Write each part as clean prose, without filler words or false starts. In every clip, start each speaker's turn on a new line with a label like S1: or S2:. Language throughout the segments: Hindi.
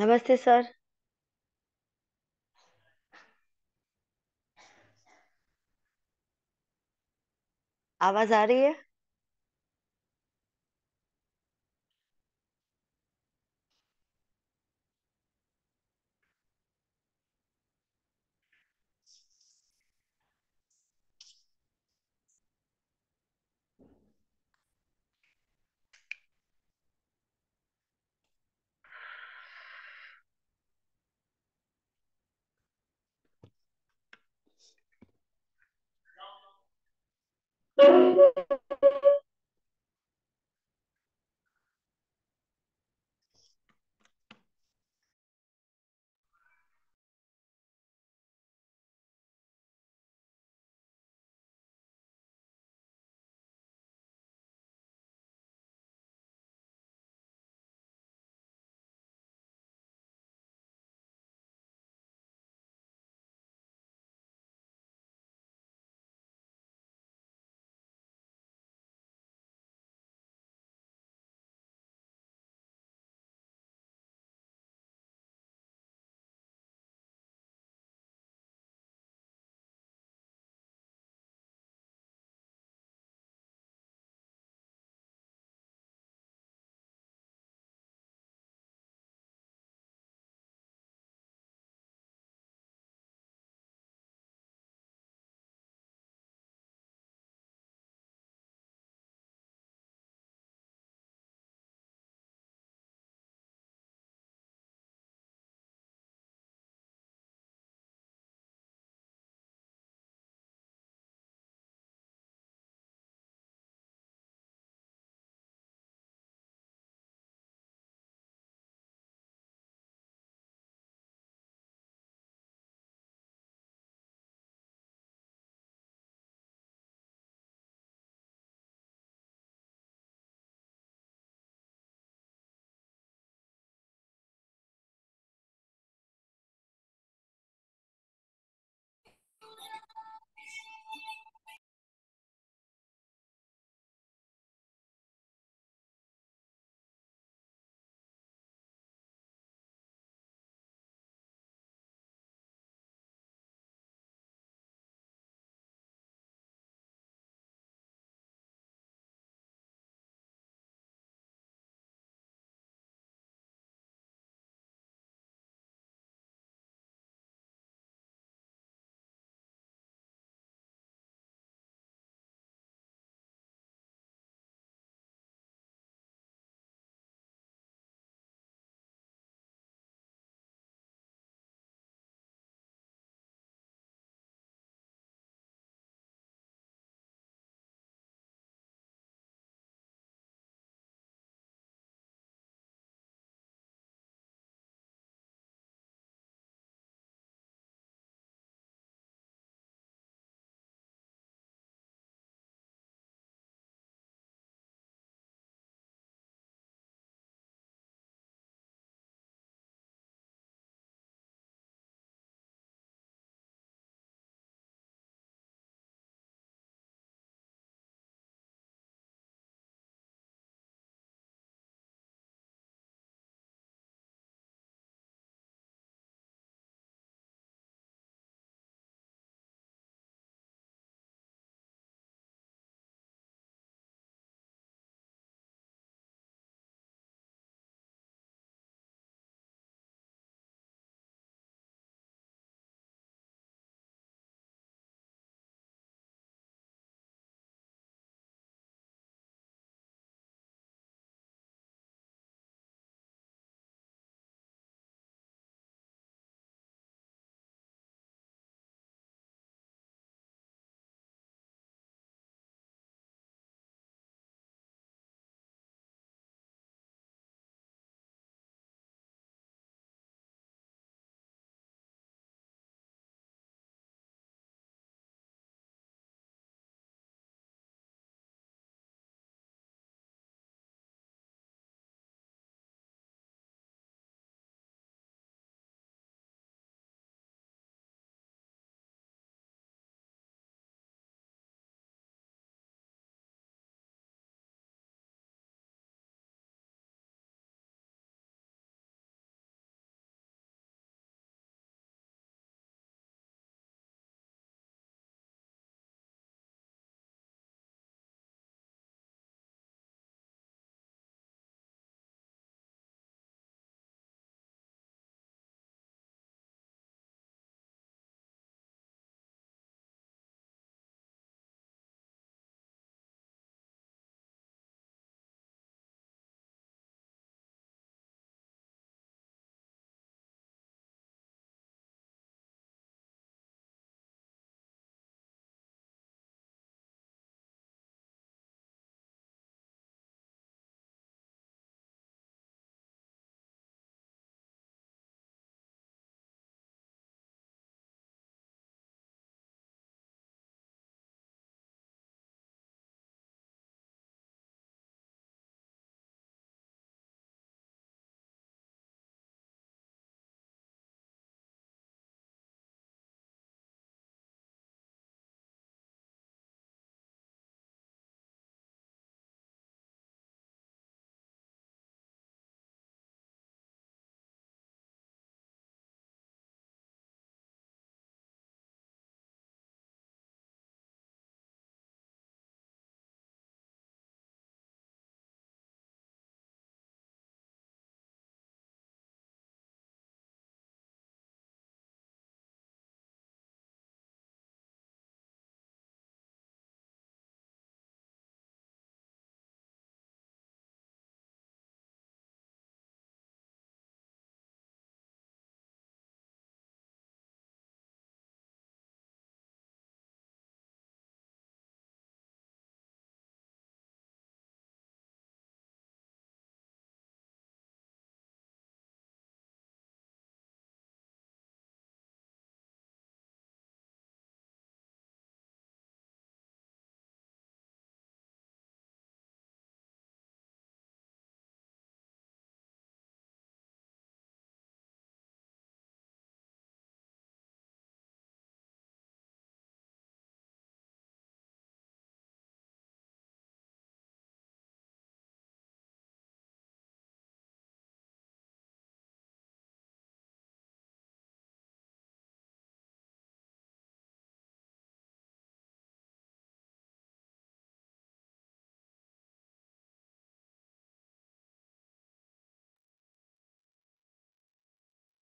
S1: नमस्ते सर। आवाज आ रही है?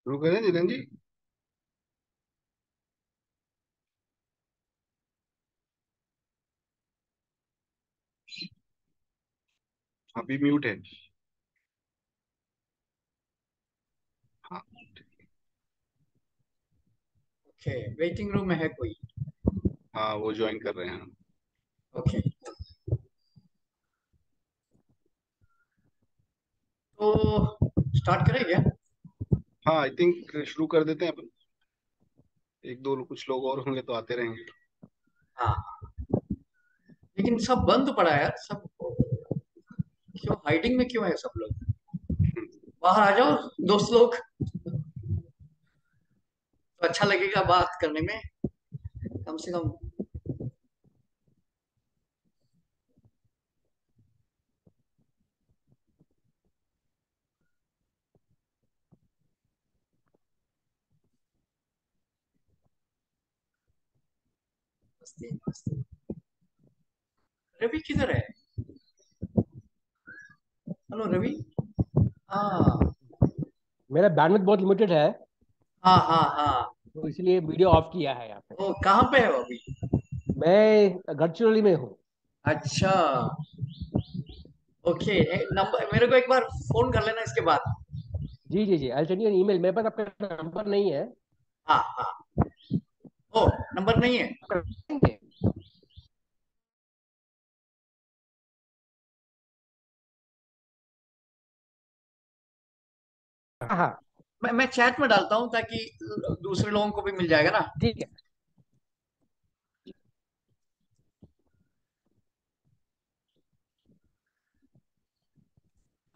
S2: शुरू करें जितेंद्र जी? अभी म्यूट है। हाँ।
S3: ओके, वेटिंग रूम में है कोई?
S2: हाँ, वो ज्वाइन कर रहे हैं।
S3: ओके, तो स्टार्ट करें क्या?
S2: हाँ, आई थिंक शुरू कर देते हैं अपन। एक दो कुछ लोग और होंगे तो आते रहेंगे।
S3: हाँ, लेकिन सब बंद पड़ा है यार, सब क्यों हाइडिंग में क्यों है सब लोग? बाहर आ जाओ दोस्त लोग, तो अच्छा लगेगा बात करने में, कम से कम। मस्ती मस्ती। रवि किधर है? हेलो रवि। हाँ
S4: मेरा बैंडविड्थ बहुत लिमिटेड है,
S3: हाँ हाँ हाँ।
S4: तो इसलिए वीडियो ऑफ किया है यहाँ पे।
S3: वो कहाँ पे है वो अभी?
S4: मैं गढ़चिरौली में हूँ।
S3: अच्छा, ओके। नंबर मेरे को एक बार फोन कर लेना इसके बाद।
S4: जी जी जी, I send you an email. मेरे पास आपका नंबर नहीं है।
S3: हाँ हाँ। ओ, नंबर नहीं है?
S4: करेंगे। हाँ हाँ,
S3: मैं चैट में डालता हूँ ताकि दूसरे लोगों को भी मिल जाएगा ना।
S4: ठीक है।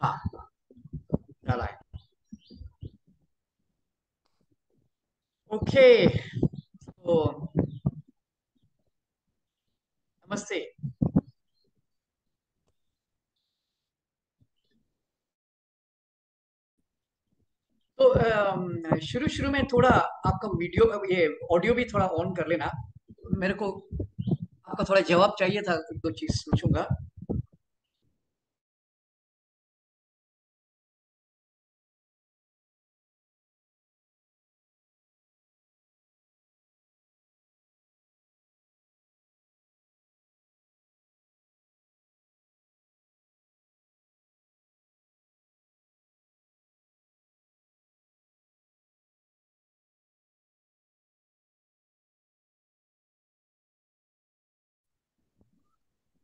S3: हाँ, डाला है। ओके, तो नमस्ते। तो शुरू शुरू में थोड़ा आपका वीडियो, ये ऑडियो भी थोड़ा ऑन कर लेना। मेरे को आपका थोड़ा जवाब चाहिए था, एक दो चीज पूछूंगा।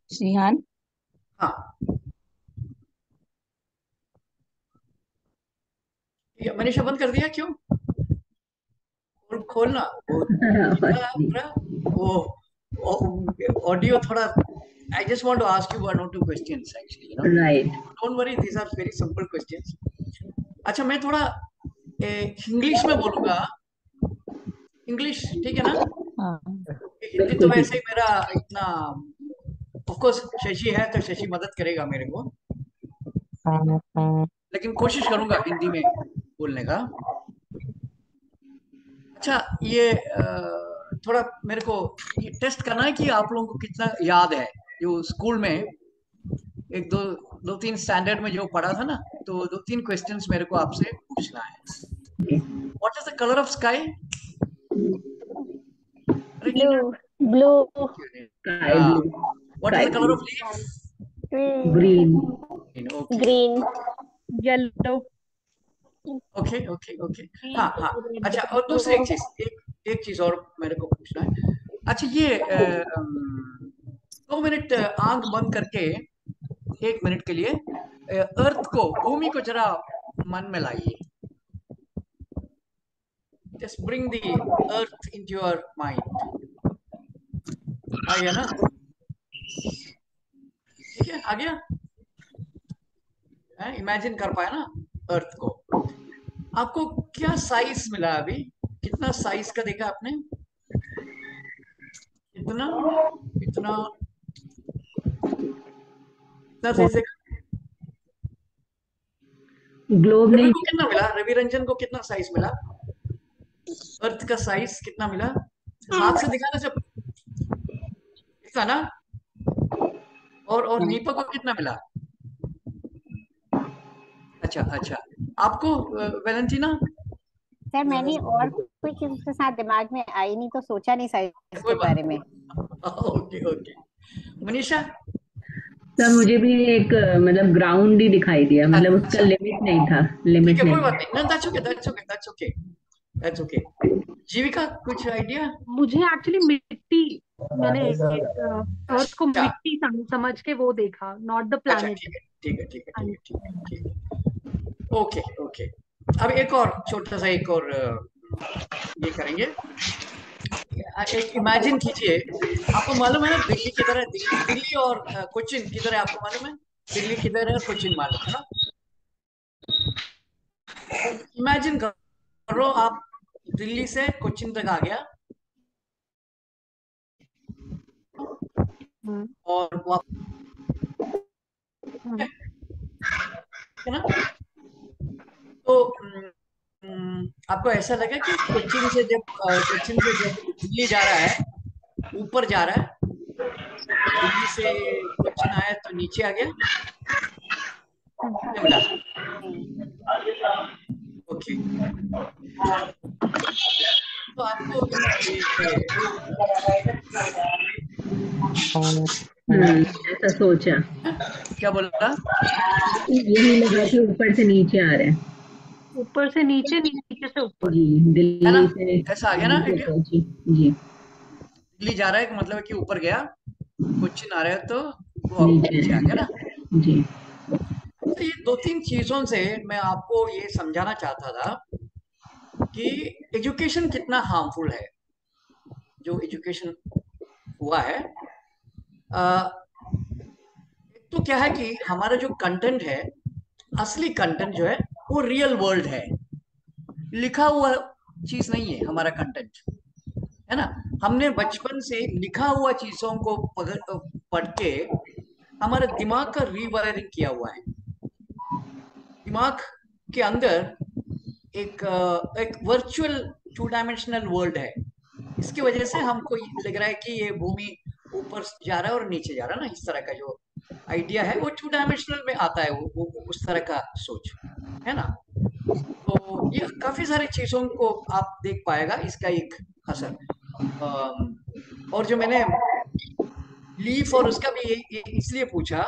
S1: श्रीहान।
S3: हाँ, ये मनीषा बंद कर दिया क्यों? खोलना वो पूरा पूरा वो ऑडियो थोड़ा। I just want to ask you one or two questions actually, you know.
S5: Right.
S3: Don't worry, these are very simple questions. अच्छा, मैं थोड़ा इंग्लिश में बोलूंगा। इंग्लिश ठीक है ना?
S1: हाँ।
S3: हिंदी तो
S5: बिल्कुल ठीक
S3: वैसे ही
S5: है।
S3: मेरा इतना, ऑफ कोर्स शशि है तो शशि मदद करेगा मेरे को, लेकिन कोशिश करूंगा हिंदी में बोलने का। अच्छा, ये थोड़ा मेरे को ये टेस्ट करना है कि आप लोगों को कितना याद है जो स्कूल में एक दो दो तीन स्टैंडर्ड में जो पढ़ा था ना। तो दो तीन क्वेश्चंस मेरे को आपसे पूछना है। What is the colour of sky?
S1: Blue. Blue.
S5: Sky blue.
S3: What is
S5: Sky
S3: the colour of
S5: blue.
S3: Leaf?
S1: Green.
S5: Green.
S3: Okay
S1: Green. Yellow.
S3: Okay okay okay. हाँ हाँ। अच्छा, और दूसरी एक चीज, एक चीज और मेरे को पूछना है। अच्छा, ये 2 मिनट आंख बंद करके 1 मिनट के लिए अर्थ को, भूमि को जरा मन में लाइए। Just bring the earth into your mind. आ गया ना? ठीक है, आ गया। इमेजिन कर पाया ना अर्थ को? आपको क्या साइज मिला अभी? कितना साइज का देखा आपने? इतना, इतना, इतना साइज देखा?
S5: ग्लोब
S3: रवि
S5: नहीं।
S3: को कितना मिला? रवि रंजन को कितना साइज मिला? अर्थ का साइज कितना मिला? हाथ से दिखाना जब, इतना ना? और नीपा को कितना मिला? अच्छा अच्छा। आपको वेलेंटीना?
S6: सर मैंने और कोई चीज उसके साथ दिमाग में आई नहीं तो सोचा नहीं सर
S3: कोई
S6: इसके
S3: बात
S6: बारे में।
S3: Okay okay. मनीषा?
S5: सर मुझे भी एक मतलब ग्राउंड ही दिखाई दिया, मतलब उसका
S3: अच्छा,
S5: लिमिट नहीं था,
S3: ठीक
S5: लिमिट
S3: है, कोई
S5: नहीं
S3: बात
S5: था।
S3: नहीं। That's okay, that's okay, that's okay, that's okay. Jeevika, कुछ आइडिया?
S7: मुझे एक्चुअली मिट्टी, मैंने एक अर्थ को
S3: अच्छा
S7: मिट्टी समझ के वो देखा, नॉट द
S3: अच्छा,
S7: प्लैनेट।
S3: ठीक है ठीक है ठीक है ठीक है ठीक है ठीक है। Okay okay. अब एक और छोटा सा एक और ये करेंगे। एक इमेजिन कीजिए, आपको मालूम है ना दिल्ली किधर है? दिल्ली और कोचिन किधर है आपको मालूम है? दिल्ली किधर है और कोचिन मालूम है ना? इमेजिन करो आप दिल्ली से कोचिन तक आ गया
S7: हम्म,
S3: और वो
S7: हम्म,
S3: है ना? तो आपको ऐसा लगा कि कोचिन से जब दिल्ली जा रहा है, ऊपर जा रहा है, दिल्ली से कोचिन आया तो नीचे आ गया, क्या मिला? ओके। तो आपको
S5: ऐसा सोचा,
S3: क्या बोला?
S5: यही लगा कि ऊपर से नीचे आ रहे हैं।
S7: ऊपर से नीचे, नीचे से ऊपर।
S5: जी,
S3: है ना?
S5: दिल्ली से
S3: ऐसा आ गया ना
S5: नीचे
S3: आइडिया?
S5: पहुंची। जी,
S3: दिल्ली जा रहा है मतलब कि ऊपर गया, कोचिन आ रहा है तो वो नीचे आ
S5: नीचे।
S3: गया ना?
S5: जी,
S3: तो ये दो तीन चीजों से मैं आपको ये समझाना चाहता था कि एजुकेशन कितना हार्मफुल है। जो एजुकेशन हुआ है, एक तो क्या है कि हमारा जो कंटेंट है, असली कंटेंट जो है वो रियल वर्ल्ड है, लिखा हुआ चीज नहीं है हमारा कंटेंट, है ना? हमने बचपन से लिखा हुआ चीजों को पढ़ के हमारे दिमाग का रीवायरिंग किया हुआ है। दिमाग के अंदर एक वर्चुअल 2 डायमेंशनल वर्ल्ड है। इसकी वजह से हमको ये लग रहा है कि ये भूमि ऊपर जा रहा है और नीचे जा रहा है ना, इस तरह का जो आइडिया है वो 2 डायमेंशनल में आता है, वो उस तरह का सोच है ना? तो ये काफी सारी चीजों को आप देख पाएगा इसका एक असर। और जो मैंने लीफ और उसका भी ये इसलिए पूछा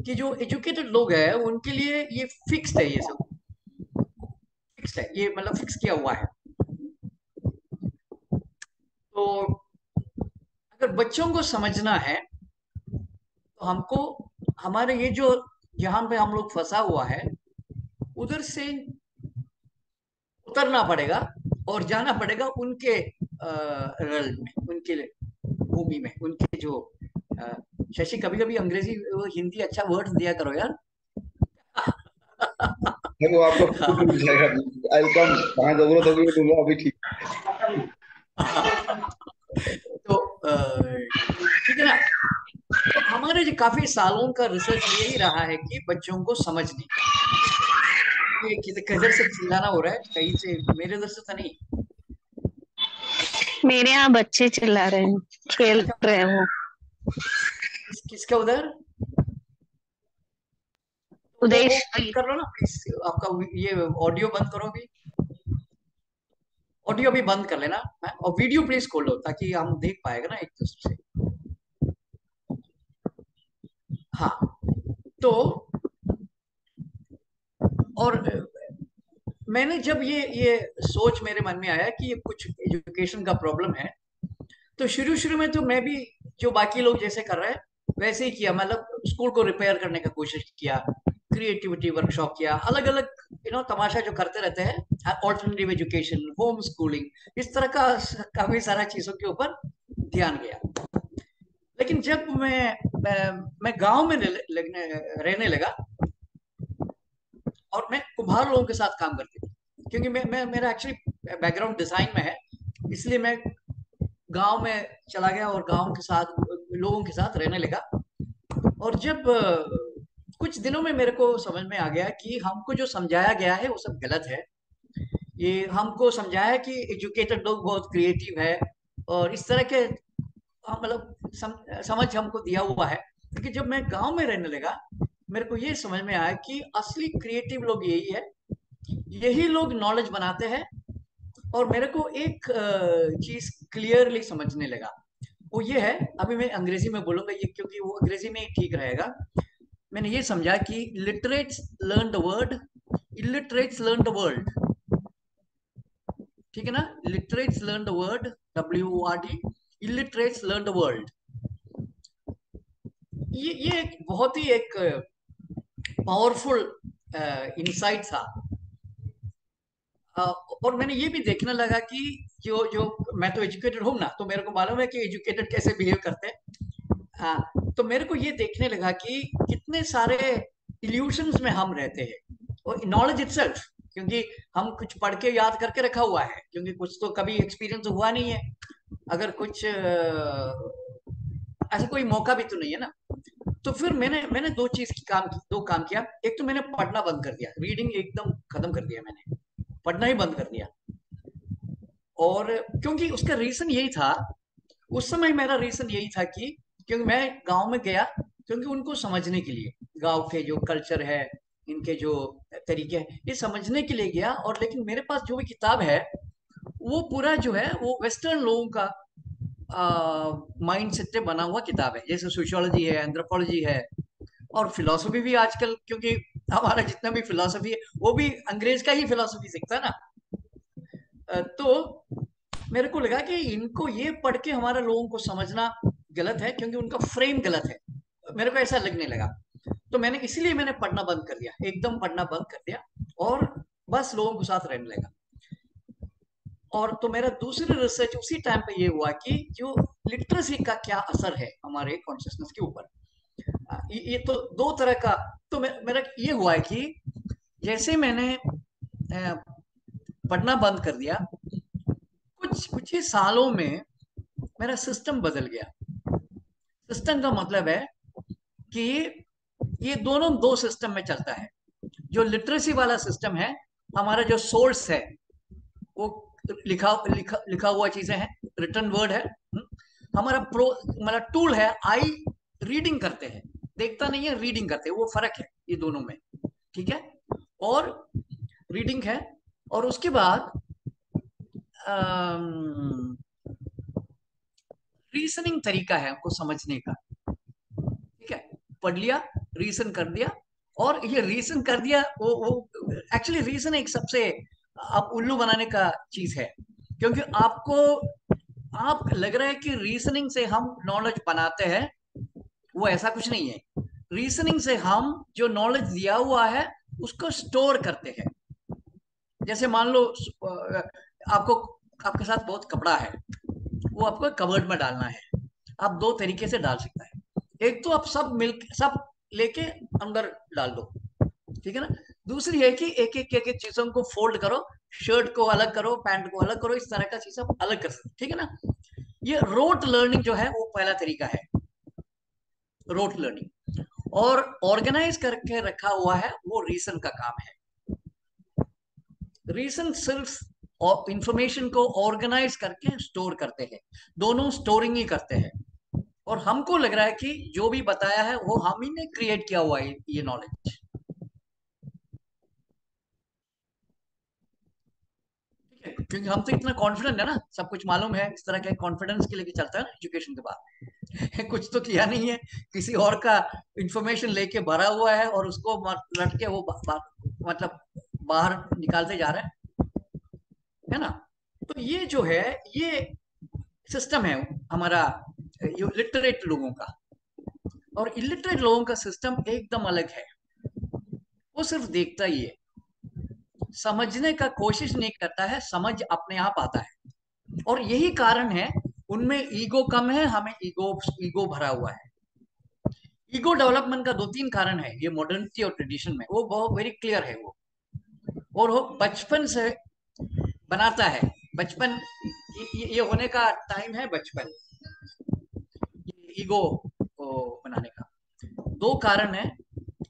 S3: कि जो एजुकेटेड लोग हैं उनके लिए ये फिक्स्ड है, ये सब फिक्स्ड है, ये मतलब फिक्स किया हुआ है। तो अगर बच्चों को समझना है तो हमको हमारे ये जो जहां पे हम लोग फंसा हुआ है उधर से उतरना पड़ेगा और जाना पड़ेगा उनके वर्ल्ड में, उनके भूमि में, उनके जो अ, शशि कभी कभी अंग्रेजी हिंदी अच्छा वर्ड दिया करो यार।
S2: है वो आपको खुद मिल जाएगा। आई विल कम, जहाँ जरूरत होगी मैं दूंगा, अभी ठीक।
S3: तो ठीक है ना? तो हमारे जो काफी सालों का रिसर्च यही रहा है कि बच्चों को समझने, ये किधर से चिल्लाना हो रहा है? कहीं से, मेरे उधर से तो नहीं?
S1: मेरे यहाँ बच्चे चिल्ला रहे हैं, खेल
S3: अच्छा,
S1: रहे हैं वो।
S3: किसका उधर? वो
S1: उदेश
S3: बंद
S1: की।
S3: कर लो ना प्लीज, आपका ये ऑडियो बंद करो अभी, ऑडियो भी बंद कर लेना है? और वीडियो प्लीज खोलो ताकि हम देख पाएगा ना एक दूसरे से। हाँ, तो और मैंने जब ये सोच मेरे मन में आया कि ये कुछ एजुकेशन का प्रॉब्लम है, तो शुरू शुरू में तो मैं भी जो बाकी लोग जैसे कर रहे हैं वैसे ही किया, मतलब स्कूल को रिपेयर करने का कोशिश किया, क्रिएटिविटी वर्कशॉप किया, अलग अलग तमाशा जो करते रहते हैं, ऑल्टरनेटिव एजुकेशन, होम स्कूलिंग, इस तरह का काफी सारा चीजों के ऊपर ध्यान गया। लेकिन जब मैं गांव में रहने लगा और मैं कुम्हार लोगों के साथ काम करती थी, क्योंकि मेरा एक्चुअली बैकग्राउंड डिजाइन में है, इसलिए मैं गांव में चला गया और गांव के साथ लोगों के साथ रहने लगा। और जब कुछ दिनों में मेरे को समझ में आ गया कि हमको जो समझाया गया है वो सब गलत है। ये हमको समझाया कि एजुकेटेड लोग बहुत क्रिएटिव है और इस तरह के मतलब समझ हमको दिया हुआ है। लेकिन जब मैं गांव में रहने लगा मेरे को ये समझ में आया कि असली क्रिएटिव लोग यही है, यही लोग नॉलेज बनाते हैं और मेरे को एक चीज क्लियरली समझने लगा, वो ये है, अभी मैं अंग्रेजी में बोलूंगा ये क्योंकि वो अंग्रेजी में ही ठीक रहेगा। मैंने ये समझा कि literates learn the word, illiterates learn the world. ठीक है ना? Literates learn the word, WORD, illiterates learn the world. ये एक बहुत ही एक पावरफुल इंसाइट था। और मैंने ये भी देखने लगा कि जो जो मैं तो एजुकेटेड हूं ना, तो मेरे को मालूम है कि एजुकेटेड कैसे बिहेव करते हैं। तो मेरे को ये देखने लगा कि कितने सारे इल्यूशंस में हम रहते हैं, और नॉलेज इटसेल्फ, क्योंकि हम कुछ पढ़ के याद करके रखा हुआ है, क्योंकि कुछ तो कभी एक्सपीरियंस हुआ नहीं है, अगर कुछ ऐसा कोई मौका भी तो नहीं है ना। तो फिर मैंने दो काम किया। एक तो मैंने पढ़ना बंद कर दिया, रीडिंग एकदम खत्म कर दिया, मैंने पढ़ना ही बंद कर दिया। और क्योंकि उसका रीजन यही था, उस समय मेरा रीजन यही था कि क्योंकि मैं गांव में गया, क्योंकि उनको समझने के लिए, गांव के जो कल्चर है, इनके जो तरीके हैं, ये समझने के लिए गया। और लेकिन मेरे पास जो भी किताब है, वो पूरा जो है वो वेस्टर्न लोगों का माइंड सेट से बना हुआ किताब है, जैसे सोशियोलॉजी है, एंथ्रोपोलॉजी है, और फिलोसफी भी आजकल, क्योंकि हमारा जितना भी फिलोसफी है वो भी अंग्रेज का ही फिलोसफी सीखता है ना। तो मेरे को लगा कि इनको ये पढ़ के हमारे लोगों को समझना गलत है, क्योंकि उनका फ्रेम गलत है, मेरे को ऐसा लगने लगा। तो मैंने पढ़ना बंद कर दिया, एकदम पढ़ना बंद कर दिया, और बस लोगों के साथ रहने लगा। और तो मेरा दूसरी रिसर्च उसी टाइम पे ये हुआ कि जो लिटरेसी का क्या असर है हमारे कॉन्शियसनेस के ऊपर। ये तो दो तरह का। तो मेरा ये हुआ है कि जैसे मैंने पढ़ना बंद कर दिया, कुछ ही सालों में मेरा सिस्टम बदल गया। सिस्टम का मतलब है कि ये दोनों दो सिस्टम में चलता है। जो लिटरेसी वाला सिस्टम है, हमारा जो सोर्स है वो लिखा लिखा लिखा हुआ चीजें हैं, रिटर्न वर्ड है। हमारा मतलब टूल है, आई रीडिंग करते हैं, देखता नहीं है, रीडिंग करते हैं, वो फर्क है ये दोनों में। ठीक है? और रीडिंग है, और उसके बाद रीजनिंग तरीका है हमको समझने का। ठीक है? पढ़ लिया, रीजन कर दिया, और ये रीजन कर दिया, वो एक्चुअली रीजन एक सबसे आप उल्लू बनाने का चीज है, क्योंकि आप लग रहा है कि रीजनिंग से हम नॉलेज बनाते हैं, वो ऐसा कुछ नहीं है। रीजनिंग से हम जो नॉलेज दिया हुआ है उसको स्टोर करते हैं। जैसे मान लो आपको आपके साथ बहुत कपड़ा है, वो आपको कबर्ड में डालना है। आप दो तरीके से डाल सकता है, एक तो आप सब लेके अंदर डाल दो, ठीक है ना। दूसरी है कि एक एक चीजों को फोल्ड करो, शर्ट को अलग करो, पैंट को अलग करो, इस तरह का चीज आप अलग कर सकते, ठीक है ना। ये रोट लर्निंग जो है वो पहला तरीका है, रोट लर्निंग। और ऑर्गेनाइज करके रखा हुआ है वो रीजन का काम है। रीजन सिर्फ और इंफॉर्मेशन को ऑर्गेनाइज करके स्टोर करते हैं, दोनों स्टोरिंग ही करते हैं। और हमको लग रहा है कि जो भी बताया है वो हम ही ने क्रिएट किया हुआ है ये नॉलेज। ठीक है? क्योंकि हम तो इतना कॉन्फिडेंट है ना, सब कुछ मालूम है, इस तरह के कॉन्फिडेंस के लेके चलता है ना एजुकेशन के बाद। कुछ तो किया नहीं है, किसी और का इंफॉर्मेशन लेके भरा हुआ है और उसको रट के वो मतलब बाहर निकालते जा रहे हैं, है ना। तो ये जो है ये सिस्टम है हमारा लिटरेट लोगों का, और इलिटरेट लोगों का सिस्टम एकदम अलग है। वो सिर्फ देखता ही है, समझने का कोशिश नहीं करता है, समझ अपने आप आता है। और यही कारण है उनमें ईगो कम है, हमें ईगो भरा हुआ है। ईगो डेवलपमेंट का दो तीन कारण है ये मॉडर्निटी और ट्रेडिशन में, वो बहुत वेरी क्लियर है वो। और वो बचपन से बनाता है, बचपन ये होने का टाइम है बचपन, ईगो बनाने का। दो कारण है,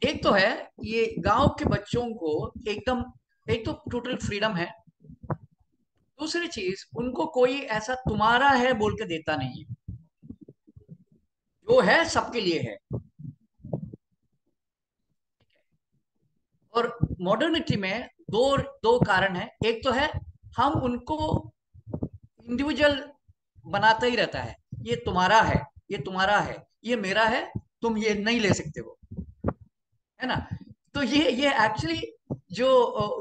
S3: एक तो है ये गांव के बच्चों को एकदम, एक तो टोटल फ्रीडम है, दूसरी चीज उनको कोई ऐसा तुम्हारा है बोल के देता नहीं है, जो है सबके लिए है। और मॉडर्निटी में दो दो कारण है, एक तो है हम उनको इंडिविजुअल बनाता ही रहता है। ये तुम्हारा है, ये तुम्हारा है, ये मेरा है, तुम ये नहीं ले सकते हो, है ना। तो ये एक्चुअली जो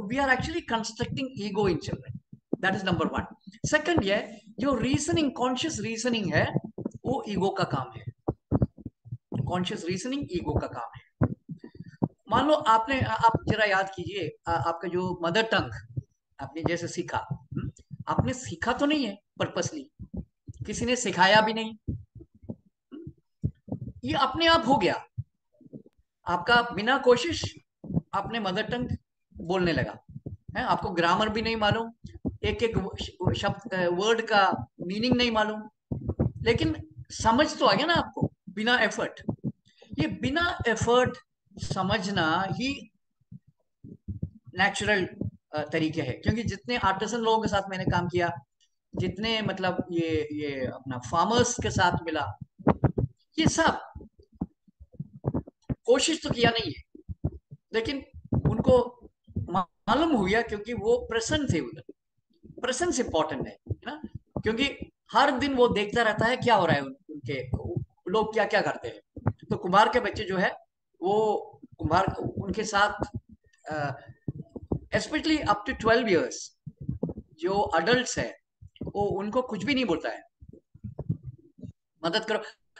S3: we are actually constructing ego in children, that is number one. Second, ये जो रीजनिंग, कॉन्शियस रीजनिंग है, वो ईगो का काम है। कॉन्शियस रीजनिंग ईगो का काम है। मान लो आप जरा याद कीजिए, आपका जो मदर टंग आपने जैसे सीखा, आपने सीखा तो नहीं है पर्पसली, किसी ने सिखाया भी नहीं, ये अपने आप हो गया आपका, बिना कोशिश आपने मदर टंग बोलने लगा है। आपको ग्रामर भी नहीं मालूम, एक एक शब्द वर्ड का मीनिंग नहीं मालूम, लेकिन समझ तो आ गया ना आपको, बिना एफर्ट। ये बिना एफर्ट समझना ही नेचुरल तरीके है। क्योंकि जितने आर्टिसन लोगों के साथ मैंने काम किया, जितने मतलब ये अपना फार्मर्स के साथ मिला, ये सब कोशिश तो किया नहीं है, लेकिन उनको मालूम हो गया, क्योंकि वो प्रेजेंट थे उधर। प्रेजेंस इंपॉर्टेंट है ना, क्योंकि हर दिन वो देखता रहता है क्या हो रहा है, उनके लोग क्या क्या करते हैं। तो कुम्हार के बच्चे जो है, वो कुम्हार उनके साथ स्पेशली अप टू 12 इयर्स जो अडल्ट है, वो उनको कुछ भी नहीं बोलता है, मदद करो।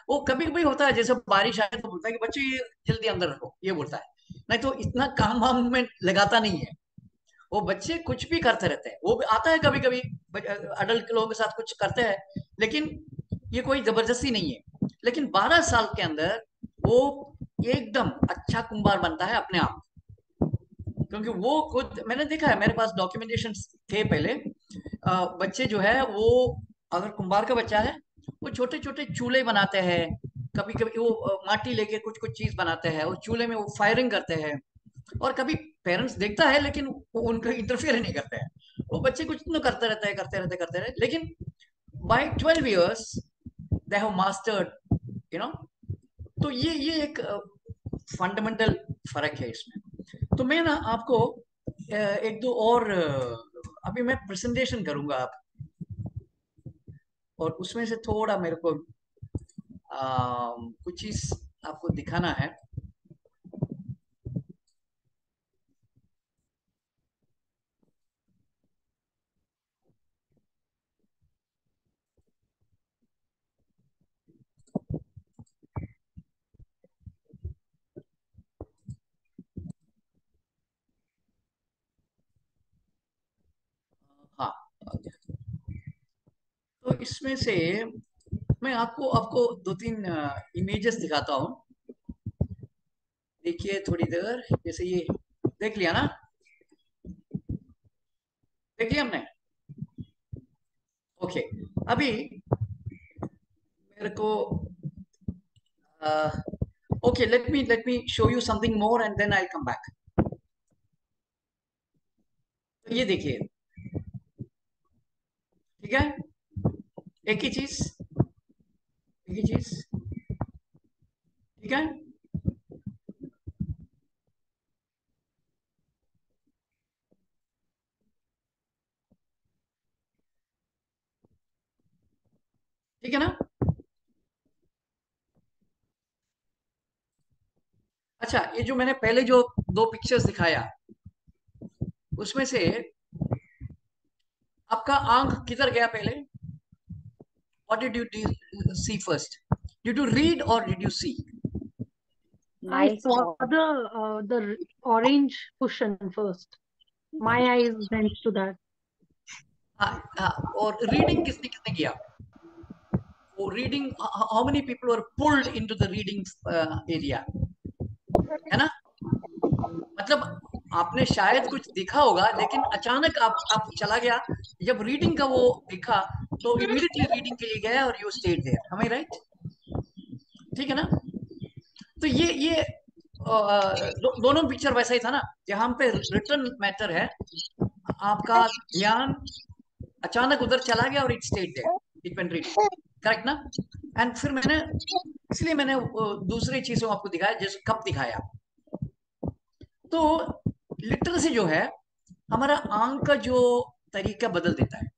S3: वो कभी कभी होता है, जैसे बारिश आए तो बोलता है कि बच्चे ये जल्दी अंदर रखो, ये बोलता है, नहीं तो इतना काम वाम में लगाता नहीं है। वो बच्चे कुछ भी करते रहते हैं, वो भी आता है कभी कभी अडल्ट लोगों के साथ कुछ करते हैं, लेकिन ये कोई जबरदस्ती नहीं है। लेकिन 12 साल के अंदर वो एकदम अच्छा कुम्हार बनता है अपने आप, क्योंकि वो खुद, मैंने देखा है, मेरे पास डॉक्यूमेंटेशन थे पहले। बच्चे जो है वो, अगर कुम्हार का बच्चा है, वो छोटे छोटे चूल्हे बनाते हैं, कभी कभी वो माटी लेके कुछ कुछ चीज बनाते हैं, वो चूल्हे में वो फायरिंग करते हैं, और कभी पेरेंट्स देखता है लेकिन वो उनका इंटरफेयर नहीं करते हैं। वो बच्चे कुछ तो करते रहते हैं, करते रहते हैं, लेकिन by 12 years they have mastered, you know. तो ये एक फंडामेंटल फर्क है इसमें। तो मैं ना आपको एक दो और अभी मैं प्रेजेंटेशन करूंगा आप, और उसमें से थोड़ा मेरे को कुछ चीज आपको दिखाना है। हाँ, तो इसमें से मैं आपको आपको दो तीन इमेजेस दिखाता हूँ। देखिए थोड़ी देर, जैसे ये देख लिया ना, देख लिया हमने। ओके, अभी मेरे को okay, let me show you something more and then I come back. तो ये देखिए, ठीक है, एक ही चीज, एक ही चीज, ठीक है। ठीक है ना। अच्छा, ये जो मैंने पहले जो दो पिक्चर्स दिखाया, उसमें से आपका आंख किधर गया पहले? What did you see first? Did you read or did you see?
S7: I saw
S6: Milestone.
S7: the orange cushion first. My eyes went to that.
S3: और रीडिंग किसने किसने किया? वो reading, how many people were pulled into the reading area? है ना, मतलब आपने शायद कुछ दिखा होगा, लेकिन अचानक आप चला गया, जब रीडिंग का वो दिखा तो इमीडिएटली रीडिंग के लिए गया और यू स्टेड देयर। हमें राइट, ठीक है ना। तो ये दोनों पिक्चर वैसा ही था ना, जहां पे रिटर्न मैटर है, आपका ध्यान अचानक उधर चला गया और it stayed there, it went reading, correct ना। एंड फिर मैंने, इसलिए मैंने दूसरी चीजों आपको दिखाया, जैसे कप दिखाया। तो लिटरेसी जो है, हमारा आंख का जो तरीका बदल देता है,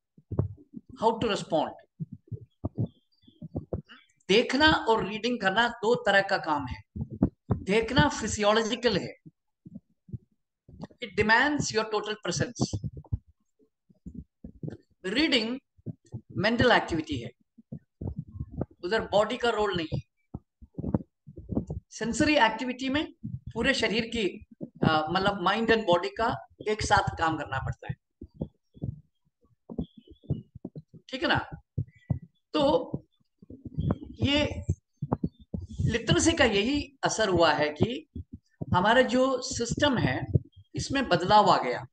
S3: हाउ टू रिस्पॉन्ड। देखना और रीडिंग करना दो तरह का काम है। देखना फिजियोलॉजिकल है, it demands your total presence. Reading mental activity है, उधर बॉडी का रोल नहीं है। सेंसरी एक्टिविटी में पूरे शरीर की मतलब माइंड एंड बॉडी का एक साथ काम करना पड़ता है, ठीक है ना। तो ये लिटरेसी का यही असर हुआ है कि हमारा जो सिस्टम है इसमें बदलाव आ गया।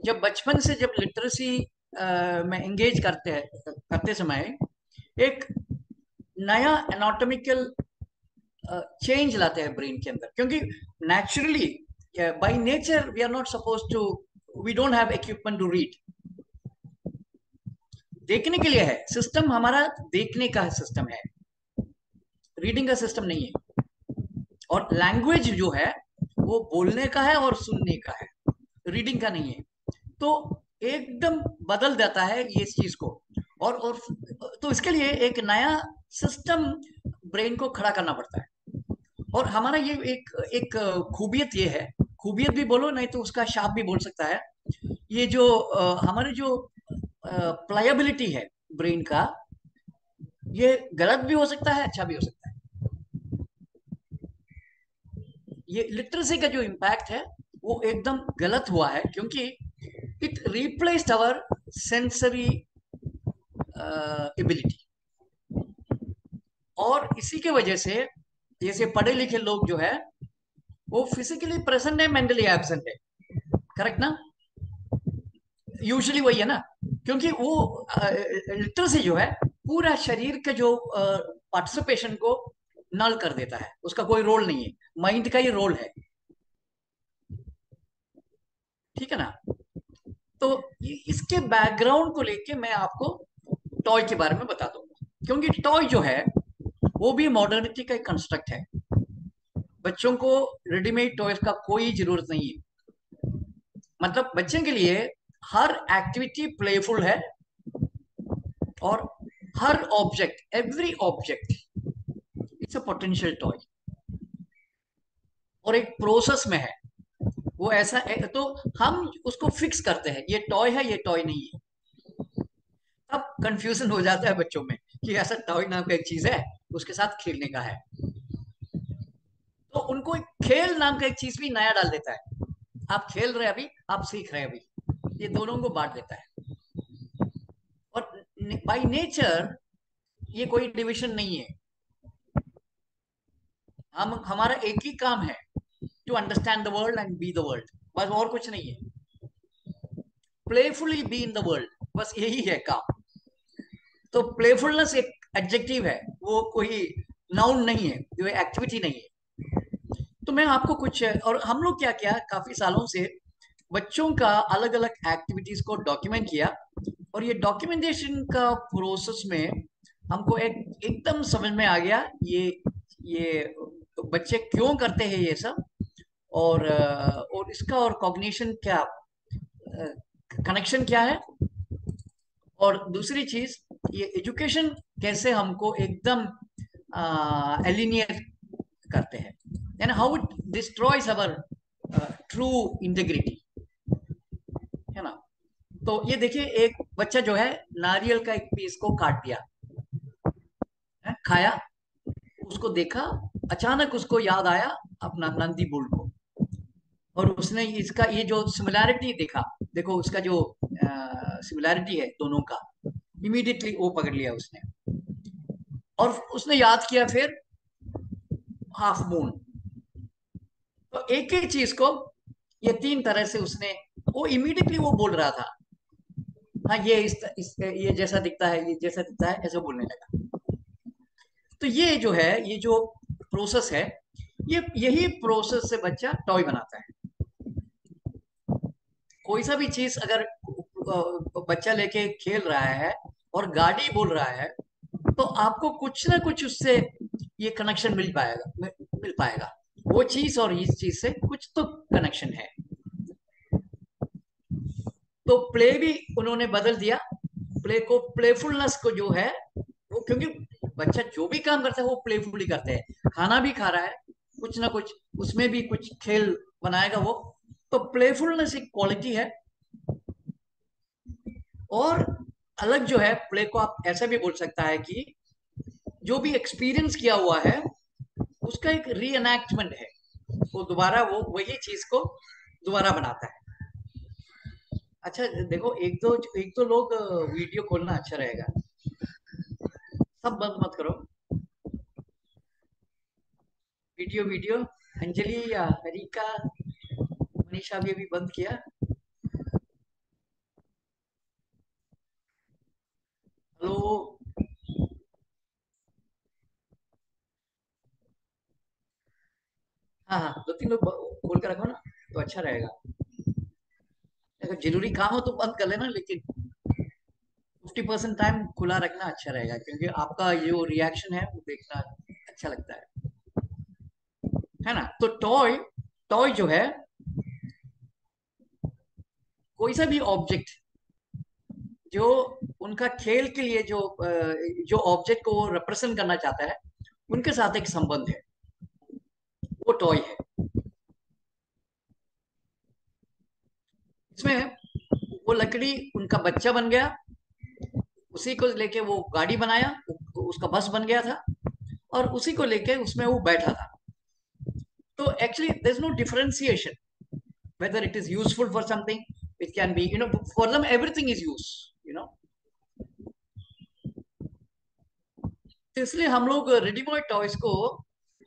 S3: जब बचपन से जब लिटरेसी में एंगेज करते समय एक नया एनाटॉमिकल चेंज लाते हैं ब्रेन के अंदर, क्योंकि naturally by nature we are not suppose to, we don't have equipment to read. देखने के लिए है सिस्टम, हमारा देखने का सिस्टम है, रीडिंग का सिस्टम नहीं है। और लैंग्वेज जो है वो बोलने का है और सुनने का है, रीडिंग का नहीं है। तो एकदम बदल देता है ये इस चीज को। और तो इसके लिए एक नया सिस्टम ब्रेन को खड़ा करना पड़ता है। और हमारा ये एक खूबियत ये है, खूबियत भी बोलो नहीं तो उसका शाप भी बोल सकता है, ये जो हमारे जो प्लायबिलिटी है ब्रेन का, ये गलत भी हो सकता है, अच्छा भी हो सकता है। ये लिटरेसी का जो इम्पैक्ट है वो एकदम गलत हुआ है, क्योंकि it replaced our sensory ability. और इसी के वजह से जैसे पढ़े लिखे लोग जो है वो फिजिकली प्रेजेंट है, मेंटली एब्सेंट है, करेक्ट ना। यूजुअली वही है ना, क्योंकि वो लिटरेसी जो है पूरा शरीर के जो पार्टिसिपेशन को नल कर देता है, उसका कोई रोल नहीं है, माइंड का ही रोल है, ठीक है ना। तो इसके बैकग्राउंड को लेके मैं आपको टॉय के बारे में बता दूंगा, क्योंकि टॉय जो है वो भी मॉडर्निटी का एक कंस्ट्रक्ट है। बच्चों को रेडीमेड टॉयज का कोई जरूरत नहीं है। मतलब बच्चे के लिए हर एक्टिविटी प्लेफुल है, और हर object, every object it's a potential toy, और एक प्रोसेस में है वो ऐसा है। तो हम उसको फिक्स करते हैं, ये टॉय है, ये टॉय नहीं है। अब कंफ्यूजन हो जाता है बच्चों में कि ऐसा टॉय नाम का एक चीज है, उसके साथ खेलने का है, तो उनको एक खेल नाम का एक चीज भी नया डाल देता है। आप खेल रहे हैं अभी, आप सीख रहे हैं अभी, ये दोनों को बांट देता है। और बाय नेचर ये कोई डिविजन नहीं है। हमारा एक ही काम है, to understand the world and be the world, बस और कुछ नहीं है। Playfully be in the world, बस यही है काम। तो प्लेफुलनेस एक एडजेक्टिव है, वो कोई नाउन नहीं है, वो एक्टिविटी नहीं है। तो मैं आपको कुछ, और हम लोग क्या किया काफी सालों से बच्चों का अलग अलग एक्टिविटीज को डॉक्यूमेंट किया, और ये डॉक्यूमेंटेशन का प्रोसेस में हमको एकदम समझ में आ गया ये बच्चे क्यों करते हैं ये सब, और इसका और कॉग्निशन क्या कनेक्शन क्या है। और दूसरी चीज, ये एजुकेशन कैसे हमको एकदम एलिनिएट करते हैं, यानी how it destroys our true integrity, है ना। तो ये देखिए, एक बच्चा जो है नारियल का एक पीस को काट दिया, खाया, उसको देखा, अचानक उसको याद आया अपना नंदी बुल को, और उसने इसका ये जो सिमिलैरिटी देखा, देखो उसका जो सिमिलैरिटी है दोनों का, इमीडिएटली वो पकड़ लिया उसने, और उसने याद किया फिर हाफ मून। तो एक ही चीज को ये तीन तरह से उसने, वो इमीडिएटली वो बोल रहा था, हाँ ये ये जैसा दिखता है, ये जैसा दिखता है, ऐसा बोलने लगा। तो ये जो है, ये जो प्रोसेस है, यही प्रोसेस से बच्चा टॉय बनाता है। कोई सा भी चीज अगर बच्चा लेके खेल रहा है और गाड़ी बोल रहा है, तो आपको कुछ ना कुछ उससे ये कनेक्शन मिल पाएगा। वो चीज और इस चीज से कुछ तो कनेक्शन है। तो प्ले भी उन्होंने बदल दिया। प्ले को, प्लेफुलनेस को जो है वो, क्योंकि बच्चा जो भी काम करता है वो प्लेफुली करते हैं। खाना भी खा रहा है, कुछ ना कुछ उसमें भी कुछ खेल बनाएगा वो। तो प्लेफुलनेस एक क्वालिटी है। और अलग जो है प्ले को, आप ऐसा भी बोल सकता है कि जो भी एक्सपीरियंस किया हुआ है उसका एक रीएनैक्टमेंट है। वो दोबारा वो वही चीज को दोबारा बनाता है। अच्छा देखो, एक दो लोग वीडियो खोलना अच्छा रहेगा। सब बंद मत करो। वीडियो वीडियो अंजलि या हरिका, मनीषा भी अभी बंद किया। हेलो। हाँ हाँ, दो तीन लोग खोल कर रखो ना तो अच्छा रहेगा। अगर जरूरी काम हो तो बंद कर लेना, लेकिन 50% टाइम खुला रखना अच्छा रहेगा, क्योंकि आपका जो रिएक्शन है वो देखना अच्छा लगता है ना। तो टॉय, टॉय जो है कोई सा भी ऑब्जेक्ट जो उनका खेल के लिए जो ऑब्जेक्ट को वो रिप्रेजेंट करना चाहता है उनके साथ एक संबंध है, वो टॉय है। इसमें वो लकड़ी उनका बच्चा बन गया, उसी को लेके वो गाड़ी बनाया, उसका बस बन गया था, और उसी को लेके उसमें वो बैठा था। तो actually there is no differentiation whether it is useful for something, it can be, for them everything is use. तो इसलिए हम लोग रेडीमेड टॉयज को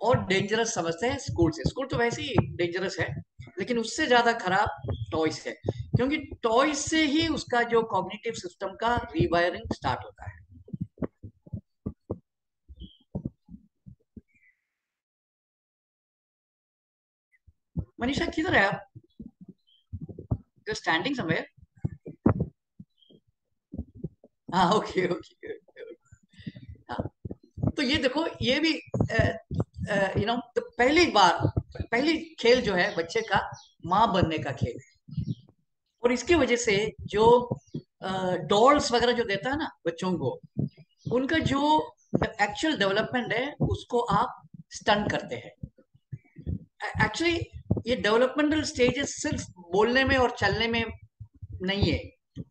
S3: और डेंजरस समझते हैं स्कूल से। स्कूल तो वैसे ही डेंजरस है, लेकिन उससे ज्यादा खराब टॉयज है, क्योंकि टॉयज से ही उसका जो कॉग्निटिव सिस्टम का रीवायरिंग स्टार्ट होता है। मनीषा किधर है आप? Standing somewhere? हाँ, ओके ओके। हाँ, तो ये देखो, ये भी तो पहली खेल जो है बच्चे का माँ बनने का खेल है। और इसकी वजह से जो डॉल्स वगैरह जो देता है ना बच्चों को, उनका जो एक्चुअल डेवलपमेंट है उसको आप स्टंट करते हैं। एक्चुअली ये डेवलपमेंटल स्टेजेस सिर्फ बोलने में और चलने में नहीं है,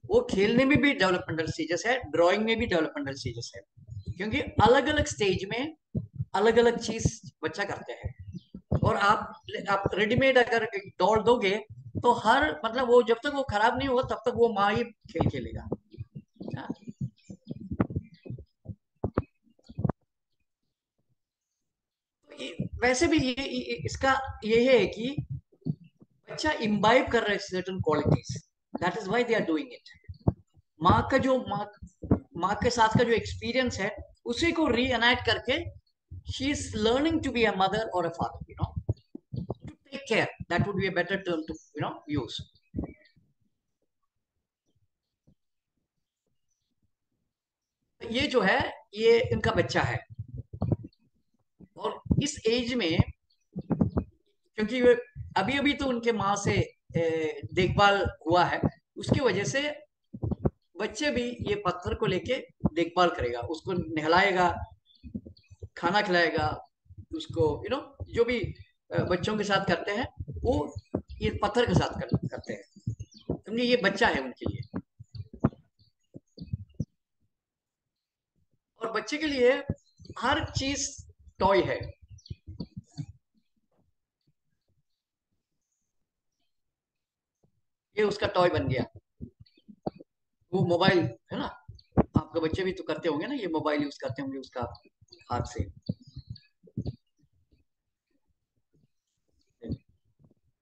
S3: वो खेलने में भी डेवलपमेंटल स्टेजेस है, ड्राइंग में भी डेवलपमेंटल स्टेजेस है, क्योंकि अलग अलग स्टेज में अलग अलग चीज बच्चा करते हैं। और आप रेडीमेड अगर एक डॉल दोगे तो हर, मतलब वो जब तक वो खराब नहीं होगा तब तक वो माँ ही खेल खेलेगा। हाँ। तो वैसे भी इसका ये है कि बच्चा इम्बाइब कर रहा है certain qualities, that is why they are doing it. माँ के साथ का जो एक्सपीरियंस है उसी को री एनाक्ट करके she is learning to be a mother और a father, to take care. That would be a better term to use. ये जो है ये इनका बच्चा है, और इस एज में, क्योंकि अभी अभी तो उनके माँ से देखभाल हुआ है, उसकी वजह से बच्चे भी ये पत्थर को लेके देखभाल करेगा, उसको नहलाएगा, खाना खिलाएगा उसको, जो भी बच्चों के साथ करते हैं वो ये पत्थर के साथ करते हैं, क्योंकि ये बच्चा है उनके लिए। और बच्चे के लिए हर चीज टॉय है। ये उसका टॉय बन गया, वो मोबाइल है ना, आपके बच्चे भी तो करते होंगे ना, ये मोबाइल यूज करते होंगे उसका हाथ से।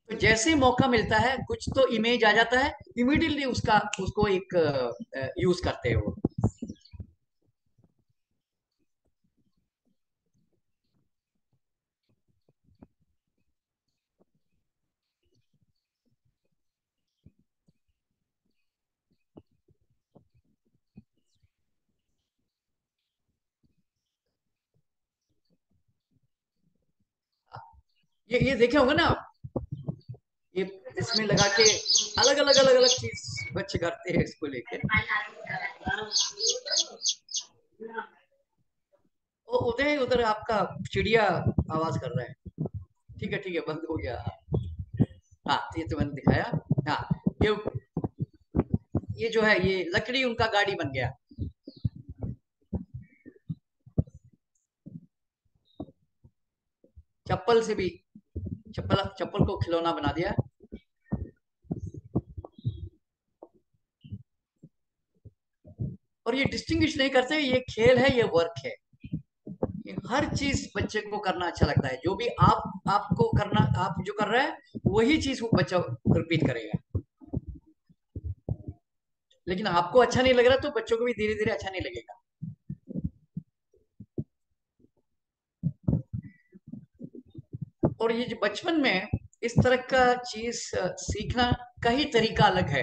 S3: तो जैसे मौका मिलता है कुछ तो इमेज आ जाता है, इमीडिएटली उसको एक यूज करते हैं वो। ये देखे होंगे ना आप, ये इसमें लगा के अलग अलग चीज बच्चे करते हैं इसको लेके। वो उदय उधर आपका चिड़िया आवाज कर रहा है। ठीक है बंद हो गया। हाँ ये तो मैंने दिखाया। हाँ ये जो है ये लकड़ी उनका गाड़ी बन गया। चप्पल से भी चप्पल को खिलौना बना दिया। और ये डिस्टिंग्विश नहीं करते, ये खेल है, ये वर्क है। हर चीज बच्चे को करना अच्छा लगता है। जो भी आपको करना, आप जो कर रहे हैं वही चीज वो बच्चा रिपीट करेगा। लेकिन आपको अच्छा नहीं लग रहा तो बच्चों को भी धीरे धीरे अच्छा नहीं लगेगा। और ये जो बचपन में इस तरह का चीज सीखना का ही तरीका अलग है।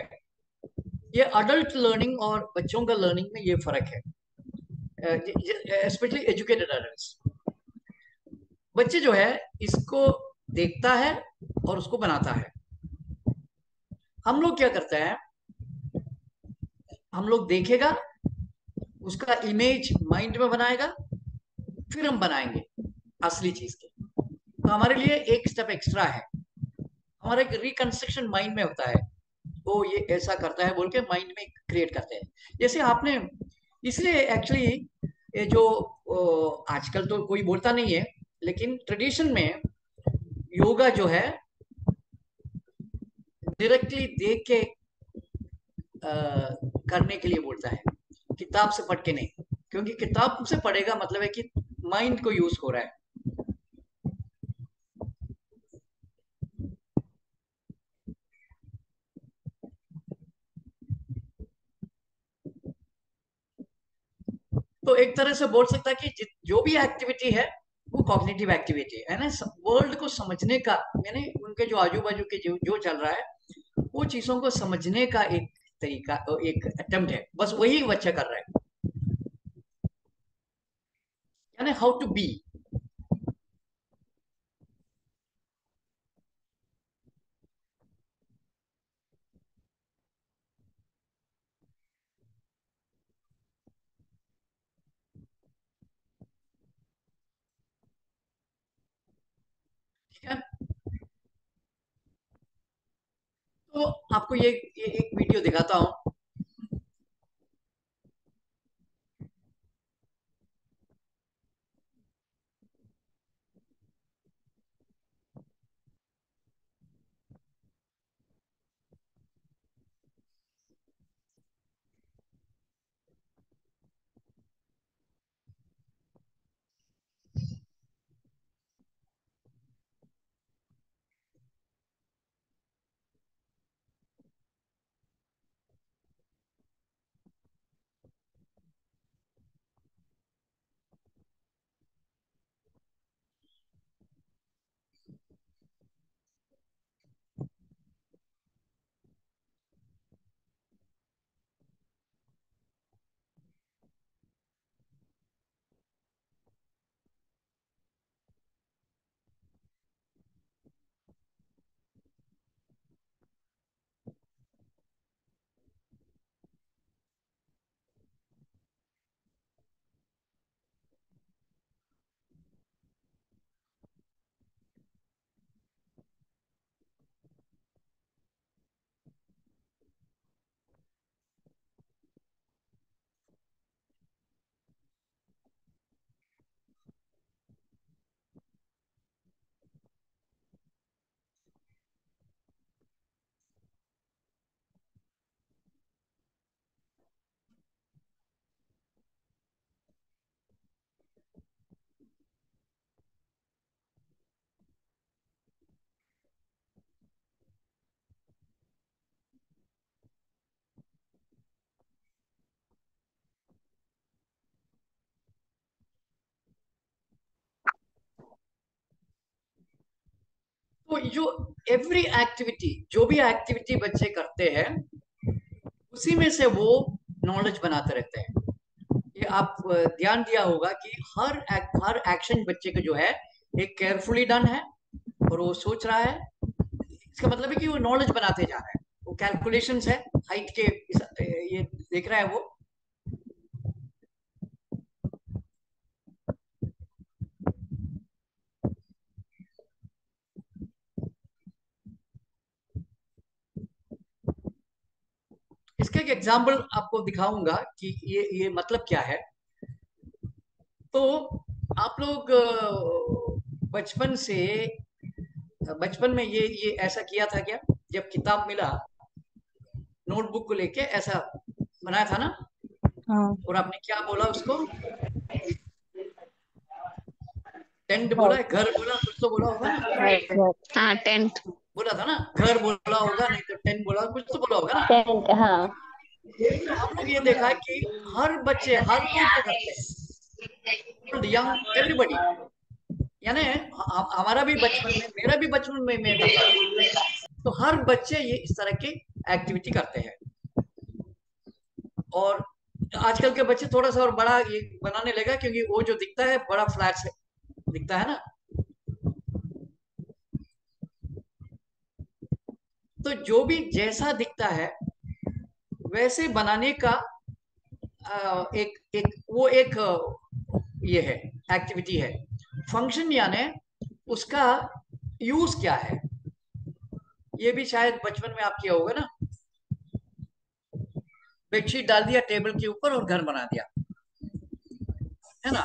S3: ये अडल्ट लर्निंग और बच्चों का लर्निंग में ये फर्क है, स्पेशली एजुकेटेड अडल्ट्स। बच्चे जो है इसको देखता है और उसको बनाता है। हम लोग क्या करते हैं, हम लोग देखेगा, उसका इमेज माइंड में बनाएगा, फिर हम बनाएंगे असली चीज के। तो हमारे लिए एक स्टेप एक्स्ट्रा है। हमारा एक रिकंस्ट्रक्शन माइंड में होता है, वो ये ऐसा करता है बोल के माइंड में क्रिएट करते हैं। जैसे आपने, इसलिए एक्चुअली ये जो आजकल तो कोई बोलता नहीं है, लेकिन ट्रेडिशन में योगा जो है डायरेक्टली देख के करने के लिए बोलता है, किताब से पढ़ के नहीं। क्योंकि किताब से पढ़ेगा मतलब है कि माइंड को यूज हो रहा है। तो एक तरह से बोल सकता है कि जो भी एक्टिविटी है वो कॉग्निटिव एक्टिविटी है ना। वर्ल्ड को समझने का, यानी उनके जो आजू बाजू के जो चल रहा है वो चीजों को समझने का एक तरीका, एक अटेम्प्ट है। बस वही बच्चा कर रहा है, यानी हाउ टू बी। ठीक है, तो आपको ये एक वीडियो दिखाता हूं। तो जो एवरी एक्टिविटी, जो भी एक्टिविटी बच्चे करते हैं उसी में से वो नॉलेज बनाते रहते हैं। ये आप ध्यान दिया होगा कि हर एक्शन बच्चे का जो है एक केयरफुली डन है और वो सोच रहा है। इसका मतलब है कि वो नॉलेज बनाते जा रहा है। वो कैलकुलेशंस है हाइट के, ये देख रहा है वो। इसका एक एग्जाम्पल आपको दिखाऊंगा कि ये मतलब क्या है। तो आप लोग बचपन में ये ऐसा किया था क्या, जब किताब मिला नोटबुक को लेके ऐसा बनाया था ना,
S1: हाँ
S3: और आपने क्या बोला उसको, टेंट बोला है, घर बोला, कुछ तो बोला होगा ना,
S1: हाँ टेंट।
S3: बोला था ना, घर बोला होगा, नहीं तो टेंट बोला, कुछ तो बोला होगा ना।
S6: टेंट, हाँ।
S3: तो हम लोग ये देखा है कि हर बच्चे, हर लोग क्या करते हैं, ओल्ड यंग एवरीबडी, यानी हमारा भी बचपन में, मेरा भी बचपन में मैं करता था, तो हर बच्चे ये इस तरह की एक्टिविटी करते हैं। और आजकल के बच्चे थोड़ा सा और बड़ा ये बनाने लगा, क्योंकि वो जो दिखता है बड़ा फ्लैट से दिखता है ना, तो जो भी जैसा दिखता है वैसे बनाने का एक एक वो एक ये है, एक्टिविटी है। फंक्शन यानी उसका यूज क्या है, ये भी शायद बचपन में आप किया होगा ना, बेडशीट डाल दिया टेबल के ऊपर और घर बना दिया, है ना,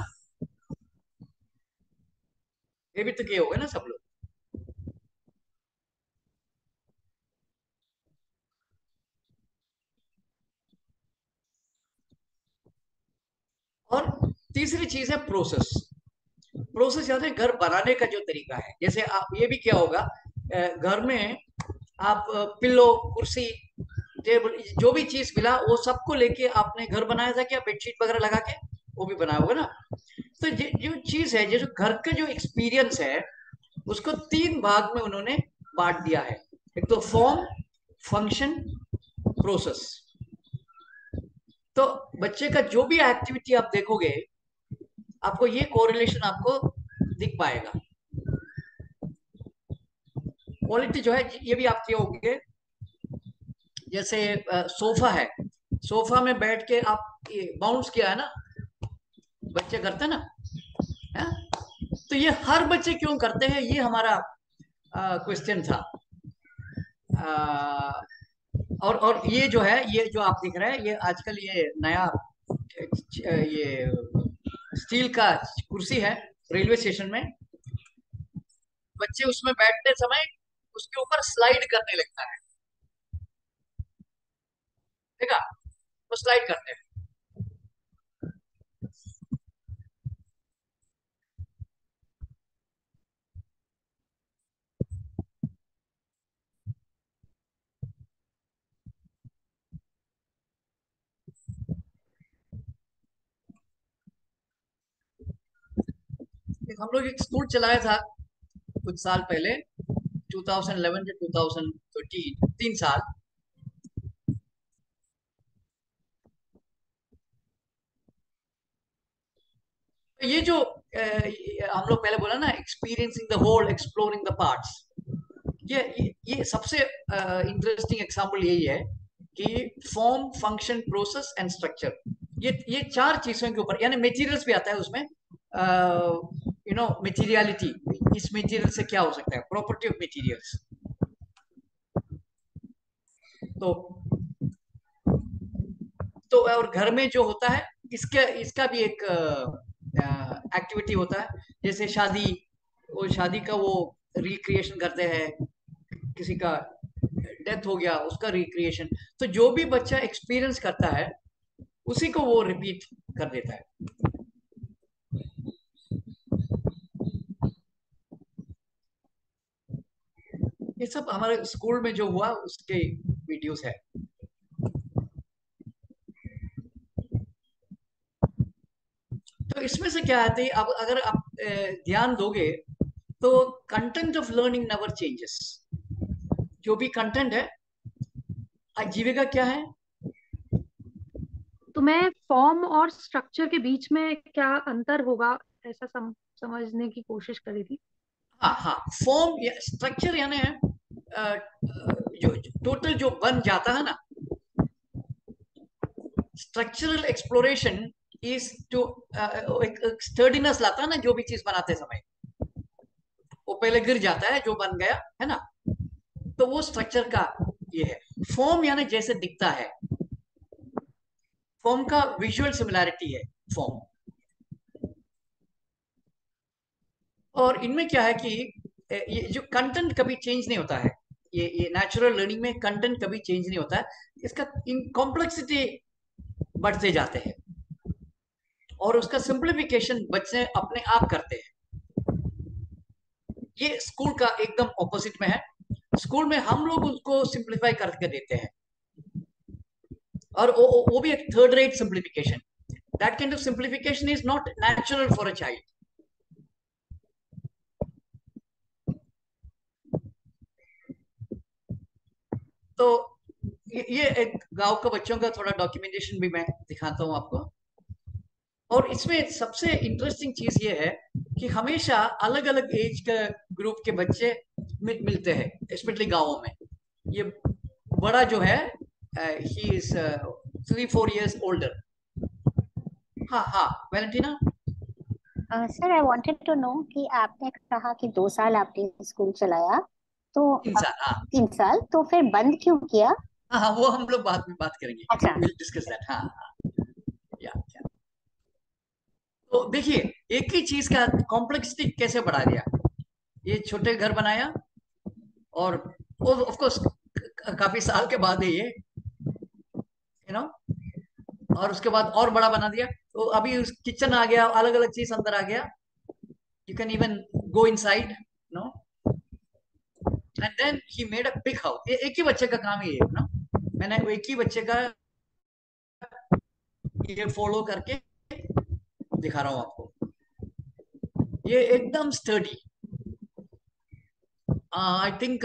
S3: ये भी तो किए होगे ना सब लोग। और तीसरी चीज है प्रोसेस। प्रोसेस यानी घर बनाने का जो तरीका है, जैसे आप ये भी किया होगा, घर में आप पिल्लो, कुर्सी, टेबल, जो भी चीज मिला वो सबको लेके आपने घर बनाया था क्या, बेडशीट वगैरह लगा के, वो भी बनाया होगा ना। तो जो चीज है, जो घर का जो एक्सपीरियंस है, उसको तीन भाग में उन्होंने बांट दिया है। एक तो फॉर्म, फंक्शन, प्रोसेस। तो बच्चे का जो भी एक्टिविटी आप देखोगे, आपको ये कोरिलेशन आपको दिख पाएगा। क्वालिटी जो है ये भी आप किए होंगे, जैसे सोफा है, सोफा में बैठ के आप ये बाउंस किया है ना, बच्चे करते हैं ना, है? तो ये हर बच्चे क्यों करते हैं, ये हमारा क्वेश्चन था। आ, और ये जो है, ये जो आप दिख रहे हैं, ये आजकल ये नया ये स्टील का कुर्सी है, रेलवे स्टेशन में बच्चे उसमें बैठते समय उसके ऊपर स्लाइड करने लगता है, देखा, वो स्लाइड करते हैं। हम लोग एक स्कूल चलाया था कुछ साल पहले, 2011 या 2013, 3 साल। तो ये जो हम लोग पहले बोला ना, experiencing the whole, exploring the parts, ये सबसे इंटरेस्टिंग एग्जांपल यही है कि form, function, process and structure, ये चार चीजों के ऊपर, यानी मटेरियल्स भी आता है उसमें, मटेरियलिटी, इस मटेरियल से क्या हो सकता है, प्रॉपर्टी ऑफ मटेरियल्स। तो और घर में जो होता है, इसका भी एक एक्टिविटी होता है, जैसे शादी, वो शादी का वो रिक्रिएशन करते हैं, किसी का डेथ हो गया उसका रिक्रिएशन। तो जो भी बच्चा एक्सपीरियंस करता है उसी को वो रिपीट कर देता है। ये सब हमारे स्कूल में जो हुआ उसके वीडियोस है। तो इसमें से क्या आती है, अब अगर आप ध्यान दोगे तो content of learning never changes. जो भी कंटेंट है, आजीविका क्या है,
S7: तो मैं फॉर्म और स्ट्रक्चर के बीच में क्या अंतर होगा, ऐसा समझने की कोशिश करी थी।
S3: हाँ हाँ, फॉर्म या स्ट्रक्चर यानी जो टोटल जो बन जाता है ना, स्ट्रक्चरल एक्सप्लोरेशन इज टू एक स्टर्डीनेस लाता है ना, जो भी चीज बनाते समय वो पहले गिर जाता है जो बन गया है ना, तो वो स्ट्रक्चर का ये है। फॉर्म यानी जैसे दिखता है, फॉर्म का विजुअल सिमिलैरिटी है फॉर्म। और इनमें क्या है कि ये जो कंटेंट कभी चेंज नहीं होता है, ये नेचुरल लर्निंग में कंटेंट कभी चेंज नहीं होता है, इसका इन कॉम्प्लेक्सिटी बढ़ते जाते हैं और उसका सिंप्लीफिकेशन बच्चे अपने आप करते हैं। ये स्कूल का एकदम ऑपोजिट में है। स्कूल में हम लोग उसको सिंप्लीफाई करके देते हैं, और वो भी एक third rate simplification. That kind of simplification is not natural for a child. तो ये एक गांव का बच्चों का थोड़ा डॉक्यूमेंटेशन भी मैं दिखाता हूं आपको। और इसमें सबसे इंटरेस्टिंग चीज ये है कि हमेशा अलग अलग एज के ग्रुप के बच्चे मिलते हैं, स्पेशली गांवों में। ये बड़ा जो है ही इज 3-4 years older। हाँ हाँ Valentina.
S6: Sir I wanted to know कि आपने कहा कि 2 साल आपने स्कूल चलाया, तो
S3: 3 साल। हाँ
S6: 3 साल, तो फिर बंद क्यों किया?
S3: हाँ हाँ, वो हम लोग बाद में बात करेंगे।
S6: अच्छा।
S3: Will discuss that. हाँ हाँ या। तो देखिए एक ही चीज का कॉम्प्लेक्सिटी कैसे बढ़ा दिया। ये छोटे घर बनाया और ऑफ कोर्स काफी साल के बाद है ये, यू नो, और उसके बाद और बड़ा बना दिया। तो अभी किचन आ गया, अलग अलग चीज अंदर आ गया, you can even go inside, no. And then he made a big house. ये एक ही बच्चे का काम ही है ना, मैंने वो एक ही बच्चे का ये फॉलो करके दिखा रहा हूं आपको। ये एकदम study, I think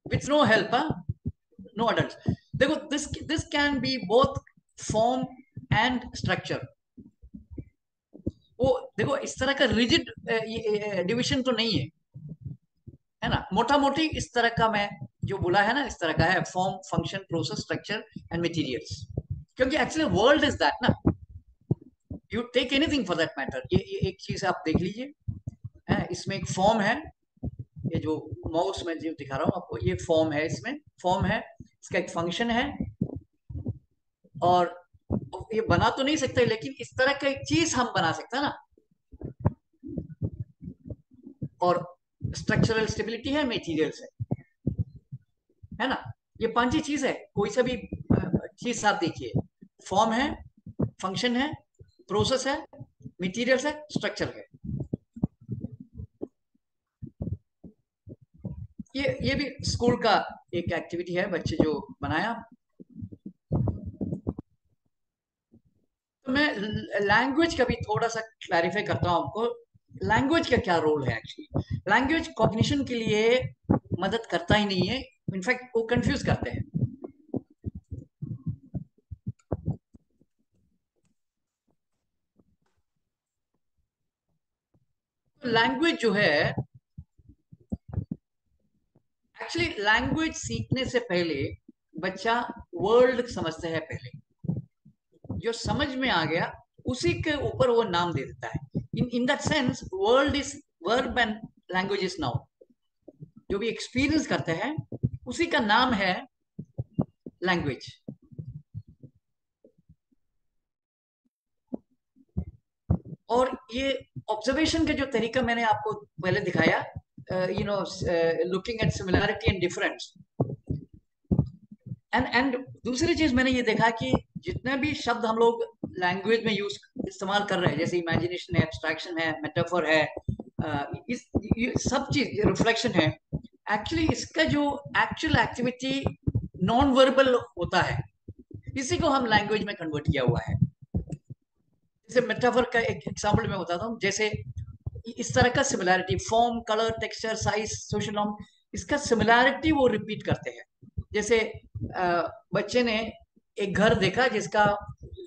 S3: with no help, no adults। देखो this can be both form and structure। वो देखो इस तरह का रिजिड डिविजन तो नहीं है ना, मोटा मोटी इस तरह का मैं जो बोला है ना, इस तरह का है, form, function, process, structure and materials. क्योंकि एक्चुअली वर्ल्ड इज दैट ना, you take anything for that matter. ये एक चीज आप देख लीजिए, इसमें एक फॉर्म है, ये जो माउस में जो दिखा रहा हूं आपको, ये फॉर्म है, इसमें फॉर्म है, इसका एक फंक्शन है, और ये बना तो नहीं सकते लेकिन इस तरह का एक चीज हम बना सकते हैं ना। और स्ट्रक्चरल स्टेबिलिटी है, मटेरियल्स है ना, ये 5 ही चीज है। कोई सा भी चीज साथ देखिए, फॉर्म है, फंक्शन है, प्रोसेस है, मटेरियल्स है, स्ट्रक्चर है। ये भी स्कूल का एक एक्टिविटी है, बच्चे जो बनाया। तो मैं लैंग्वेज का भी थोड़ा सा क्लैरिफाई करता हूं आपको। लैंग्वेज का क्या रोल है एक्चुअली। लैंग्वेज कॉग्निशन के लिए मदद करता ही नहीं है, इनफैक्ट वो कंफ्यूज करते हैं। लैंग्वेज जो है, एक्चुअली लैंग्वेज सीखने से पहले बच्चा वर्ल्ड समझता है। पहले जो समझ में आ गया उसी के ऊपर वो नाम दे देता है। In that sense world is verb and language is noun. जो भी एक्सपीरियंस करते हैं उसी का नाम है लैंग्वेज। और ये ऑब्जर्वेशन का जो तरीका मैंने आपको पहले दिखाया, you know, looking at similarity and difference, and दूसरी चीज मैंने ये देखा कि जितने भी शब्द हम लोग लैंग्वेज में इस्तेमाल कर रहे हैं, जैसे इमेजिनेशन है, एब्स्ट्रैक्शन है, मेटाफर है, ये सब चीज, रिफ्लेक्शन है, एक्चुअली इसका जो एक्चुअल एक्टिविटी नॉन वर्बल होता है, इसी को हम लैंग्वेज में कन्वर्ट किया हुआ है। जैसे मेटाफर का एक एग्जांपल मैं बताता हूँ। जैसे इस तरह का similarity, form, colour, texture, size, social norm, इसका सिमिलैरिटी वो रिपीट करते हैं। जैसे बच्चे ने एक घर देखा जिसका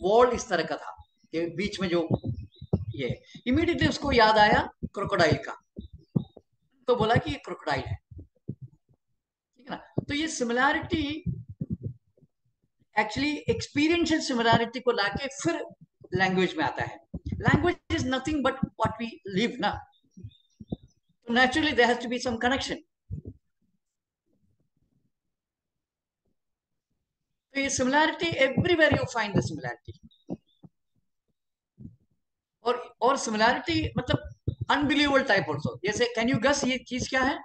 S3: वॉल इस तरह का था कि बीच में जो ये, इमीडिएटली उसको याद आया क्रोकोडाइल का, तो बोला कि ये क्रोकोडाइल है, ठीक है ना। तो ये सिमिलैरिटी एक्चुअली एक्सपीरियंशियल सिमिलैरिटी को लाके फिर लैंग्वेज में आता है। Language is nothing but what we live ना, तो naturally there has to be some connection. तो ये similarity everywhere you find the similarity, और सिमिलैरिटी मतलब अनबिलीवेबल टाइप ऑल्सो। जैसे कैन यू गेस ये चीज क्या है?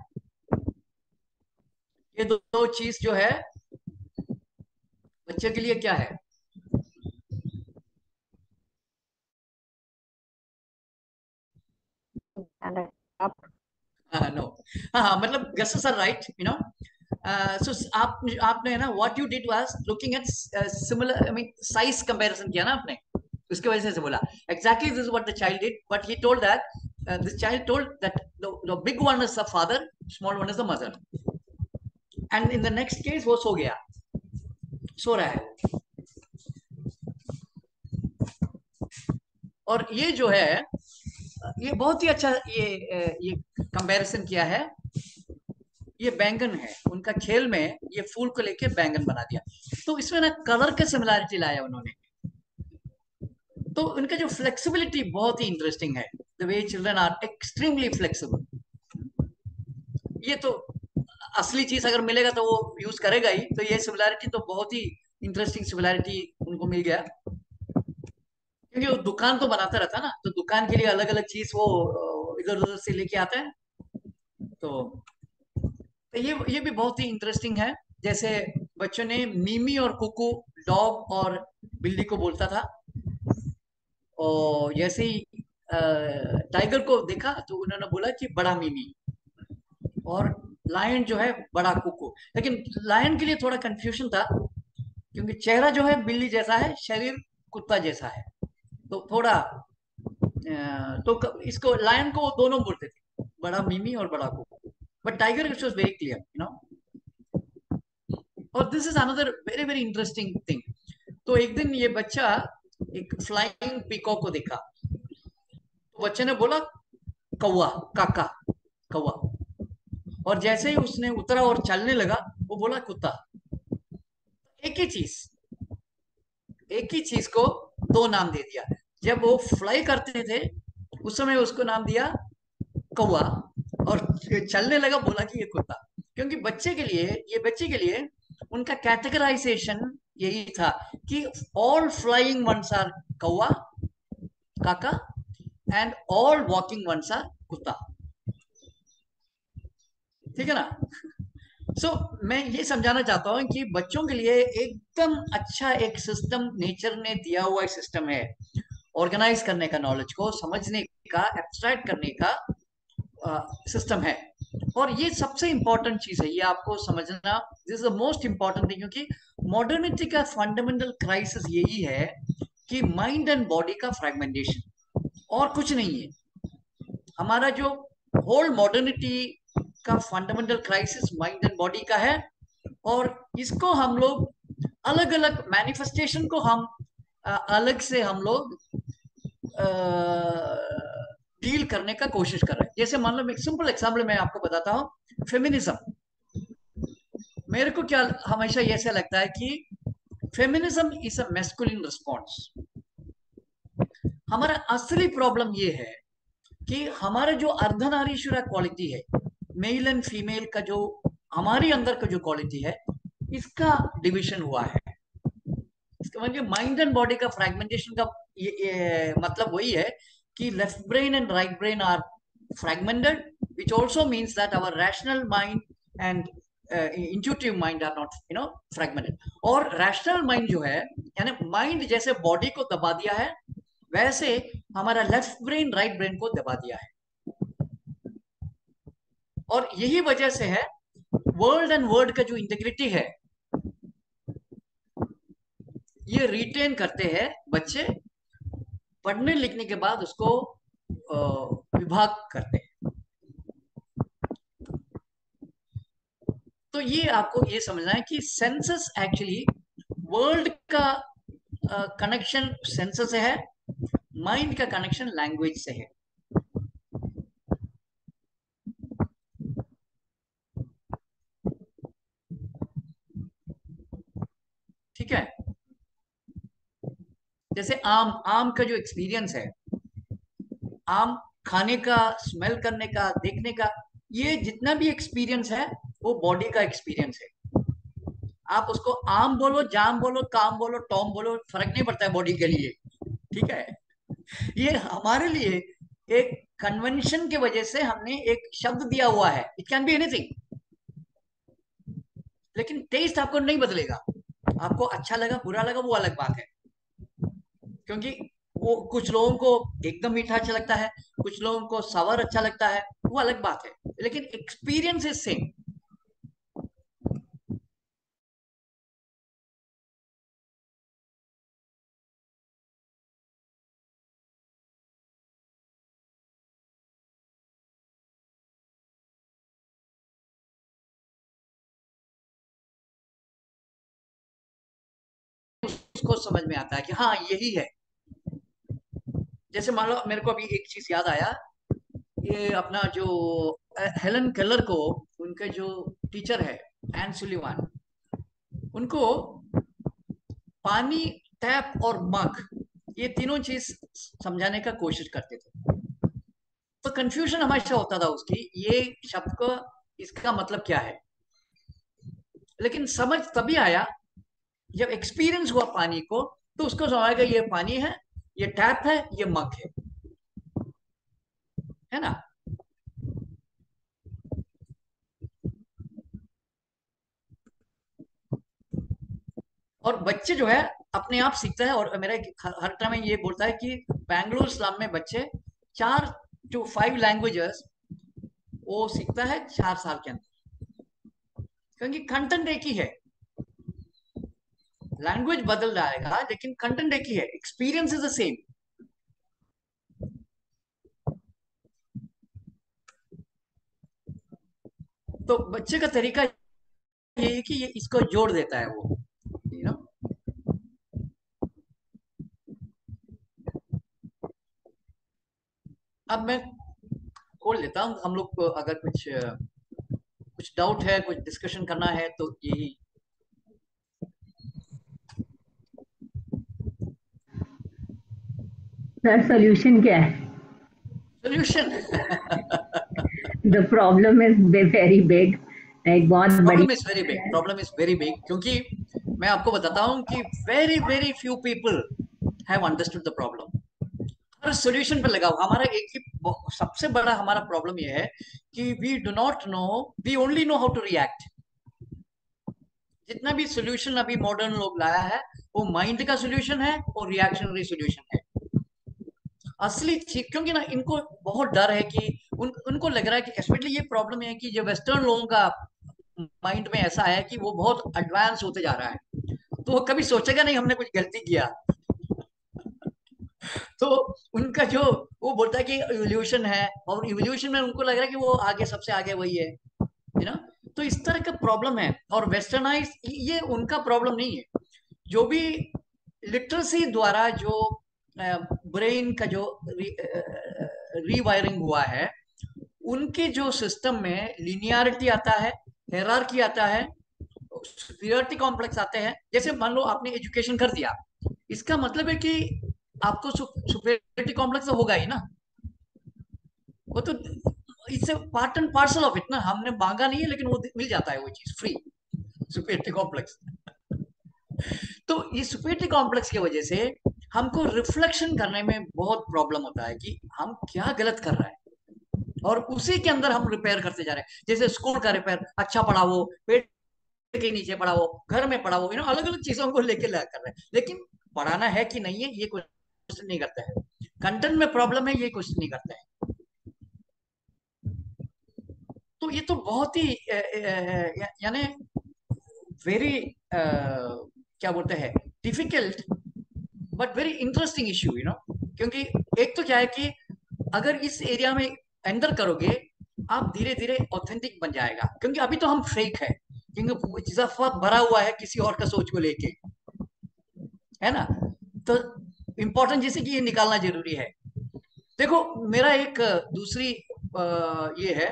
S3: ये दो चीज जो है बच्चे के लिए क्या है?
S6: आप
S3: नो, हाँ मतलब guesses are right, you know. So आपने ना what you did was looking at similar, I mean size comparison किया ना आपने, उसके वजह से बोला exactly this is what the child did, but he told that this child told that the big one is the father, small one is the mother, and in the next case वो सो गया, सो रहा है। और ये जो है ये बहुत ही अच्छा ये कंपैरिजन किया है। ये बैंगन है, उनका खेल में ये फूल को लेके बैंगन बना दिया, तो इसमें ना कलर का सिमिलैरिटी लाया उन्होंने। तो उनका जो फ्लेक्सिबिलिटी बहुत ही इंटरेस्टिंग है, the way children are extremely flexible. ये तो असली चीज अगर मिलेगा तो वो यूज करेगा ही, तो ये सिमिलैरिटी तो बहुत ही इंटरेस्टिंग सिमिलैरिटी उनको मिल गया, क्योंकि वो दुकान तो बनाता रहता ना, तो दुकान के लिए अलग अलग चीज वो इधर उधर से लेके आता है। तो ये भी बहुत ही इंटरेस्टिंग है। जैसे बच्चों ने मिमी और कुकू, डॉग और बिल्ली को बोलता था, और जैसे ही टाइगर को देखा तो उन्होंने बोला कि बड़ा मिमी, और लायन जो है बड़ा कुकू। लेकिन लायन के लिए थोड़ा कंफ्यूजन था, क्योंकि चेहरा जो है बिल्ली जैसा है, शरीर कुत्ता जैसा है, तो थोड़ा तो इसको लायन को दोनों बोलते थे, बड़ा मिमी और बड़ा Kuku, but tiger it was very clear, you know. और this is another very very interesting thing. तो एक दिन ये बच्चा एक फ्लाइंग पीकॉक को देखा, तो बच्चे ने बोला कौवा, काका, कौवा, और जैसे ही उसने उतरा और चलने लगा वो बोला कुत्ता। एक ही चीज को दो नाम दे दिया। जब वो फ्लाई करते थे उस समय उसको नाम दिया कौवा, और चलने लगा बोला कि ये कुत्ता। क्योंकि बच्चे के लिए उनका कैटेगराइजेशन यही था कि ऑल फ्लाइंग वंस आर कौवा, काका, and all walking once are कुत्ता, ठीक है ना। सो मैं ये समझाना चाहता हूं कि बच्चों के लिए एकदम अच्छा एक सिस्टम नेचर ने दिया हुआ सिस्टम है, ऑर्गेनाइज करने का, नॉलेज को समझने का, एब्स्ट्रैक्ट करने का सिस्टम है। और ये सबसे इंपॉर्टेंट चीज है, ये आपको समझना, this is the most important thing. क्योंकि मॉडर्निटी का फंडामेंटल क्राइसिस यही है कि माइंड एंड बॉडी का फ्रेगमेंटेशन, और कुछ नहीं है। हमारा जो होल मॉडर्निटी का fundamental crisis mind and body का है, और इसको हम लोग अलग अलग मैनिफेस्टेशन को हम अलग से हम लोग डील करने का कोशिश कर रहे हैं। जैसे मान लो एक सिंपल एग्जाम्पल मैं आपको बताता हूँ, फेमिनिज्म। मेरे को क्या हमेशा ऐसा लगता है कि feminism is a masculine response. हमारा असली प्रॉब्लम ये है कि हमारा जो अर्धनारीश्वर क्वालिटी है, मेल एंड फीमेल का जो हमारे अंदर का जो क्वालिटी है, इसका डिविजन हुआ है। इसका मतलब माइंड एंड बॉडी का फ्रैगमेंटेशन का ये मतलब वही है कि left brain and right brain are fragmented, which also means that our rational mind and intuitive mind are not, you know, fragmented. और rational mind जो है, यानी माइंड जैसे बॉडी को दबा दिया है, वैसे हमारा लेफ्ट ब्रेन राइट ब्रेन को दबा दिया है। और यही वजह से है वर्ल्ड एंड वर्ड का जो इंटीग्रिटी है, ये रिटेन करते हैं बच्चे, पढ़ने लिखने के बाद उसको विभाग करते हैं। तो ये आपको ये समझना है कि सेंसस एक्चुअली वर्ल्ड का कनेक्शन सेंसस से है, माइंड का कनेक्शन लैंग्वेज से है। जैसे आम आम का जो एक्सपीरियंस है, आम खाने का, स्मेल करने का, देखने का, ये जितना भी एक्सपीरियंस है वो बॉडी का एक्सपीरियंस है। आप उसको आम बोलो, जाम बोलो, काम बोलो, टॉम बोलो, फर्क नहीं पड़ता है बॉडी के लिए, ठीक है। ये हमारे लिए एक कन्वेंशन के वजह से हमने एक शब्द दिया हुआ है, इट कैन बी एनीथिंग, लेकिन टेस्ट आपको नहीं बदलेगा। आपको अच्छा लगा, बुरा लगा, वो अलग बात है, क्योंकि वो कुछ लोगों को एकदम मीठा अच्छा लगता है, कुछ लोगों को सावर अच्छा लगता है, वो अलग बात है, लेकिन एक्सपीरियंस इज सेम। उसको समझ में आता है कि हाँ यही है। जैसे मान लो मेरे को अभी एक चीज याद आया, ये अपना जो हेलन केलर को, उनके जो टीचर है एन सुलिवान, उनको पानी, टैप और मग, ये तीनों चीज समझाने का कोशिश करते थे। तो कंफ्यूजन हमेशा होता था उसकी, ये शब्द को, इसका मतलब क्या है, लेकिन समझ तभी आया जब एक्सपीरियंस हुआ पानी को, तो उसको समझ आएगा ये पानी है, ये टैप है, ये मग है ना। और बच्चे जो है अपने आप सीखता है, और मेरा हर टाइम ये बोलता है कि बैंगलोर स्लम में बच्चे 4 to 5 लैंग्वेजेस वो सीखता है 4 साल के अंदर, क्योंकि कंटेंट एक ही है। लैंग्वेज बदल जाएगा लेकिन कंटेंट एक ही है, एक्सपीरियंस इज द सेम। तो बच्चे का तरीका ये है कि ये इसको जोड़ देता है वो, यू नो। अब मैं खोल लेता हूँ, हम लोग को अगर कुछ डाउट है, कुछ डिस्कशन करना है तो यही।
S5: सर सॉल्यूशन क्या है?
S3: Solution
S5: the problem is very big, एक बहुत बड़ी
S3: problem is very big, problem is very big, क्योंकि मैं आपको बताता हूँ कि very very few people have understood the problem. Her solution पे लगाओ, हमारा एक ही सबसे बड़ा हमारा प्रॉब्लम ये है कि we do not know, we only know how to react. जितना भी सोल्यूशन अभी मॉडर्न लोग लाया है वो माइंड का सोल्यूशन है और रिएक्शनरी सोल्यूशन है। असली चीज, क्योंकि ना इनको बहुत डर है कि उनको लग रहा है कि स्पेशली ये प्रॉब्लम है कि जो वेस्टर्न लोगों का माइंड में ऐसा है कि वो बहुत एडवांस होते जा रहा है, तो वो कभी सोचेगा नहीं हमने कुछ गलती किया। तो उनका जो, वो बोलता है कि इवोल्यूशन है, और इवोल्यूशन में उनको लग रहा है कि वो आगे, सबसे आगे वही है, यू नो। तो इस तरह का प्रॉब्लम है, और वेस्टर्नाइज ये उनका प्रॉब्लम नहीं है। जो भी लिटरेसी द्वारा जो ब्रेन का जो रीवायरिंग हुआ है, उनके जो सिस्टम में लिनियरिटी आता है, हेरार्की आता है, सुपीरियरिटी कॉम्प्लेक्स आते हैं। जैसे मान लो आपने एजुकेशन कर दिया, इसका मतलब है कि आपको सुपीरियरिटी कॉम्प्लेक्स तो होगा ही ना, वो तो इससे part and parcel of it ना, हमने मांगा नहीं है लेकिन वो मिल जाता है वो चीज फ्री, सुपीरियरिटी कॉम्प्लेक्स। तो ये सुपीरियरिटी कॉम्प्लेक्स की वजह से हमको रिफ्लेक्शन करने में बहुत प्रॉब्लम होता है कि हम क्या गलत कर रहे हैं, और उसी के अंदर हम रिपेयर करते जा रहे हैं। जैसे स्कूल का रिपेयर, अच्छा पढ़ाओ, पेट के नीचे पढ़ाओ, घर में पढ़ाओ, यू नो, अलग अलग चीजों को लेके लगा कर रहे हैं, लेकिन पढ़ाना है कि नहीं है ये क्वेश्चन नहीं करते हैं। कंटेंट में प्रॉब्लम है, ये क्वेश्चन नहीं करते हैं। तो ये तो बहुत ही यानी वेरी क्या बोलते हैं, difficult but very interesting issue, you know. क्योंकि एक तो क्या है कि अगर इस एरिया में एंटर करोगे, आप धीरे धीरे ऑथेंटिक बन जाएगा, क्योंकि अभी तो हम फेक है, क्योंकि जफा भरा हुआ है किसी और का सोच को लेके, है ना। तो इंपॉर्टेंट जैसे कि ये निकालना जरूरी है। देखो मेरा एक दूसरी ये है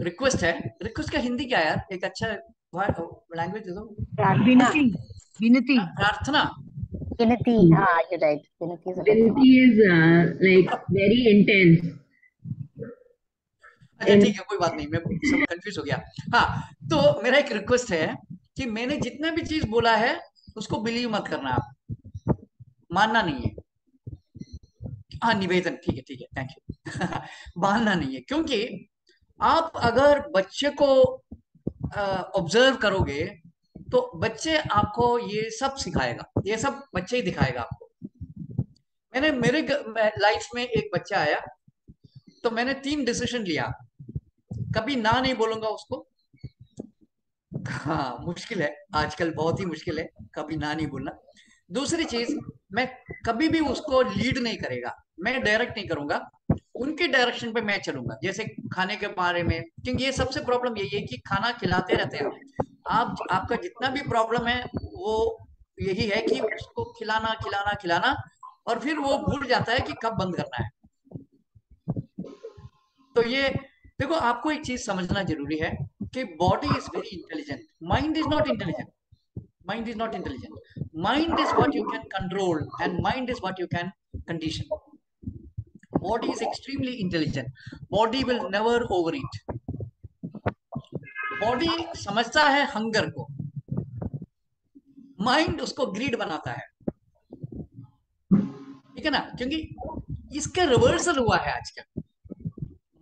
S3: रिक्वेस्ट है। रिक्वेस्ट का हिंदी क्या है यार, एक अच्छा लैंग्वेज दे दो।
S8: विनती, विनती,
S3: प्रार्थना,
S6: गिनती, हाँ यू राइट, गिनती is a better
S5: Vinti is like very intense.
S3: अच्छा
S5: In
S3: ठीक है, कोई बात नहीं, मैं सब कंफ्यूज हो गया। हाँ, तो मेरा एक रिक्वेस्ट है कि मैंने जितने भी चीज बोला है उसको बिलीव मत करना, आप मानना नहीं है। हाँ, निवेदन, ठीक है, थैंक यू। मानना नहीं है, क्योंकि आप अगर बच्चे को ऑब्जर्व करोगे तो बच्चे आपको ये सब सिखाएगा, ये सब बच्चे ही दिखाएगा आपको। मैंने मेरे लाइफ में एक बच्चा आया, तो मैंने 3 डिसीजन लिया। कभी ना नहीं बोलूंगा उसको। हाँ, मुश्किल है आजकल, बहुत ही मुश्किल है कभी ना नहीं बोलना। दूसरी चीज, मैं कभी भी उसको लीड नहीं करेगा, मैं डायरेक्ट नहीं करूंगा, उनके डायरेक्शन पे मैं चलूंगा, जैसे खाने के बारे में। क्योंकि ये सबसे प्रॉब्लम यही है कि खाना खिलाते रहते हैं आप आपका जितना भी प्रॉब्लम है वो यही है कि उसको खिलाना खिलाना खिलाना, और फिर वो भूल जाता है कि कब बंद करना है। तो ये देखो, आपको एक चीज समझना जरूरी है कि body is very intelligent, mind is not intelligent. Mind is not intelligent. Mind is what you can control, and mind is what you can condition. Body is extremely intelligent. Body will never overeat. Body समझता है हंगर को, माइंड उसको ग्रीड बनाता है। ठीक है ना? क्योंकि इसके रिवर्सल हुआ है आजकल।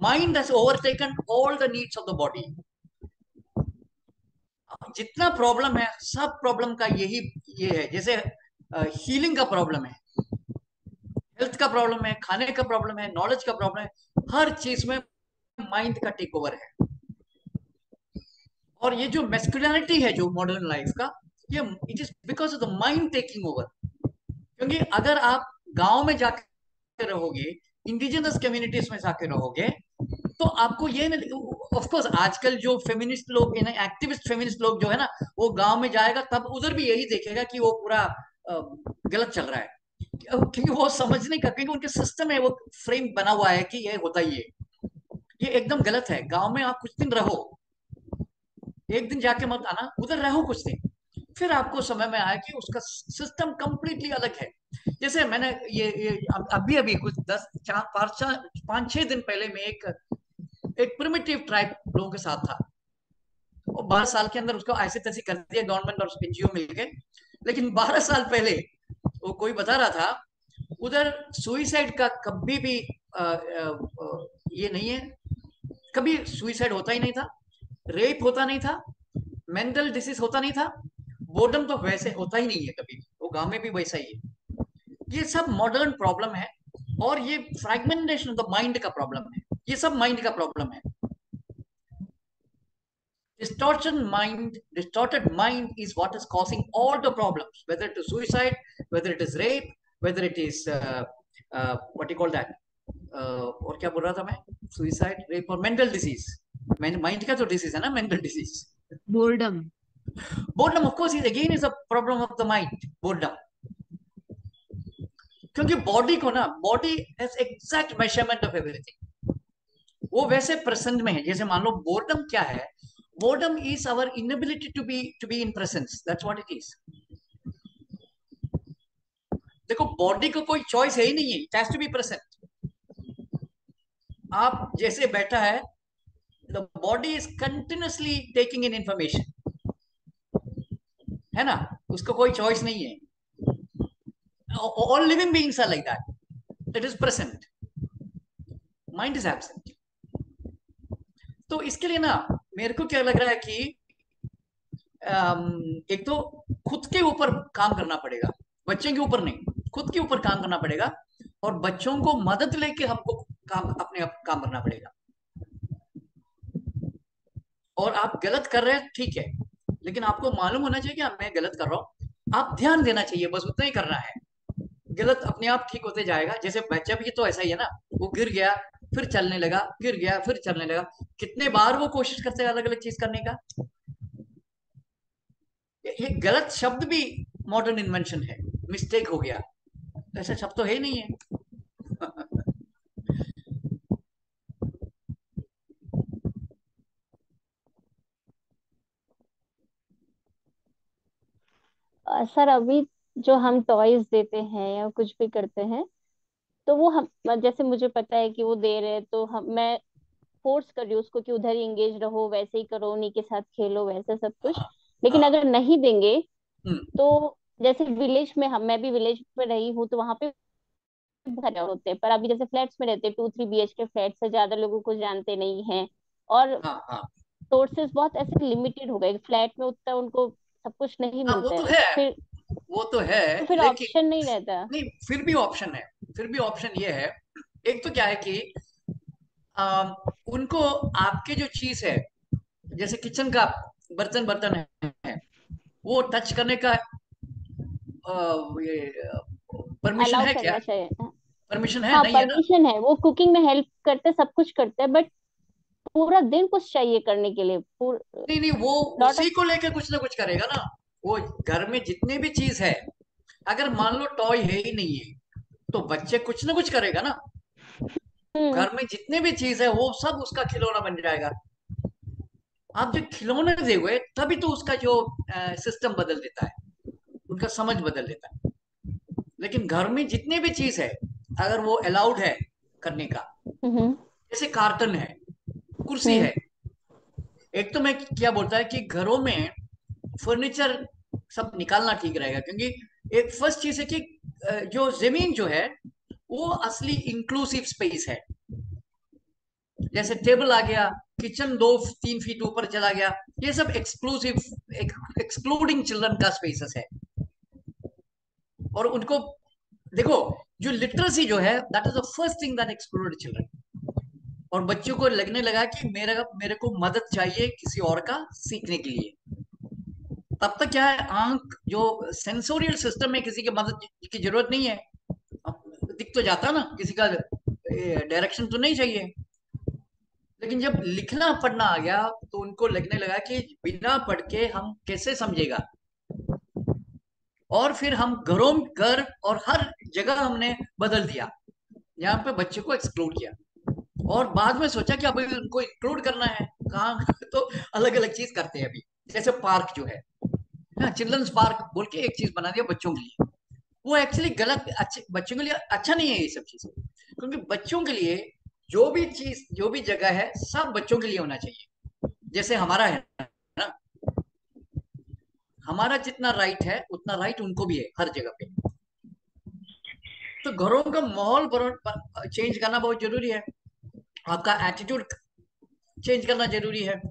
S3: Mind has overtaken all the needs of the body. जितना प्रॉब्लम है, सब प्रॉब्लम का यही ये है। जैसे हीलिंग का प्रॉब्लम है, हेल्थ का प्रॉब्लम है, खाने का प्रॉब्लम है, नॉलेज का प्रॉब्लम है, हर चीज में माइंड का टेक ओवर है। और ये जो मेस्कुलिनिटी है जो मॉडर्न लाइफ का, ये it is because of the mind taking over. क्योंकि अगर आप गांव में जाकर रहोगे, इंडिजिनस कम्युनिटीज में जाकर रहोगे, तो आपको ये ऑफ कोर्स आजकल जो फेमिनिस्ट लोग, एक्टिविस्ट फेमिनिस्ट लोग जो है ना, वो गांव में जाएगा तब उधर भी यही देखेगा कि वो पूरा गलत चल रहा है। क्योंकि वो समझने का, क्योंकि उनके सिस्टम है, वो फ्रेम बना हुआ है कि ये होता ही है। ये एकदम गलत है। गांव में आप कुछ दिन रहो, एक दिन जाके मत आना, उधर रहो कुछ दिन, फिर आपको समय में आया कि उसका सिस्टम कंप्लीटली अलग है। जैसे मैंने ये अभी अभी कुछ 5-6 दिन पहले में एक प्रिमिटिव ट्राइब लोगों के साथ था। वो 12 साल के अंदर उसको ऐसे तैसे कर दिया गवर्नमेंट और एनजीओ मिलके। लेकिन 12 साल पहले वो कोई बता रहा था, उधर सुइसाइड का कभी भी ये नहीं है, कभी सुइसाइड होता ही नहीं था, रेप होता नहीं था, मेंटल डिसीज होता नहीं था, बोर्डम तो वैसे होता ही नहीं है कभी। वो गांव में भी वैसा ही है। ये सब मॉडर्न प्रॉब्लम है, और ये फ्रैगमेंटेशन ऑफ द माइंड का प्रॉब्लम है। ये सब माइंड का प्रॉब्लम है। Distorted mind is what is causing all the problems, whether it is suicide, whether it is rape, whether it is what you call that, और क्या बोल रहा था मैं, सुइसाइड, रेप और मेंटल डिसीज। माइंड का तो डिसीज है ना, mental disease.
S7: Boredom.
S3: Boredom of course is again is a problem of the mind, boredom. क्योंकि बॉडी को ना, body has exact measurement of everything. वो वैसे प्रेजेंट में है। जैसे मान लो बोर्डम क्या है, boredom is our inability to be in presence, that's what it is. देखो, बॉडी को कोई चॉइस है ही नहीं है, it has to be present. आप जैसे बैठा है, the body is continuously taking in information, है ना? उसको कोई चॉइस नहीं है। All living beings are like that, it is present, mind is absent. तो इसके लिए ना, मेरे को क्या लग रहा है कि एक तो खुद के ऊपर काम करना पड़ेगा, बच्चे के ऊपर नहीं, खुद के ऊपर काम करना पड़ेगा, और बच्चों को मदद लेके हमको काम, अपने आप काम करना पड़ेगा। और आप गलत कर रहे हैं, ठीक है, लेकिन आपको मालूम होना चाहिए कि मैं गलत कर रहा हूं, आप ध्यान देना चाहिए, बस उतना ही करना है। गलत अपने आप ठीक होते जाएगा। जैसे बच्चा भी तो ऐसा ही है ना, वो गिर गया फिर चलने लगा, गिर गया फिर चलने लगा, कितने बार वो कोशिश करते हैं अलग अलग चीज करने का। ये गलत शब्द भी मॉडर्न इन्वेंशन है, मिस्टेक हो गया, ऐसा शब्द तो है ही नहीं है।
S6: सर अभी
S8: जो हम टॉयज देते हैं या कुछ भी करते हैं, तो वो हम, जैसे मुझे पता है कि वो दे रहे हैं, तो हम मैं फोर्स कर रही हूँ उसको कि उधर ही एंगेज रहो, वैसे ही करो, उन्हीं के साथ खेलो, वैसे सब कुछ।
S3: हाँ
S8: लेकिन
S3: हाँ।
S8: अगर नहीं देंगे
S3: हम्म।
S8: तो, जैसे विलेज में, हम मैं भी विलेज में रही हूँ, तो वहां पे घर होते हैं, पर अभी जैसे फ्लैट्स में रहते हैं, 2-3 BHK फ्लैट्स से, ज्यादा लोगों को जानते नहीं हैं, और
S3: हाँ हाँ
S8: सोर्सेज बहुत ऐसे लिमिटेड हो गए, फ्लैट में उतना उनको सब कुछ नहीं
S3: हाँ, वो
S8: मिलता
S3: तो
S8: है,
S3: है, वो तो है,
S8: तो फिर
S3: लेकिन
S8: ऑप्शन नहीं रहता।
S3: नहीं, फिर भी ऑप्शन है। फिर भी ऑप्शन ये है, एक तो क्या है कि उनको आपके जो चीज है, जैसे किचन का बर्तन बर्तन है, वो टच करने का ये परमिशन
S8: अलाउ
S3: है क्या?
S8: करना चाहिए।
S3: परमिशन है
S8: हाँ,
S3: नहीं है ना?
S8: परमिशन है, वो कुकिंग में हेल्प करते, सब कुछ करते हैं, बट पूरा दिन कुछ चाहिए करने के लिए,
S3: नहीं नहीं, वो
S8: लॉट
S3: उसी
S8: ऑफ।
S3: को लेके कुछ ना कुछ करेगा ना। वो घर में जितने भी चीज है, अगर मान लो टॉय है ही नहीं है, तो बच्चे कुछ ना कुछ करेगा ना।
S8: हम्म।
S3: घर में जितने भी चीज है वो सब उसका खिलौना बन जाएगा। आप जो खिलौने दोगे तभी तो उसका जो सिस्टम बदल देता है, उनका समझ बदल देता है। लेकिन घर में जितने भी चीज है, अगर वो अलाउड है करने का,
S8: हम्म।
S3: जैसे कार्टन है, कुर्सी
S8: हम्म।
S3: है। एक तो मैं क्या बोलता है कि घरों में फर्नीचर सब निकालना ठीक रहेगा, क्योंकि एक फर्स्ट चीज है कि जो जमीन जो है वो असली इंक्लूसिव स्पेस है। जैसे टेबल आ गया, किचन 2-3 फीट ऊपर चला गया, ये सब एक्सक्लूसिव, एक्सक्लूडिंग चिल्ड्रन का स्पेसेस है। और उनको देखो, जो लिटरेसी जो है, that is the first thing that excluded children. और बच्चों को लगने लगा कि मेरे को मदद चाहिए किसी और का सीखने के लिए। तब तक क्या है, आंख जो सेंसोरियल सिस्टम में किसी की मदद की जरूरत नहीं है। अब दिख तो जाता ना, किसी का डायरेक्शन तो नहीं चाहिए। लेकिन जब लिखना पढ़ना आ गया, तो उनको लगने लगा कि बिना पढ़ के हम कैसे समझेगा। और फिर हम घर और हर जगह हमने बदल दिया, यहाँ पे बच्चे को एक्सक्लूड किया। और बाद में सोचा कि अभी उनको इंक्लूड करना है कहाँ तो अलग अलग चीज करते हैं अभी। जैसे पार्क जो है ना, चिल्ड्रंस पार्क बोल के एक चीज बना दिया बच्चों के लिए। वो एक्चुअली गलत, अच्छे बच्चों के लिए अच्छा नहीं है ये सब चीजें। क्योंकि बच्चों के लिए जो भी चीज, जो भी जगह है, सब बच्चों के लिए होना चाहिए। जैसे हमारा है ना, हमारा जितना राइट है उतना राइट उनको भी है हर जगह पे। तो घरों का माहौल चेंज करना बहुत जरूरी है। आपका एटीट्यूड चेंज करना जरूरी है।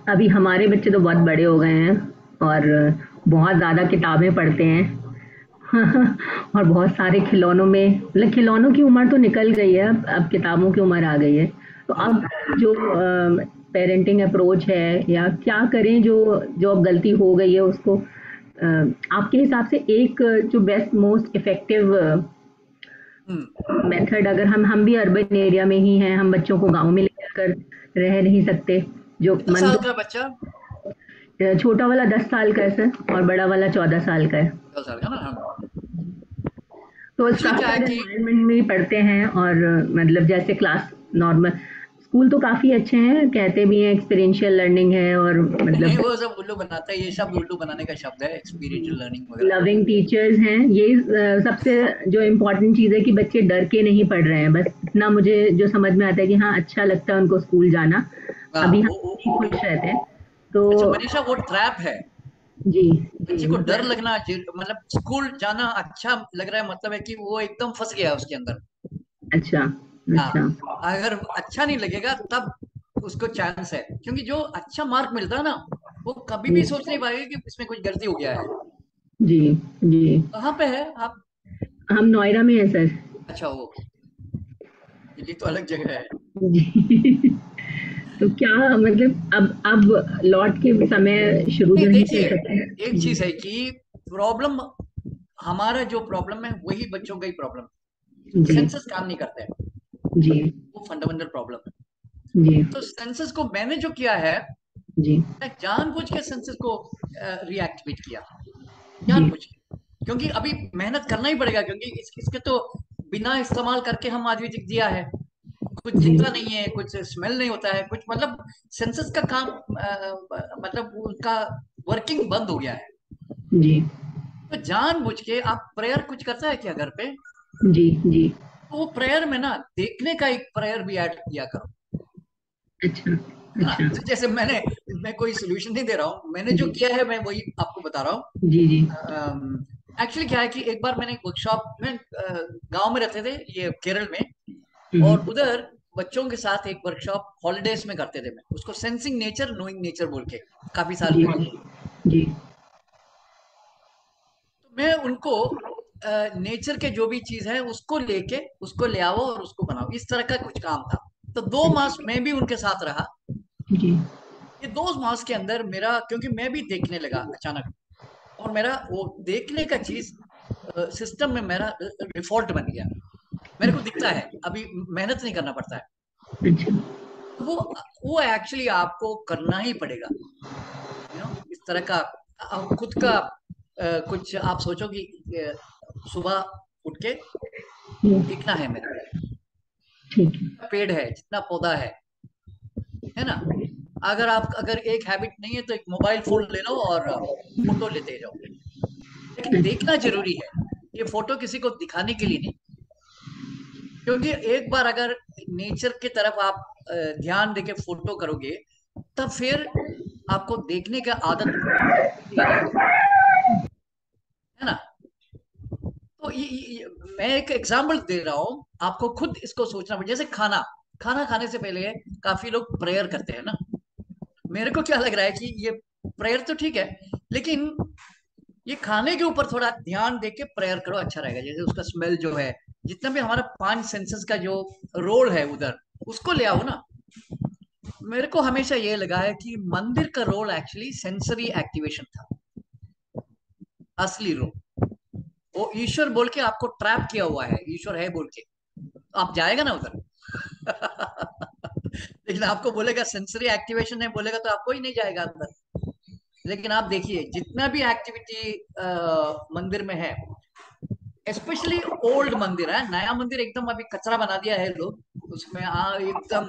S5: अभी हमारे बच्चे तो बहुत बड़े हो गए हैं और बहुत ज़्यादा किताबें पढ़ते हैं। और बहुत सारे खिलौनों में, मतलब खिलौनों की उम्र तो निकल गई है, अब किताबों की उम्र आ गई है। तो अब जो पेरेंटिंग अप्रोच है, या क्या करें, जो जो अब गलती हो गई है उसको आपके हिसाब से एक जो बेस्ट मोस्ट इफेक्टिव मेथड, अगर हम भी अर्बन एरिया में ही हैं, हम बच्चों को गांव में ले जाकर रह नहीं सकते, जो
S3: कितना
S5: मन
S3: साल
S5: तो
S3: का बच्चा?
S5: छोटा वाला 10 साल का है सर, और बड़ा वाला 14 साल का है।
S3: 10 साल का ना? हाँ।
S5: तो
S3: एक्चुअली क्या है
S5: स्ट्रक्चर्ड
S3: कि
S5: एनवायरनमेंट में ही पढ़ते हैं, और मतलब जैसे क्लास नॉर्मल स्कूल तो काफ़ी अच्छे हैं, कहते भी हैं एक्सपीरियंशियल लर्निंग है, और
S3: नहीं,
S5: मतलब
S3: वो सब उल्लू बनाता है, ये शब्द उल्लू बनाने का शब्द है, एक्सपीरियंशियल लर्निंग वगैरह।
S5: लविंग टीचर्स हैं। ये सबसे जो इम्पोर्टेंट चीज़ है कि बच्चे डर के नहीं पढ़ रहे हैं, बस इतना मुझे जो समझ में आता है कि हाँ, अच्छा लगता है उनको स्कूल जाना,
S3: हाँ
S5: अभी हम
S3: वो
S5: भी खुश रहते हैं। तो
S3: अच्छा मनीषा, वो ट्रैप है।
S5: जी, जी
S3: बच्चे को डर
S5: मतलब
S3: लगना, मतलब स्कूल जाना अच्छा लग रहा है, मतलब है कि वो एकदम फंस गया है उसके अंदर।
S5: अच्छा,
S3: हाँ,
S5: अच्छा।
S3: अगर अच्छा नहीं लगेगा तब उसको चांस है, क्योंकि जो अच्छा मार्क मिलता है ना, वो कभी भी
S5: जी,
S3: सोच नहीं पाएगा कि इसमें कुछ गलती हो गया है।
S5: जी, जी।
S3: कहाँ पे है आप?
S5: हम नोएडा में हैं सर।
S3: अच्छा, वो दिल्ली तो अलग जगह है।
S5: जी। तो क्या मतलब अब लौट के समय शुरू
S3: नहीं,
S5: नहीं
S3: देखिए,
S5: कर सकते?
S3: एक
S5: जी,
S3: चीज है कि प्रॉब्लम, हमारा जो प्रॉब्लम है वही बच्चों का ही प्रॉब्लम है।
S5: जी,
S3: सेंसस काम नहीं करते हैं,
S5: जी,
S3: वो फंडामेंटल प्रॉब्लम है।
S5: जी,
S3: तो सेंसस को मैंने जो किया है,
S5: जी,
S3: मैं जानबूझ के सेंसस को रिएक्टिवेट किया,
S5: जी,
S3: जानबूझ के। क्योंकि अभी मेहनत करना ही पड़ेगा, क्योंकि इसके तो बिना इस्तेमाल करके हम आज भी दिया है, कुछ
S5: जी
S3: दिखता नहीं है, कुछ स्मेल नहीं होता है, कुछ मतलब सेंसेस का काम मतलब उनका वर्किंग बंद हो गया है।
S5: जी
S3: तो जानबूझ के आप प्रेयर कुछ करता है क्या घर पे?
S5: जी जी।
S3: तो वो प्रेयर में ना देखने का एक प्रेयर भी ऐड किया करो,
S5: अच्छा
S3: है ना?
S5: अच्छा।
S3: तो जैसे मैं कोई सोल्यूशन नहीं दे रहा हूँ, मैंने जो
S5: जी
S3: किया है मैं वही आपको बता रहा हूँ।
S5: जी जी।
S3: एक्चुअली क्या है कि एक बार मैंने वर्कशॉप में गांव में रहते थे, ये केरल में, और
S5: हम्म,
S3: उधर बच्चों के साथ एक वर्कशॉप हॉलीडेज में करते थे। मैं उसको सेंसिंग नेचर नोइंग नेचर बोल के, काफी साल
S5: जी
S3: पहले।
S5: जी
S3: तो मैं उनको नेचर के जो भी चीज है उसको लेके उसको ले आओ और उसको बनाओ, इस तरह का कुछ काम था। तो 2 मास मैं भी उनके साथ रहा।
S5: जी।
S3: ये 2 मास के अंदर मेरा, क्योंकि मैं भी देखने लगा अचानक, और मेरा वो देखने का चीज सिस्टम में मेरा डिफॉल्ट बन गया। मेरे को दिखता है, अभी मेहनत नहीं करना पड़ता है।
S5: अच्छा
S3: तो वो एक्चुअली आपको करना ही पड़ेगा, इस तरह का। खुद का कुछ आप सोचो कि सुबह उठ के
S5: जी,
S3: देखना है मेरे को,
S5: ठीक है।
S3: पेड़ है, जितना पौधा है ना? अगर एक हैबिट नहीं है तो एक मोबाइल फोन ले लो और फोटो लेते जाओ, लेकिन
S5: अच्छा
S3: देखना जरूरी है। ये फोटो किसी को दिखाने के लिए नहीं, क्योंकि एक बार अगर नेचर की तरफ आप ध्यान देके फोटो करोगे, तब फिर आपको देखने का आदत छूटेगा नहीं, है ना? तो मैं एक एग्जाम्पल दे रहा हूँ, आपको खुद इसको सोचना पड़ेगा। जैसे खाना खाना खाने से पहले काफी लोग प्रेयर करते हैं ना। मेरे को क्या लग रहा है कि ये प्रेयर तो ठीक है, लेकिन ये खाने के ऊपर थोड़ा ध्यान दे के प्रेयर करो, अच्छा रहेगा। जैसे उसका स्मेल जो है, जितना भी हमारा 5 सेंसेस का जो रोल है उधर, उसको ले आओ ना। मेरे को हमेशा ये लगा है कि मंदिर का रोल एक्चुअली सेंसरी एक्टिवेशन था, असली रोल। वो ईश्वर बोल के आपको ट्रैप किया हुआ है, ईश्वर है बोल के आप जाएगा ना उधर। लेकिन आपको बोलेगा सेंसरी एक्टिवेशन है, बोलेगा तो आपको ही नहीं जाएगा अंदर। लेकिन आप देखिए जितना भी एक्टिविटी मंदिर में है, स्पेशली ओल्ड मंदिर है, नया मंदिर एकदम अभी कचरा बना दिया है लोग उसमें, एकदम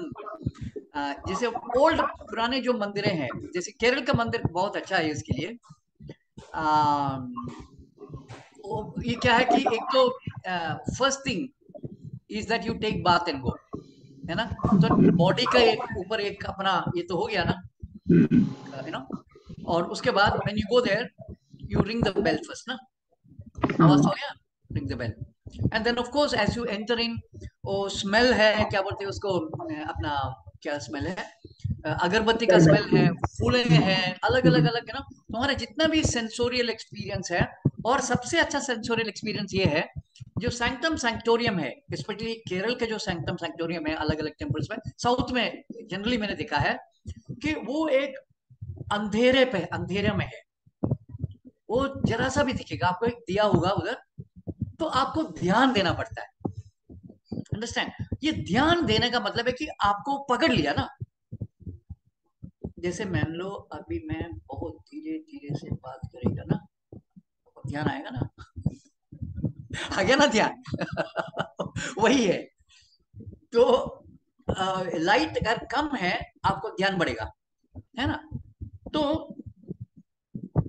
S3: जैसे ओल्ड पुराने जो मंदिरें हैं, जैसे केरल का मंदिर बहुत अच्छा है इसके लिए। आ, ये क्या है कि एक तो first thing is that you take bath and go, है ना? तो बॉडी का एक ऊपर एक अपना ये तो हो गया ना,
S5: हम्म,
S3: यू नो। और उसके बाद when you go there, you ring the bell first ना, आवाज
S5: हाँ
S3: हो गया, ring the bell. And then of course as you enter in, वो स्मेल है, क्या बोलते हैं उसको, अपना क्या स्मेल है, अगरबत्ती का स्मेल
S5: अगरबत्ती।
S3: है, फूले हैं, अलग अलग
S5: हम्म,
S3: अलग, है ना? तुम्हारा जितना भी सेंसोरियल एक्सपीरियंस है, और सबसे अच्छा सेंसोरियल एक्सपीरियंस ये है जो सैंक्टम सैंक्टोरियम है, स्पेशली केरल के जो सैंक्टम सैंक्टोरियम है अलग अलग टेम्पल्स में, साउथ में जनरली मैंने देखा है कि वो एक अंधेरे में है। वो जरा सा भी दिखेगा आपको, एक दिया होगा उधर, तो आपको ध्यान देना पड़ता है। अंडरस्टैंड? ये ध्यान देने का मतलब है कि आपको पकड़ लिया ना। जैसे मान लो अभी मैं बहुत धीरे धीरे से बात करेगा ना, तो ध्यान आएगा ना। आ गया ना ध्यान? वही है। तो लाइट अगर कम है, आपको ध्यान बढ़ेगा, है ना? तो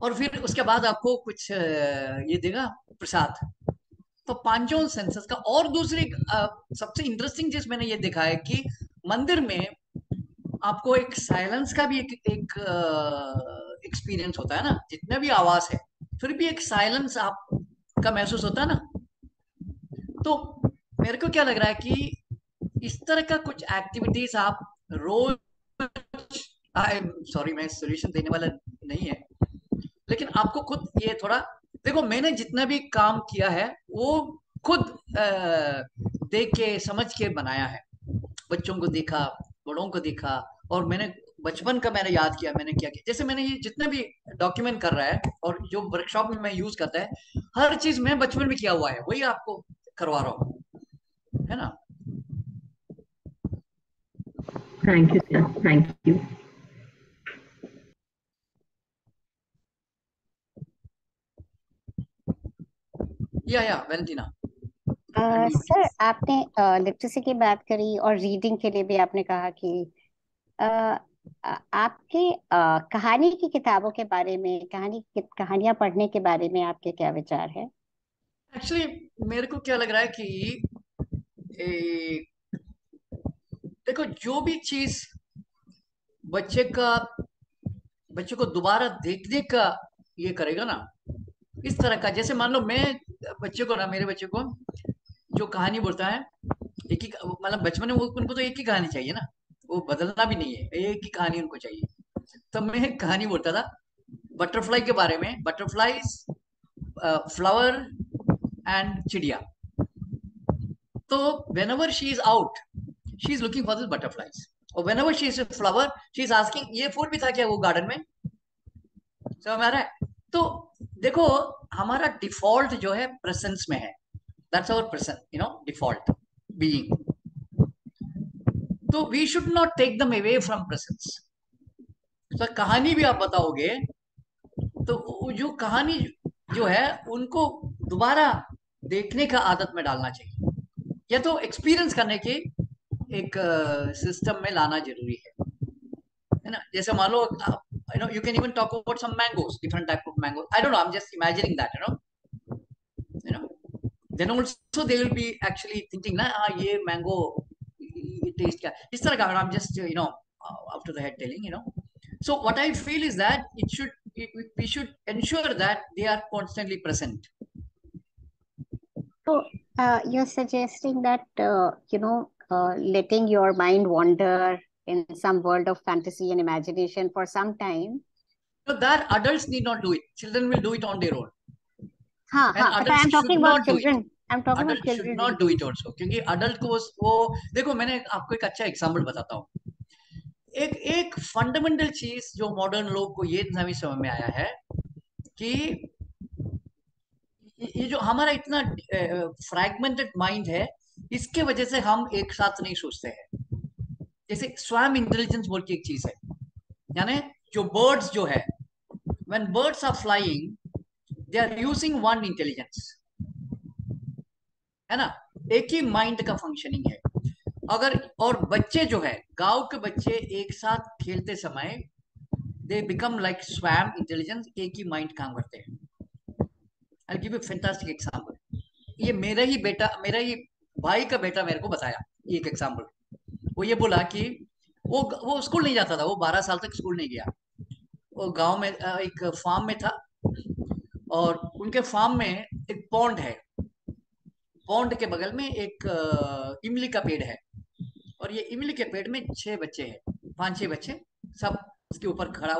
S3: और फिर उसके बाद आपको कुछ ये देगा, प्रसाद। तो पांचों सेंसेस का। और दूसरी सबसे इंटरेस्टिंग चीज मैंने ये देखा है कि मंदिर में आपको एक साइलेंस का भी एक एक्सपीरियंस होता है ना, जितने भी आवाज है फिर भी एक साइलेंस आप का महसूस होता है ना। तो मेरे को क्या लग रहा है कि इस तरह का कुछ एक्टिविटीज आप रोज, आई एम सॉरी मैं सोल्यूशन देने वाला नहीं है, लेकिन आपको खुद ये थोड़ा देखो, मैंने जितना भी काम किया है वो खुद देख के समझ के बनाया है। बच्चों को देखा, बड़ों को देखा, और मैंने बचपन का मैंने याद किया मैंने क्या किया। जैसे मैंने ये जितना भी डॉक्यूमेंट कर रहा है और जो वर्कशॉप में मैं यूज करता है, हर चीज मैं बचपन में किया हुआ है, वही आपको करवा रहा हूँ, है ना?
S5: Thank you sir, thank you.
S3: या वेलेंटिना।
S6: सर आपने लिटरेसी की बात करी और रीडिंग के लिए भी आपने कहा कि अ, आपके कहानी की किताबों के बारे में, कहानियां पढ़ने के बारे में आपके क्या विचार है?
S3: एक्चुअली मेरे को क्या लग रहा है कि ए, देखो, जो भी चीज बच्चे का बच्चे को दोबारा देखने का ये करेगा ना, इस तरह का, जैसे मान लो मैं बच्चे को ना, मेरे बच्चे को जो कहानी बोलता है, एक ही मतलब बचपन में उनको तो एक ही कहानी चाहिए ना, वो बदलना भी नहीं है, एक ही कहानी उनको चाहिए। तो मैं एक कहानी बोलता था बटरफ्लाई के बारे में, बटरफ्लाईज, फ्लावर एंड चिड़िया। तो whenever she is out, she is looking for this butterflies, और whenever she is a flower, she is asking ये फूल भी था क्या वो गार्डन में। समझ में आ रहा है? तो देखो, हमारा डिफॉल्ट जो है प्रेजेंस में है, that's our present, default being. तो we should not take them away from presence. तो कहानी भी आप बताओगे तो जो कहानी जो है उनको दोबारा देखने का आदत में डालना चाहिए, या तो एक्सपीरियंस करने के एक सिस्टम में लाना जरूरी है ना। जैसे मान लो, you can even talk about some mangoes, different type of mangoes. I don't know, I'm just imagining that, you know. Then also they will be actually thinking ना, ये mango taste क्या, इस तरह का। I'm just out of the head telling. So what I feel is that we should ensure that they are constantly present.
S6: So you're suggesting that letting your mind wander in some world of fantasy and imagination for some time.
S3: So that adults need not do it. Children will do it on their own.
S6: हाँ
S3: And
S6: हाँ, but
S3: adults
S6: I'm talking
S3: should
S6: about
S3: not do it.
S6: children. I'm talking about
S3: Adults should
S6: children.
S3: not do it also. क्योंकि अडल्ट को वो देखो, मैंने आपको एक अच्छा एग्जांपल बताता हूँ। एक फंडामेंटल चीज जो मॉडर्न लोग को ये नवी समझ में आया है कि ये जो हमारा इतना फ्रैगमेंटेड माइंड है, इसके वजह से हम एक साथ नहीं सोचते हैं। जैसे स्वयं इंटेलिजेंस बोल के एक चीज है, यानी जो बर्ड्स जो है, when birds are flying, they are using one intelligence, है ना, एक ही माइंड का फंक्शनिंग है। अगर और बच्चे जो है, गांव के बच्चे एक साथ खेलते समय दे बिकम लाइक स्वयं इंटेलिजेंस, एक ही माइंड काम करते हैं। I give you fantastic example. ये मेरा ही भाई का बेटा मेरे को बताया एक एग्जांपल। वो ये बोला कि वो स्कूल नहीं जाता था, वो 12 साल तक स्कूल नहीं गया। वो गांव में एक फार्म में था, और उनके फार्म में एक पॉन्ड है, पॉन्ड के बगल में एक इमली का पेड़ है, और ये इमली के पेड़ में 6 बच्चे हैं, 5-6 बच्चे, सब उसके ऊपर खड़ा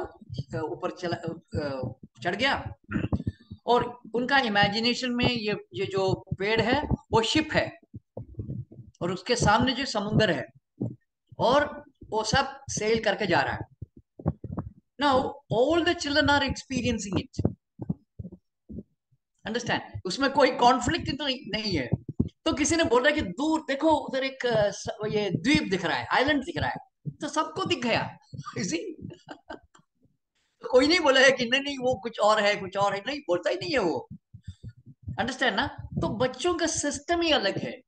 S3: ऊपर चढ़ गया, और उनका इमेजिनेशन में ये जो पेड़ है वो शिप है, और उसके सामने जो समुंदर है, और वो सब सेल करके जा रहा है। Now all the children are experiencing it, understand? उसमें कोई कॉन्फ्लिक्ट तो नहीं है। तो किसी ने बोल रहा है कि दूर देखो, उधर एक ये द्वीप दिख रहा है, आइलैंड दिख रहा है, तो सबको दिख गया। इसी कोई नहीं बोला है कि नहीं वो कुछ और है, कुछ और है, नहीं बोलता ही नहीं है वो, अंडरस्टैंड ना। तो बच्चों का सिस्टम ही अलग है,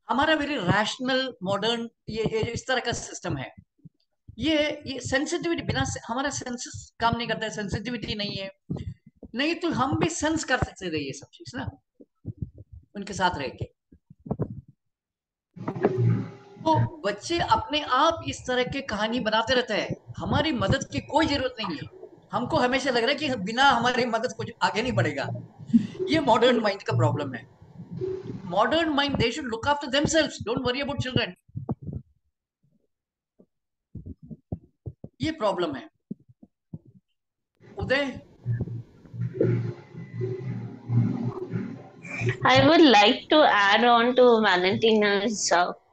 S3: हमारा वेरी रैशनल मॉडर्न ये इस तरह का सिस्टम है। ये सेंसिटिविटी, बिना हमारा सेंसेस काम नहीं करता है, सेंसिटिविटी नहीं है, नहीं तो हम भी सेंस कर सकते थे ये सब चीज ना, उनके साथ रह के। तो बच्चे अपने आप इस तरह के कहानी बनाते रहते हैं, हमारी मदद की कोई जरूरत नहीं है। हमको हमेशा लग रहा है कि बिना हमारी मदद कुछ आगे नहीं बढ़ेगा। ये मॉडर्न माइंड का प्रॉब्लम है। Modern mind, they should look after themselves, don't worry about children. ये प्रॉब्लम है। उदय,
S1: I would like to add on to Valentina's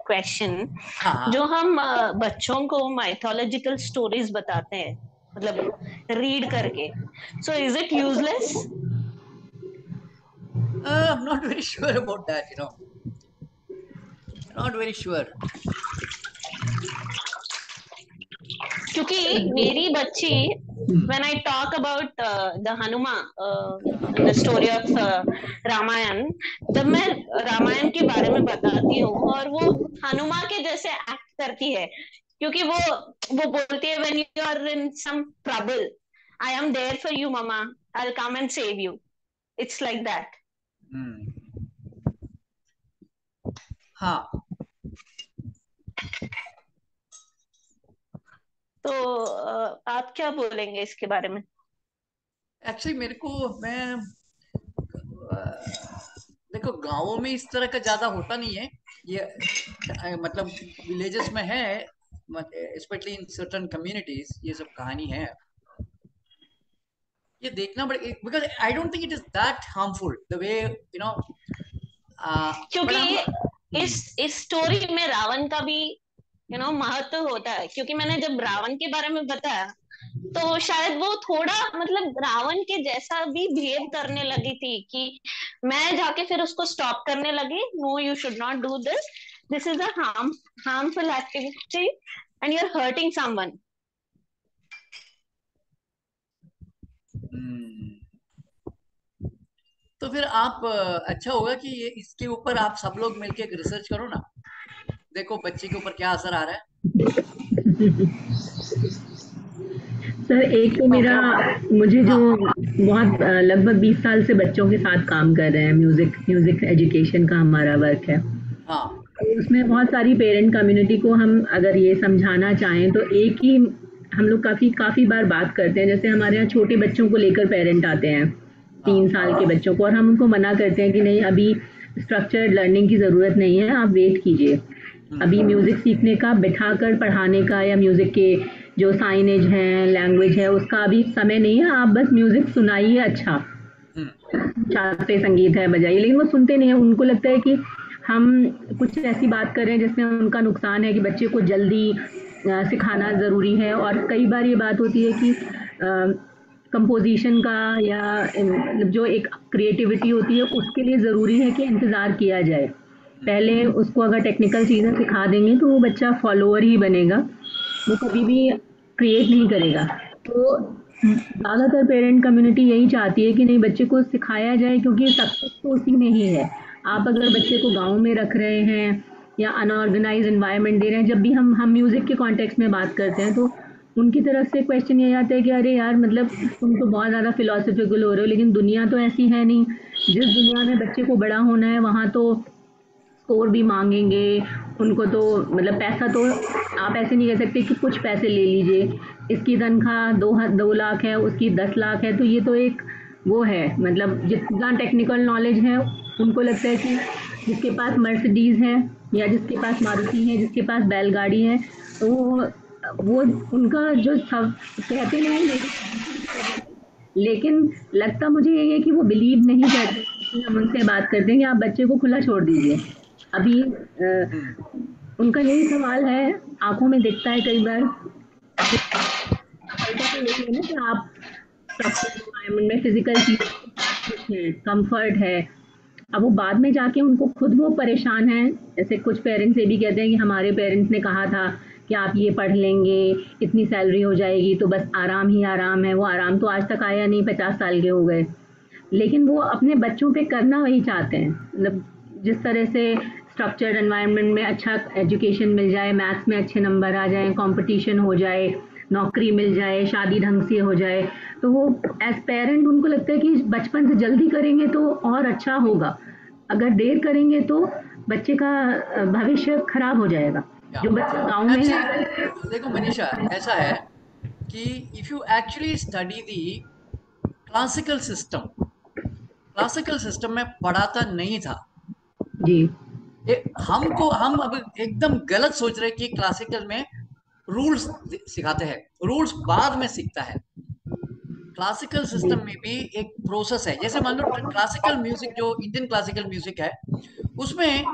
S1: question. जो हम बच्चों को mythological stories बताते हैं, मतलब read करके, so is it useless?
S3: I'm not very sure about that, Not very sure.
S1: क्योंकि मेरी बच्ची, when I talk about the Hanuma, the story of Ramayan, जब मैं रामायण के बारे में बताती हूँ और वो हनुमा के जैसे एक्ट करती है, क्योंकि वो बोलती है when you are in some trouble, I am there for you, mama. I'll come and save you. It's like that.
S3: हाँ,
S1: तो आप क्या बोलेंगे इसके बारे में?
S3: एक्चुअली मैं देखो, गांवों में इस तरह का ज्यादा होता नहीं है ये, मतलब विलेजेस में है, स्पेशली इन सर्टेन कम्युनिटीज ये सब कहानी है। ये देखना बड़े, because I don't think it is that harmful the way
S1: क्योंकि इस स्टोरी में रावण का भी महत्व होता है, क्योंकि मैंने जब रावण के बारे में बताया तो शायद वो थोड़ा मतलब रावण के जैसा भी बिहेव करने लगी थी, कि मैं जाके फिर उसको स्टॉप करने लगी, no you should not do this, this is a harmful activity and you are hurting someone.
S3: तो फिर आप अच्छा होगा कि ये इसके ऊपर आप सब लोग मिलके एक रिसर्च करो ना, देखो बच्चे के ऊपर क्या असर आ रहा है।
S5: सर एक तो मुझे जो बहुत लगभग 20 साल से बच्चों के साथ काम कर रहे हैं, म्यूजिक एजुकेशन का हमारा वर्क है। तो उसमें बहुत सारी पेरेंट कम्युनिटी को हम अगर ये समझाना चाहें तो एक ही हम लोग काफी बार बात करते हैं। जैसे हमारे यहाँ छोटे बच्चों को लेकर पेरेंट आते हैं, 3 साल के बच्चों को, और हम उनको मना करते हैं कि नहीं, अभी स्ट्रक्चर्ड लर्निंग की जरूरत नहीं है, आप वेट कीजिए, अभी म्यूजिक सीखने का, बिठाकर पढ़ाने का, या म्यूजिक के जो साइनेज है, लैंग्वेज है, उसका अभी समय नहीं है, आप बस म्यूजिक सुनाइए, अच्छा शास्त्रीय संगीत है बजाइए। लेकिन वो सुनते नहीं है, उनको लगता है कि हम कुछ ऐसी बात कर रहे हैं जिसमें उनका नुकसान है, कि बच्चे को जल्दी सिखाना ज़रूरी है। और कई बार ये बात होती है कि कंपोजिशन का या मतलब जो एक क्रिएटिविटी होती है उसके लिए ज़रूरी है कि इंतज़ार किया जाए, पहले उसको अगर टेक्निकल चीज़ें सिखा देंगे तो वो बच्चा फॉलोअर ही बनेगा, वो कभी भी क्रिएट नहीं करेगा। तो ज़्यादातर पेरेंट कम्युनिटी यही चाहती है कि नहीं, बच्चे को सिखाया जाए, क्योंकि सक्सेस तो उसी में ही है। आप अगर बच्चे को गांव में रख रहे हैं या अनऑर्गेनाइज एनवायरनमेंट दे रहे हैं, जब भी हम म्यूज़िक के कॉन्टेक्स्ट में बात करते हैं तो उनकी तरफ से क्वेश्चन ये आता है कि अरे यार, मतलब तुम तो बहुत ज़्यादा फिलोसफिकल हो रहे हो, लेकिन दुनिया तो ऐसी है नहीं। जिस दुनिया में बच्चे को बड़ा होना है वहाँ तो स्कोर भी मांगेंगे उनको, तो मतलब पैसा तो आप ऐसे नहीं कह सकते कि कुछ पैसे ले लीजिए, इसकी तनख्वाह 2 लाख है, उसकी 10 लाख है, तो ये तो एक वो है, मतलब जितना टेक्निकल नॉलेज है उनको लगता है कि जिसके पास मर्सिडीज है या जिसके पास मारुति है, जिसके पास बैलगाड़ी है, तो वो उनका जो सब कहते नहीं, लेकिन लगता मुझे यही है कि वो बिलीव नहीं करते। हम उनसे बात करते हैं कि आप बच्चे को खुला छोड़ दीजिए, अभी उनका यही सवाल है, आंखों में दिखता है कई बार, तो यही है ना कि आप एनवायरनमेंट में फिजिकल चीज कंफर्ट है। अब वो बाद में जाके उनको खुद वो परेशान है। जैसे कुछ पेरेंट्स ये भी कहते हैं कि हमारे पेरेंट्स ने कहा था कि आप ये पढ़ लेंगे, इतनी सैलरी हो जाएगी तो बस आराम ही आराम है। वो आराम तो आज तक आया नहीं, 50 साल के हो गए, लेकिन वो अपने बच्चों पे करना वही चाहते हैं। मतलब जिस तरह से स्ट्रक्चर्ड एनवायरनमेंट में अच्छा एजुकेशन मिल जाए, मैथ्स में अच्छे नंबर आ जाए, कंपटीशन हो जाए, नौकरी मिल जाए, शादी ढंग से हो जाए, तो वो एज पेरेंट उनको लगता है कि बचपन से जल्दी करेंगे तो और अच्छा होगा, अगर देर करेंगे तो बच्चे का भविष्य खराब हो जाएगा। जो बच्चा गाँव में है,
S3: देखो मनीषा, ऐसा है कि if you actually study the classical system में पढ़ाता नहीं था
S5: जी,
S3: हम अब एकदम गलत सोच रहे कि क्लासिकल में रूल्स सिखाते हैं, रूल्स बाद में सीखता है। क्लासिकल सिस्टम में भी एक प्रोसेस है। जैसे मान लो क्लासिकल म्यूजिक, जो इंडियन क्लासिकल म्यूजिक है, उसमें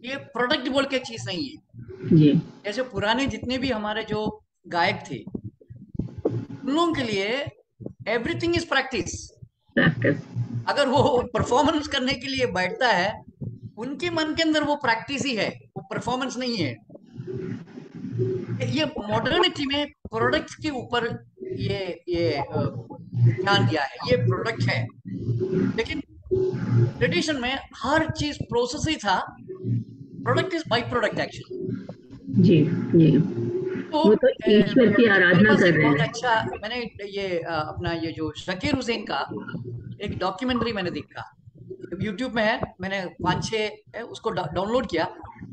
S3: ये प्रोडक्ट बोल के चीज नहीं है
S5: जी।
S3: जैसे पुराने जितने भी हमारे जो गायक थे, उन लोगों के लिए एवरीथिंग इज प्रैक्टिस। अगर वो परफॉर्मेंस करने के लिए बैठता है, उनके मन के अंदर वो प्रैक्टिस ही है, वो परफॉर्मेंस नहीं है। ये मॉडर्निटी में प्रोडक्ट के ऊपर ये ध्यान दिया है, ये प्रोडक्ट है। लेकिन ट्रेडिशन में हर चीज प्रोसेस ही था, product is by product actually.
S5: जी जी,
S3: तो
S5: वो तो ईश्वर की
S3: मेरे
S5: आराधना
S3: पास
S5: कर
S3: एक
S5: रहे
S3: बहुत
S5: हैं।
S3: अच्छा, मैंने ये अपना ये जो शकीर हुसैन का एक डॉक्यूमेंट्री मैंने देखा, यूट्यूब में है, मैंने 5-6 उसको डाउनलोड किया।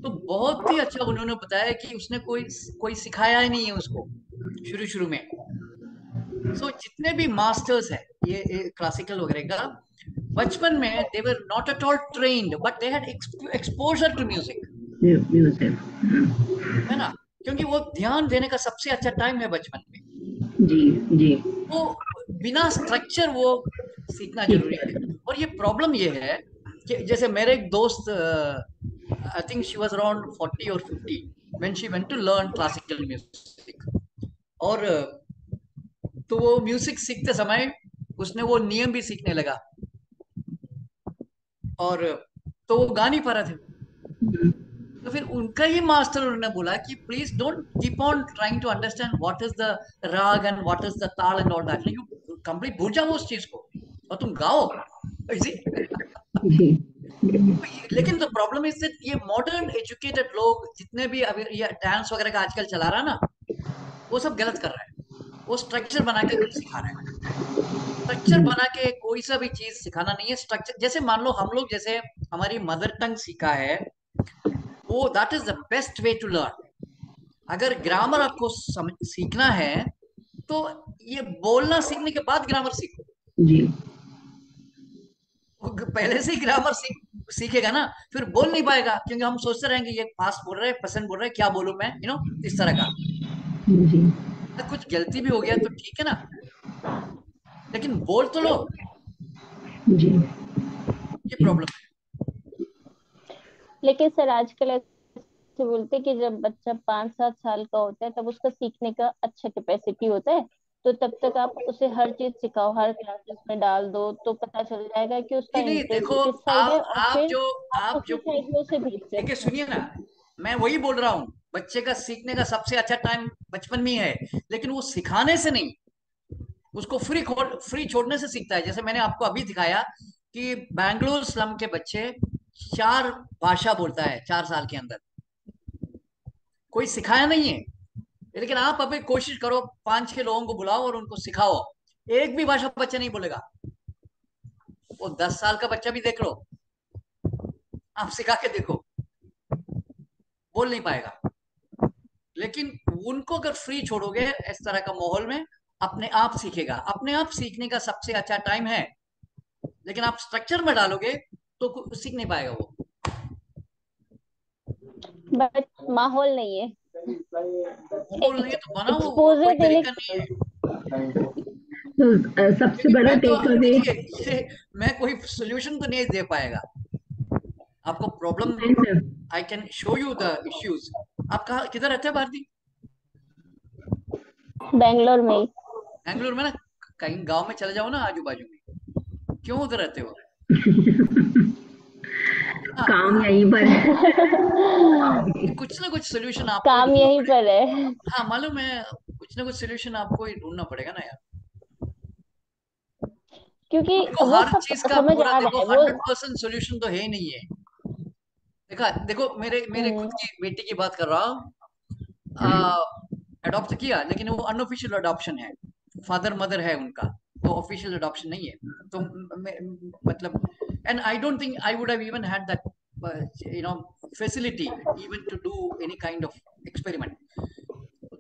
S3: तो बहुत ही अच्छा उन्होंने बताया कि उसने कोई सिखाया ही नहीं है उसको शुरू शुरू में। सो जितने भी मास्टर्स है ये क्लासिकल वगैरह का, बचपन में they were not at all trained but they had exposure to music,
S5: music.
S3: है ना, क्योंकि वो ध्यान देने का सबसे अच्छा टाइम है बचपन में।
S5: जी जी,
S3: वो बिना स्ट्रक्चर वो सीखना जरूरी है। और ये प्रॉब्लम ये है कि जैसे मेरे एक दोस्त, I think she was around 40 और 50 when she went to learn classical music. और तो वो म्यूजिक सीखते समय उसने वो नियम भी सीखने लगा, और तो वो गा नहीं पा रहे थे। तो फिर उनका ही मास्टर उन्होंने बोला कि please don't keep on trying to understand what is the raga and what is the tala and all that, you complete भूल जाओ उस चीज को और तुम गाओ। इसी
S5: जी
S3: लेकिन द प्रॉब्लम इज दैट ये मॉडर्न एजुकेटेड लोग जितने भी अभी ये डांस वगैरह का आजकल चला रहा है ना, वो सब गलत कर रहा है। वो स्ट्रक्चर बना के सिखा रहा है। स्ट्रक्चर बना के कोई सा भी चीज सिखाना नहीं है। स्ट्रक्चर जैसे मान लो हम लोग जैसे हमारी मदर टंग सीखा है, वो that is the best way to learn. अगर ग्रामर आपको सीखना है तो ये बोलना सीखने के बाद ग्रामर सीखो।
S5: जी
S3: पहले से ही ग्रामर सीखेगा ना, फिर बोल नहीं पाएगा, क्योंकि हम सोचते रहेंगे ये पास्ट बोल रहे हैं, प्रेजेंट बोल रहे हैं, क्या बोलूं मैं, इस तरह का।
S5: जी
S3: तो कुछ गलती भी हो गया तो ठीक है ना, लेकिन बोल तो लो।
S5: जी
S3: ये प्रॉब्लम है।
S8: लेकिन सर आजकल ऐसे बोलते हैं कि जब बच्चा 5-7 साल का होता है तब उसका सीखने का अच्छा कैपेसिटी होता है, तो तब तक आप उसे हर चीज सिखाओ, हर क्लासेस में डाल दो, तो पता चल जाएगा कि उसका
S3: नहीं नहीं,
S8: इंटरेस्ट
S3: देखो
S8: किस साइड है, और
S3: आप
S8: फिर
S3: जो
S8: आप
S3: आप
S8: उसी
S3: जो
S8: साइड में उसे भेज
S3: देखिए
S8: सकते हैं।
S3: सुनिए ना, मैं वही बोल रहा हूँ, बच्चे का सीखने का सबसे अच्छा टाइम बचपन में ही है, लेकिन वो सिखाने से नहीं, उसको फ्री छोड़ने से सीखता है। जैसे मैंने आपको अभी दिखाया कि बैंगलोर स्लम के बच्चे 4 भाषा बोलता है 4 साल के अंदर, कोई सिखाया नहीं है। लेकिन आप अभी कोशिश करो 5-6 लोगों को बुलाओ और उनको सिखाओ, एक भी भाषा बच्चा नहीं बोलेगा। वो 10 साल का बच्चा भी देख लो, आप सिखा के देखो, बोल नहीं पाएगा। लेकिन उनको अगर फ्री छोड़ोगे इस तरह का माहौल में, अपने आप सीखेगा। अपने आप सीखने का सबसे अच्छा टाइम है, लेकिन आप स्ट्रक्चर में डालोगे तो सीख नहीं पाएगा वो।
S8: बट माहौल नहीं है,
S3: माहौल नहीं है तो बनाओ, वो कोई
S8: एक्सपोजर देने।
S3: तरीका नहीं है।
S5: तो सबसे
S3: क्योंकि
S5: बड़ा
S3: मैं तो
S5: टेक अवे,
S3: देखिए, ये मैं कोई सोल्यूशन तो नहीं दे पाएगा आपको problem. I can show you the issues. आप कहाँ किधर रहते हैं भारती?
S8: बैंगलोर में ही।
S3: बैंगलोर में ना, कहीं गांव में चले जाओ ना आजू बाजू में, क्यों उधर रहते हो? हाँ,
S5: काम यहीं पर है।
S3: कुछ ना कुछ सोल्यूशन आपको
S8: काम
S3: ढूंढना
S8: यहीं
S3: पड़ेगा।
S8: पर है।
S3: हाँ मालूम है, कुछ ना कुछ सोल्यूशन आपको ही ढूंढना पड़ेगा ना यार।
S8: क्योंकि
S3: देखो
S8: वो
S3: हर
S8: सब
S3: चीज का
S8: समझ
S3: पूरा
S8: आ रहा
S3: देखो
S8: है वो।
S3: 100% सोल्यूशन तो है ही नहीं है। देखा, देखो मेरे मेरे खुद की बेटी की बात कर रहा हूँ। अडॉप्ट किया, लेकिन वो अनऑफिशियल अडॉप्शन है, फादर मदर है उनका, तो ऑफिशियल अडॉप्शन नहीं है। तो मतलब, and I don't think I would have even had that facility even to do any kind of experiment.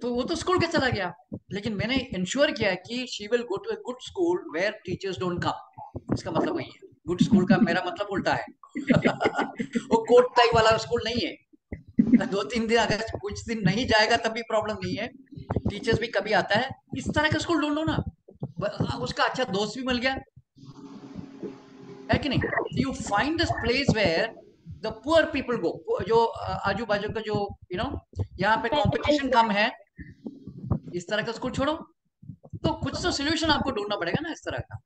S3: तो वो तो स्कूल के चला गया, लेकिन मैंने इंश्योर किया कि she will go to a good school where teachers don't come. इसका मतलब वही है, गुड स्कूल का मेरा मतलब उल्टा है। वो कोट टाई वाला स्कूल नहीं है। 2-3 दिन अगर कुछ दिन नहीं जाएगा तब भी प्रॉब्लम नहीं है, टीचर्स भी कभी आता है, इस तरह का स्कूल ढूंढो ना। उसका अच्छा दोस्त भी मिल गया है कि नहीं। You find this place where the poor people go, जो आजू बाजू का जो यहाँ पे कंपटीशन कम है, इस तरह का स्कूल छोड़ो। तो कुछ तो सोल्यूशन आपको ढूंढना पड़ेगा ना इस तरह का।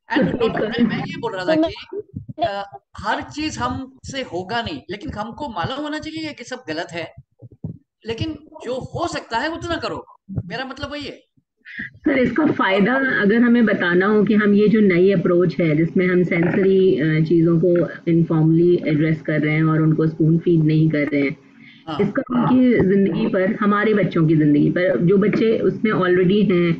S3: एंड मैं ये बोल रहा था कि हर चीज हमसे होगा नहीं, लेकिन हमको मालूम होना चाहिए कि सब गलत है, लेकिन जो हो सकता है उतना करो। मेरा मतलब वही है।
S5: सर इसका फायदा अगर हमें बताना हो कि हम ये जो नई अप्रोच है जिसमें हम सेंसरी चीजों को इनफॉर्मली एड्रेस कर रहे हैं और उनको स्पून फीड नहीं कर रहे हैं,
S3: हाँ
S5: इसका उनकी जिंदगी पर, हमारे बच्चों की जिंदगी पर, जो बच्चे उसमें ऑलरेडी हैं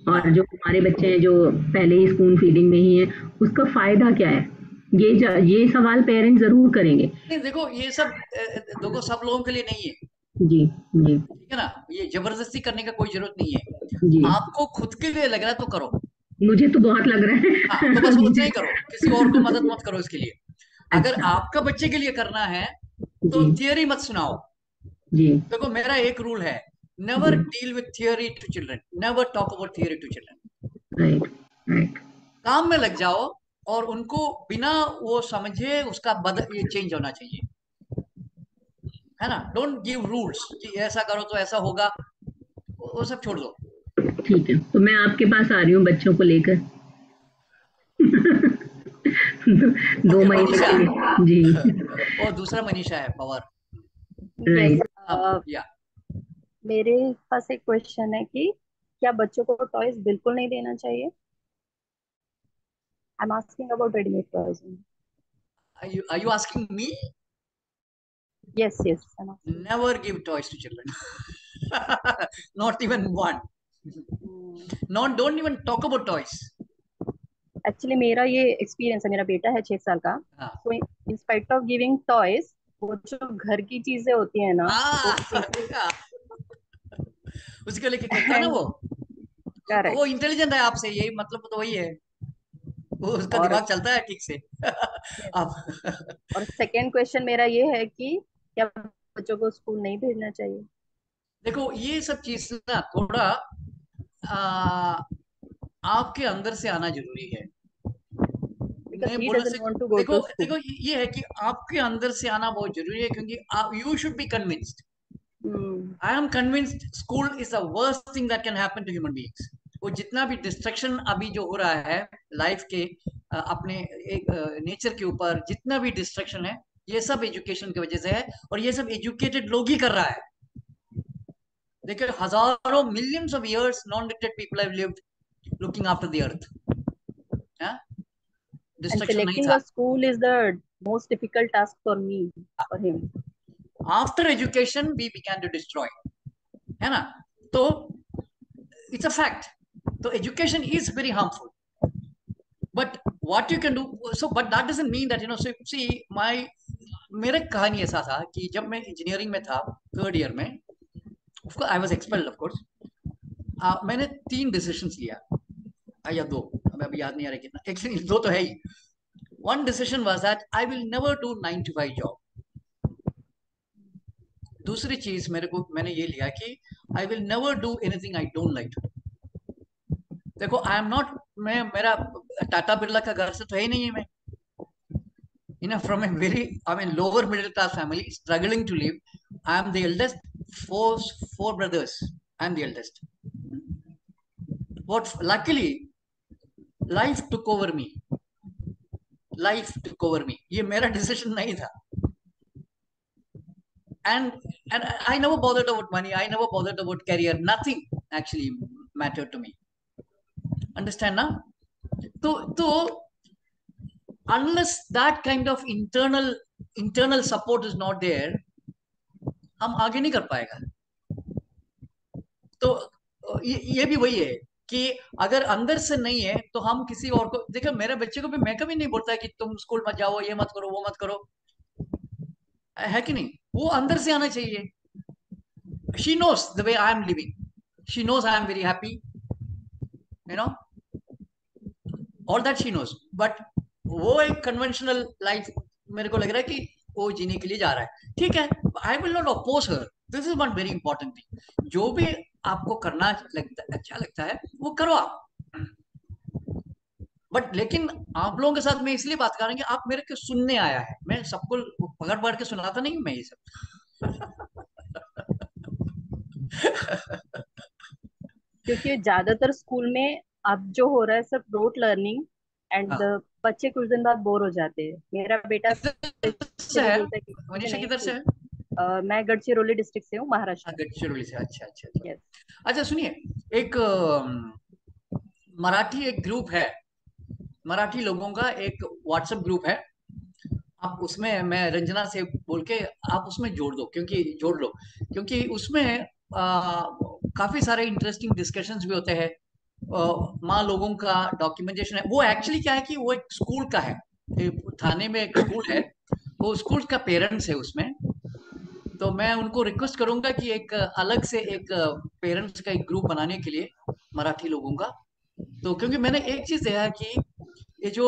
S3: हाँ
S5: और जो हमारे बच्चे हैं जो पहले ही स्पून फीडिंग में ही हैं, उसका फायदा क्या है? ये सवाल पेरेंट्स जरूर करेंगे।
S3: नहीं, देखो ये सब देखो सब लोगों के लिए नहीं है,
S5: जी जी
S3: ठीक है ना। ये जबरदस्ती करने का कोई जरूरत नहीं है।
S5: जी,
S3: आपको खुद के लिए लग रहा है तो करो।
S5: मुझे तो बहुत लग रहा
S3: हाँ, तो बस
S5: है।
S3: उतना ही करो, किसी और को मदद मत करो इसके लिए। अगर
S5: अच्छा,
S3: आपका बच्चे के लिए करना है तो
S5: जी
S3: थियरी मत सुनाओ।
S5: जी
S3: देखो मेरा एक रूल है,
S5: जी,
S3: never deal with theory to children, never talk about theory to children.
S5: Right right,
S3: काम में लग जाओ और उनको बिना वो समझे उसका ये चेंज होना चाहिए, है ना। डोंट गिव रूल्स कि ऐसा करो तो ऐसा होगा, वो सब छोड़ दो।
S5: ठीक है, तो मैं आपके पास आ रही हूँ बच्चों को लेकर। 2
S3: ओके,
S5: महीने
S3: मनीषा।
S5: के लिए जी,
S3: और दूसरा मनीषा है, पवर।
S9: Yes,
S5: right.
S3: या
S9: मेरे पास एक क्वेश्चन है कि क्या बच्चों को टॉयज बिल्कुल नहीं देना चाहिए? I am asking about readymade toys.
S3: are you asking me?
S9: Yes yes, I am asking.
S3: Never give toys to children. Not even one. Not, don't even talk about toys.
S9: Actually मेरा ये एक्सपीरियंस है, मेरा बेटा है 6 साल का,
S3: हाँ
S9: तो in spite of giving toys, वो जो घर की चीजें होती है ना, वो
S3: देखा, उसके लेके कहता है ना
S9: एंड
S3: वो
S9: करेक्ट।
S3: इंटेलिजेंट है आपसे, यही मतलब तो वही है, वो उसका
S9: और
S3: दिमाग चलता है ठीक से।
S9: yes,
S3: अब
S9: और सेकंड क्वेश्चन मेरा ये है कि क्या बच्चों को स्कूल नहीं भेजना चाहिए?
S3: देखो ये सब चीज ना थोड़ा आ, आपके अंदर से आना जरूरी है।
S9: बिकॉज
S3: मैं
S9: ही
S3: बोलने से
S9: डजंट वांट टू गो
S3: देखो
S9: टू स्कूल।
S3: देखो ये है कि आपके अंदर से आना बहुत जरूरी है, क्योंकि you should be convinced. I am convinced school is the worst thing that can happen to human beings. वो जितना भी डिस्ट्रक्शन अभी जो हो रहा है लाइफ के अपने एक नेचर के ऊपर, जितना भी डिस्ट्रक्शन है, ये सब एजुकेशन की वजह से है, और ये सब एजुकेटेड लोग ही कर रहा है। देखिए हजारों millions of years non literate people have lived looking after the earth,
S9: And
S3: destruction नहीं
S9: selecting
S3: था।
S9: a school is the most difficult task for me, for him.
S3: After education we began to destroy, है ना। तो इट्स अ फैक्ट। तो education is very harmful, but what you can do, so but that doesn't mean that see my मेरा कहानी ऐसा था कि जब मैं इंजीनियरिंग में था, थर्ड ईयर में, I was expelled of course. मैंने 3 डिसीजंस लिया, या 2, हमें अभी याद नहीं आ रहा कितना, एक्चुअली 2 तो है ही। One decision was that I will never do 9 to 5 job. दूसरी चीज मैंने ये लिया कि I will never do anything I don't like. देखो आई एम नॉट, मैं मेरा टाटा बिरला का घर से तो है ही नहीं है मैं, from a very, I mean, lower middle class family, struggling to live. I am the eldest, four brothers. I am the eldest. What luckily, life took over me. Life took over me. ये मेरा decision नहीं था. And I never bothered about money. I never bothered about career. Nothing actually mattered to me. Understand now? तो unless that kind of internal support is not there, हम आगे नहीं कर पाएगा। तो ये भी वही है कि अगर अंदर से नहीं है तो हम किसी और को, देखो मेरे बच्चे को भी मैं कभी नहीं बोलता कि तुम स्कूल मत जाओ, ये मत करो, वो मत करो, है कि नहीं। वो अंदर से आना चाहिए। She knows the way I am living, she nose I am very happy, all that she nose, but वो एक कन्वेंशनल लाइफ मेरे को लग रहा है कि वो जीने के लिए जा रहा है, ठीक है। I will not oppose her, this is one very important thing. जो भी आपको करना अच्छा लगता है वो करो आप, बट लेकिन आप लोगों के साथ मैं इसलिए बात कर रहा हूँ कि आप मेरे को सुनने आया है, मैं सबको पकड़ पकड़ के सुनाता नहीं मैं ये सब।
S9: क्योंकि ज्यादातर स्कूल में अब जो हो रहा है सब रोट लर्निंग, एंड बच्चे कुछ दिन बाद बोर हो जाते हैं। मेरा बेटा
S3: से
S9: स्पेशली
S3: है
S9: बोलता है कि मुझे
S3: मनीषा,
S9: नहीं
S3: किधर से
S9: स्कूल।
S3: है?
S9: मैं गढ़चिरौली डिस्ट्रिक्ट से हूँ, महाराष्ट्र।
S3: गढ़चिरौली से, अच्छा अच्छा अच्छा।
S9: यस।
S3: अच्छा सुनिए, एक मराठी एक ग्रुप है, मराठी लोगों का एक व्हाट्सएप ग्रुप है। आप उसमें, मैं रंजना से बोल के आप उसमें जोड़ लो, क्योंकि उसमें काफी सारे इंटरेस्टिंग डिस्कशंस भी होते हैं। माँ लोगों का डॉक्यूमेंटेशन है। वो एक्चुअली क्या है कि वो एक स्कूल का है, थाने में एक स्कूल है, वो स्कूल का पेरेंट्स है उसमें। तो मैं उनको रिक्वेस्ट करूंगा कि एक अलग से एक पेरेंट्स का एक ग्रुप बनाने के लिए मराठी लोगों का। तो क्योंकि मैंने एक चीज देखा कि ये जो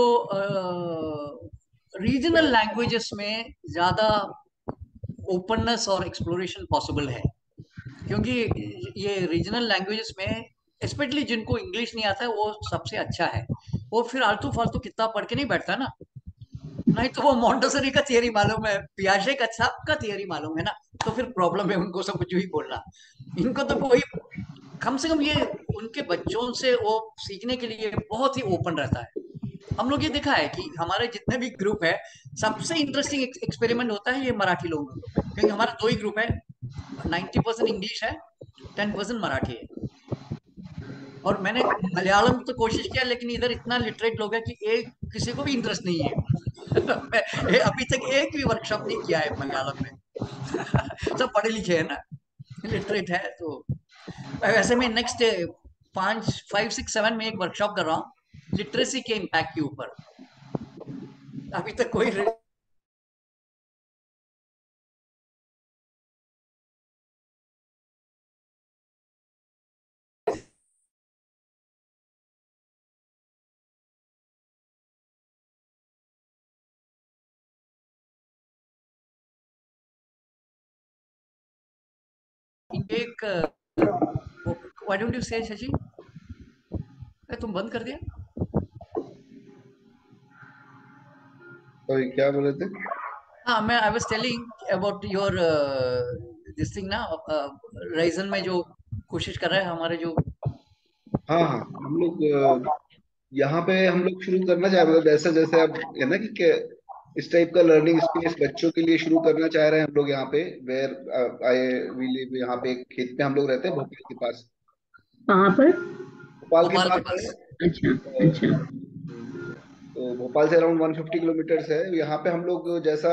S3: रीजनल लैंग्वेजेस में ज्यादा ओपननेस और एक्सप्लोरेशन पॉसिबल है, क्योंकि ये रीजनल लैंग्वेजेस में स्पेशली जिनको इंग्लिश नहीं आता है वो सबसे अच्छा है। वो फिर आलतू फालतू किताब पढ़ के नहीं बैठता ना, नहीं तो वो मॉन्टेसरी का थियरी मालूम है, पियाजे का सबका थियरी मालूम है ना, तो फिर प्रॉब्लम है उनको सब कुछ ही बोलना। इनको तो कोई कम से कम ये उनके बच्चों से वो सीखने के लिए बहुत ही ओपन रहता है। हम लोग ये देखा है कि हमारे जितने भी ग्रुप है, सबसे इंटरेस्टिंग एक्सपेरिमेंट होता है ये मराठी लोगों का, क्योंकि हमारा 2 ही ग्रुप है, 90% इंग्लिश है, 10% मराठी है। और मैंने मलयालम तो कोशिश किया, लेकिन इधर इतना लिटरेट लोग है कि एक किसी को भी इंटरेस्ट नहीं है। मैं अभी तक एक भी वर्कशॉप नहीं किया है मलयालम में। सब पढ़े लिखे है ना, लिटरेट है। तो वैसे मैं नेक्स्ट 5, 6, 7 में एक वर्कशॉप कर रहा हूँ लिटरेसी के इम्पैक्ट के ऊपर। अभी तक कोई एक व्हाई डोंट यू से शशि, तुम बंद कर दिया?
S2: क्या बोले थे?
S3: हाँ, मैं I was telling about your this thing ना, राइजन में जो कोशिश कर रहे हैं हमारे जो।
S2: हाँ हाँ, हम लोग यहाँ पे हम लोग शुरू करना चाह रहे हैं, जैसे जैसे अब है ना कि इस टाइप का लर्निंग स्पेस बच्चों के लिए शुरू करना चाह रहे हैं हम लोग यहाँ पे। वेयर आई वी लिव, यहाँ पे एक खेत में हम लोग रहते हैं, भोपाल के पास।
S5: कहाँ पर?
S2: भोपाल के
S3: भोपाल के
S2: पास है।
S3: पास।
S5: अच्छा अच्छा।
S2: तो भोपाल से अराउंड 150 किलोमीटर है। यहाँ पे हम लोग जैसा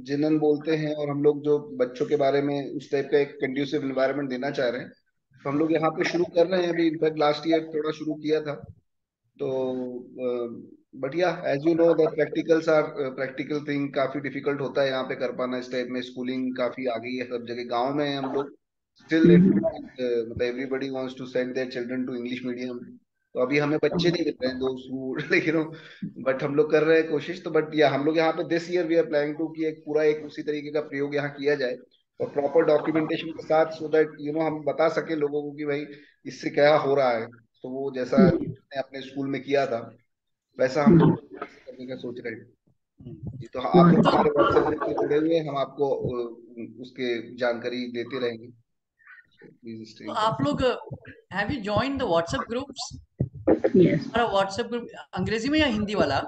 S2: जिनन बोलते हैं, और हम लोग जो बच्चों के बारे में उस टाइप का एक कंड्यूसिव एनवायरनमेंट देना चाह रहे हैं, तो हम लोग यहाँ पे शुरू कर रहे हैं। अभी इनफैक्ट लास्ट ईयर थोड़ा शुरू किया था। तो बट या as you know that practicals are practical thing काफी डिफिकल्ट होता है यहाँ पे कर पाना। इस टाइप में स्कूलिंग काफी आ गई है सब जगह। गांव में हम लोग स्टिल मतलब everybody wants to send their children to English medium. तो अभी हमें बच्चे नहीं मिल रहे हैं दोस्त हु लेकिन बट हम लोग कर रहे हैं कोशिश। तो बट या हम लोग यहाँ पे this year we are planning to कि एक पूरा एक उसी तरीके का प्रयोग यहाँ किया जाए, और प्रॉपर डॉक्यूमेंटेशन के साथ, सो दैट हम बता सके लोगों को कि भाई इससे क्या हो रहा है। तो वो जैसा ने अपने स्कूल में किया था वैसा हम लोग करने का सोच रहे हैं जी। तो आप लोग
S3: तो
S2: हमारे व्हाट्सएप ग्रुप में जुड़े हुए हैं, हम आपको उसके जानकारी देते रहेंगे। प्लीज स्टे इन
S3: आप
S2: टच।
S3: लोग have you join the WhatsApp groups?
S5: Yes,
S3: हमारा व्हाट्सएप ग्रुप अंग्रेजी में या हिंदी वाला?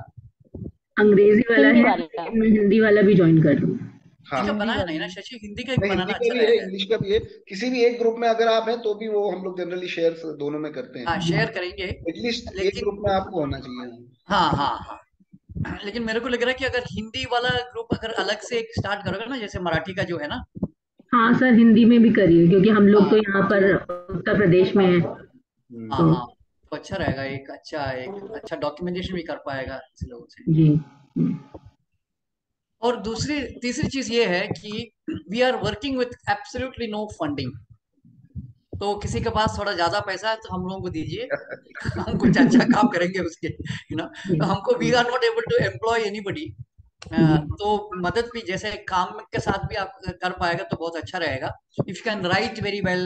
S5: अंग्रेजी वाला
S8: हिंदी
S5: है,
S8: वाला।
S5: लेकिन मैं हिंदी वाला भी ज्वाइन कर रही हूँ।
S2: हाँ
S3: हिंदी का
S8: हिंदी
S3: बनाया नहीं ना
S8: वाला।
S3: शशि? हिंदी का एक
S2: नहीं, हिंदी
S3: बनाना
S2: का
S3: अच्छा
S2: भी है,
S3: रहेगा।
S2: इंग्लिश का भी है। किसी भी एक ग्रुप में अगर आप हैं तो भी वो हम लोग जनरली शेयर दोनों में करते
S3: हाँ,
S2: हैं।
S3: शेयर करेंगे।
S2: एटलीस्ट एक
S3: लेकिन
S2: ग्रुप में आपको होना चाहिए।
S3: हाँ हाँ हाँ, लेकिन मेरे को लग रहा है कि अगर हिंदी वाला ग्रुप अगर अलग से एक स्टार्ट करोगे ना, जैसे मराठी का जो है ना।
S5: हाँ सर, हिंदी में भी करिए, क्योंकि हम लोग
S3: हाँ
S5: तो यहाँ पर
S3: तो
S5: उत्तर प्रदेश में हैं।
S3: हाँ
S5: तो
S3: हाँ, तो अच्छा रहेगा, एक अच्छा डॉक्यूमेंटेशन भी कर पाएगा ऐसे लोगों से।
S5: जी।
S3: और तीसरी चीज ये है कि we are working with absolutely no funding. तो किसी के पास थोड़ा ज्यादा पैसा है तो हम लोगों को दीजिए, हम कुछ अच्छा काम करेंगे उसके, तो हमको we are not able to employ anybody. तो मदद भी जैसे काम के साथ भी आप कर पाएगा तो बहुत अच्छा रहेगा। If you can write very well,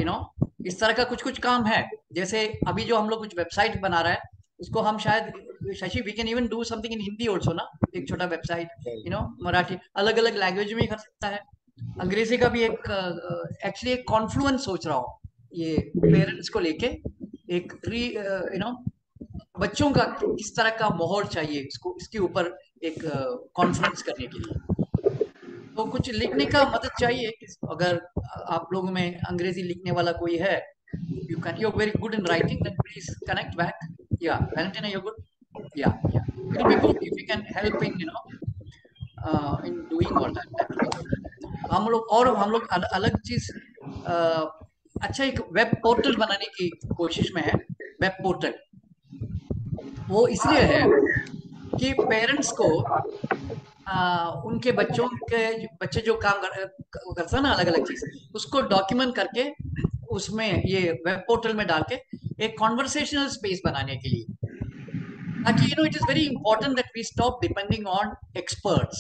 S3: you know इस तरह का कुछ कुछ काम है। जैसे अभी जो हम लोग कुछ वेबसाइट बना रहा है उसको हम शायद Shashi we can even do something in Hindi also ना, एक छोटा वेबसाइट, मराठी अलग अलग लैंग्वेज में ही कर सकता है। अंग्रेजी का भी एक एक्चुअली एक कॉन्फ्लुएंस सोच रहा हूँ ये पेरेंट्स को लेके, एक बच्चों का किस तरह का माहौल चाहिए इसको, इसके ऊपर एक कॉन्फ्रेंस करने के लिए। तो कुछ लिखने का मदद चाहिए अगर आप लोगों में अंग्रेजी लिखने वाला कोई है, you're very good in writing, then please connect back. Yeah, Valentina, you're good. Yeah, it'll be good if you can help in in doing all that. That will be good. हम लोग अलग चीज अच्छा एक वेब पोर्टल बनाने की कोशिश में है। वेब पोर्टल वो इसलिए है कि पेरेंट्स को उनके बच्चे जो काम करता है ना, अलग अलग चीज उसको डॉक्यूमेंट करके उसमें ये वेब पोर्टल में डाल के एक कॉन्वर्सेशनल स्पेस बनाने के लिए, ताकि it is very important that we stop depending on experts.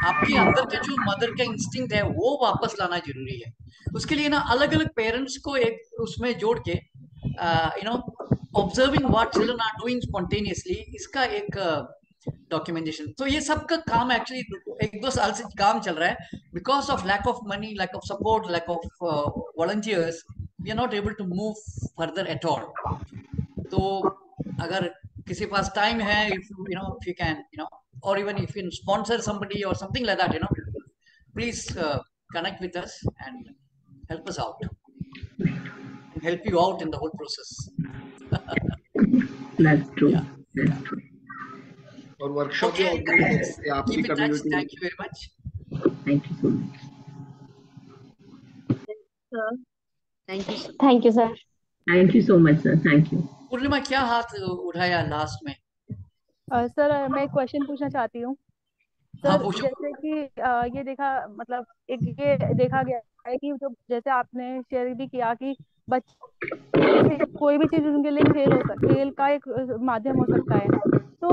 S3: आपके अंदर के जो मदर का इंस्टिंक्ट है वो वापस लाना जरूरी है। उसके लिए ना अलग अलग पेरेंट्स को एक उसमें जोड़ के observing what children are doing spontaneously, इसका एक डॉक्यूमेंटेशन। तो ये सब का काम एक्चुअली 1-2 साल से काम चल रहा है। Because of lack of money, lack of support, lack of volunteers, we are not able to move further at all. तो अगर किसी के पास टाइम है, if you can or even if you can sponsor somebody or something like that, please connect with us and help us out and help you out in the whole process.
S5: That's true.
S3: Yeah.
S5: That's true.
S2: और वर्कशॉप
S3: Okay,
S2: आपकी
S3: keep in touch.
S2: Community.
S3: Thank you very much.
S5: Thank you so much.
S9: Sir, thank you, sir.
S8: Thank you sir.
S5: Thank you so much, sir. Thank you.
S3: पूर्णिमा क्या हाथ उठाया लास्ट में?
S9: सर मैं एक क्वेश्चन पूछना चाहती हूँ।
S3: हाँ
S9: सर
S3: पूछो।
S9: जैसे कि ये देखा मतलब ये देखा गया है कि जो जैसे आपने शेयर भी किया कि बच्चे कोई भी चीज उनके लिए खेल का एक माध्यम हो सकता है। तो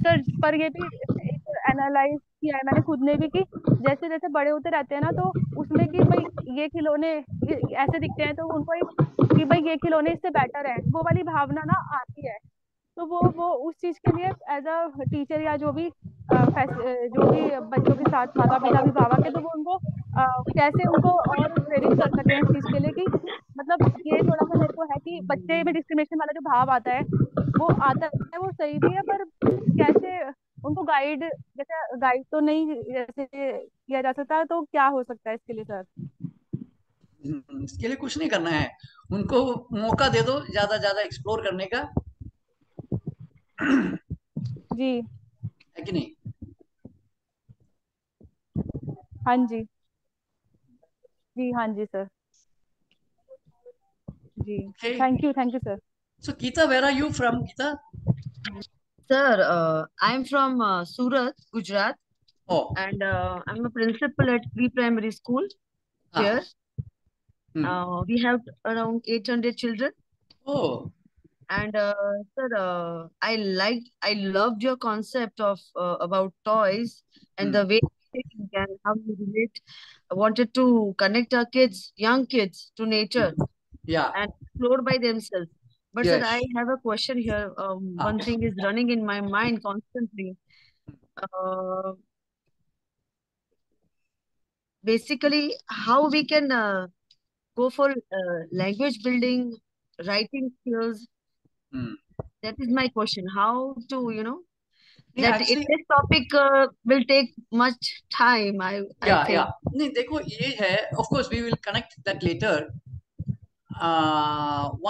S9: सर पर ये भी एक एनालाइज किया है मैंने खुद ने भी कि जैसे जैसे बड़े होते रहते हैं ना, तो उसमें कि भाई ये खिलौने ऐसे दिखते हैं तो उनको एक कि भाई ये खिलौने इससे बेटर है, वो वाली भावना ना आती है। तो वो उस चीज के लिए एज अ टीचर या जो भी बच्चों के साथ माता पिता अभिभावक है, तो वो उनको कैसे उनको और प्रेरित कर सके इस चीज के लिए कि मतलब ये थोड़ा सा मेरे को है कि बच्चे में डिस्क्रिमिनेशन वाला जो भाव आता है वो सही भी है, पर कैसे उनको गाइड तो नहीं जैसे किया जा सकता, तो क्या हो सकता है इसके लिए सर?
S3: इसके लिए कुछ नहीं करना है, उनको मौका दे दो ज्यादा ज्यादा एक्सप्लोर करने का।
S9: जी
S3: है कि नहीं?
S9: हाँ जी। जी हाँ जी सर। जी
S3: Okay.
S9: Thank you sir.
S3: So Geeta, where are you from, Geeta?
S10: Sir, I'm from Surat, Gujarat,
S3: Oh,
S10: and I'm a principal at pre-primary school here. We have around 800 children.
S3: Oh,
S10: And sir, I loved your concept of about toys and the way you think and how you relate. I wanted to connect our kids, young kids, to nature
S3: yeah.
S10: and explore by themselves. But
S3: Yes.
S10: sir, I have a question here. One thing is running in my mind constantly. Basically, how we can go for language building, writing skills. That is my question. How to,
S3: Yeah,
S10: that
S3: actually,
S10: this topic will take much time. I
S3: yeah,
S10: think.
S3: yeah. नहीं देखो ये है, of course we will connect that later.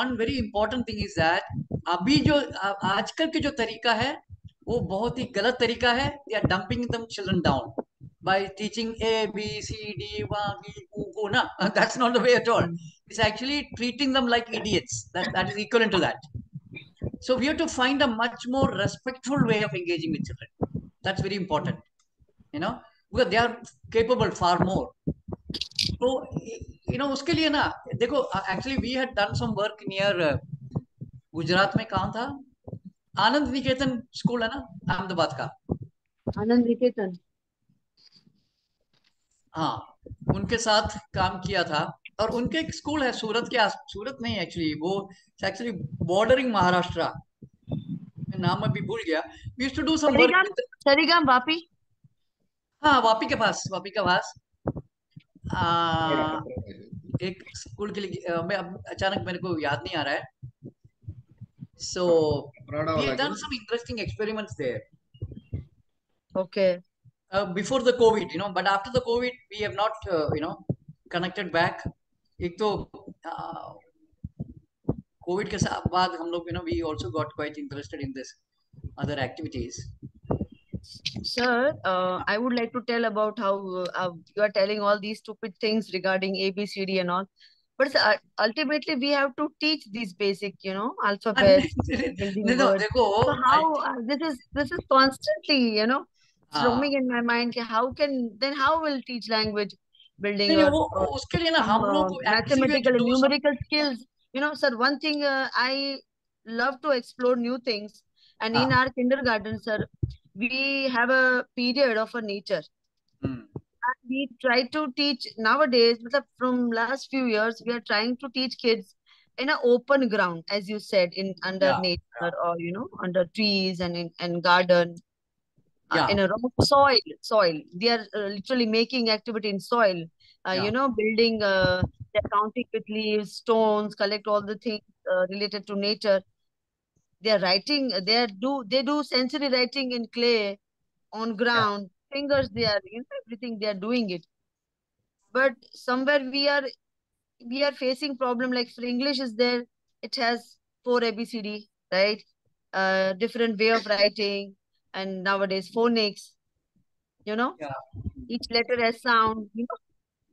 S3: One very important thing is that अभी जो आजकल के जो तरीका है वो बहुत ही गलत तरीका है। They are dumping them children down by teaching A, B, C, D, na. That's not the way at all. It's actually treating them like idiots. That is equivalent to that. So we have to find a much more respectful way of engaging with children. That's very important, because they are capable far more. तो उसके लिए ना देखो, actually we had done some work near Gujarat में, कहाँ था? आनंद निकेतन स्कूल है ना अहमदाबाद का।
S10: आनंद निकेतन।
S3: हाँ, उनके साथ काम किया था। और उनके एक स्कूल है सूरत सूरत नहीं, एक्चुअली वो एक्चुअली बॉर्डरिंग महाराष्ट्र, नाम अभी भूल गया। We used to do some work.
S10: Sarigam Vapi.
S3: हाँ, वापी के पास एक स्कूल के लिए मैं अब अचानक मेरे को याद नहीं आ रहा है। So we have done some interesting experiments there.
S10: Okay.
S3: before the COVID, but after the COVID, we have not, connected back. एक तो COVID के बाद हम लोग, we also got quite interested in this other activities.
S10: Sir, I would like to tell about how you are telling all these stupid things regarding ABCD and all. But ultimately, we have to teach these basic, alphabets, building
S3: नहीं,
S10: words.
S3: देखो,
S10: So how this is constantly, roaming in my mind. How will teach language building
S3: नहीं,
S10: or
S3: वो उसके लिए ना हम लोग actually we have to
S10: mathematical and
S3: do
S10: numerical skills? Sir, one thing I love to explore new things, and in our kindergarten, sir, we have a period of a nature. And we try to teach nowadays, from last few years, we are trying to teach kids in an open ground, as you said, in under nature or under trees and in garden, in a raw soil. They are literally making activity in soil. Building, they're counting with leaves, stones, collect all the things related to nature. They are writing. They do sensory writing in clay, on ground, fingers. They are everything. They are doing it. But somewhere we are facing problem, like for English is there, it has 4 ABCD, right? Different way of writing, and nowadays phonics, each letter has sound,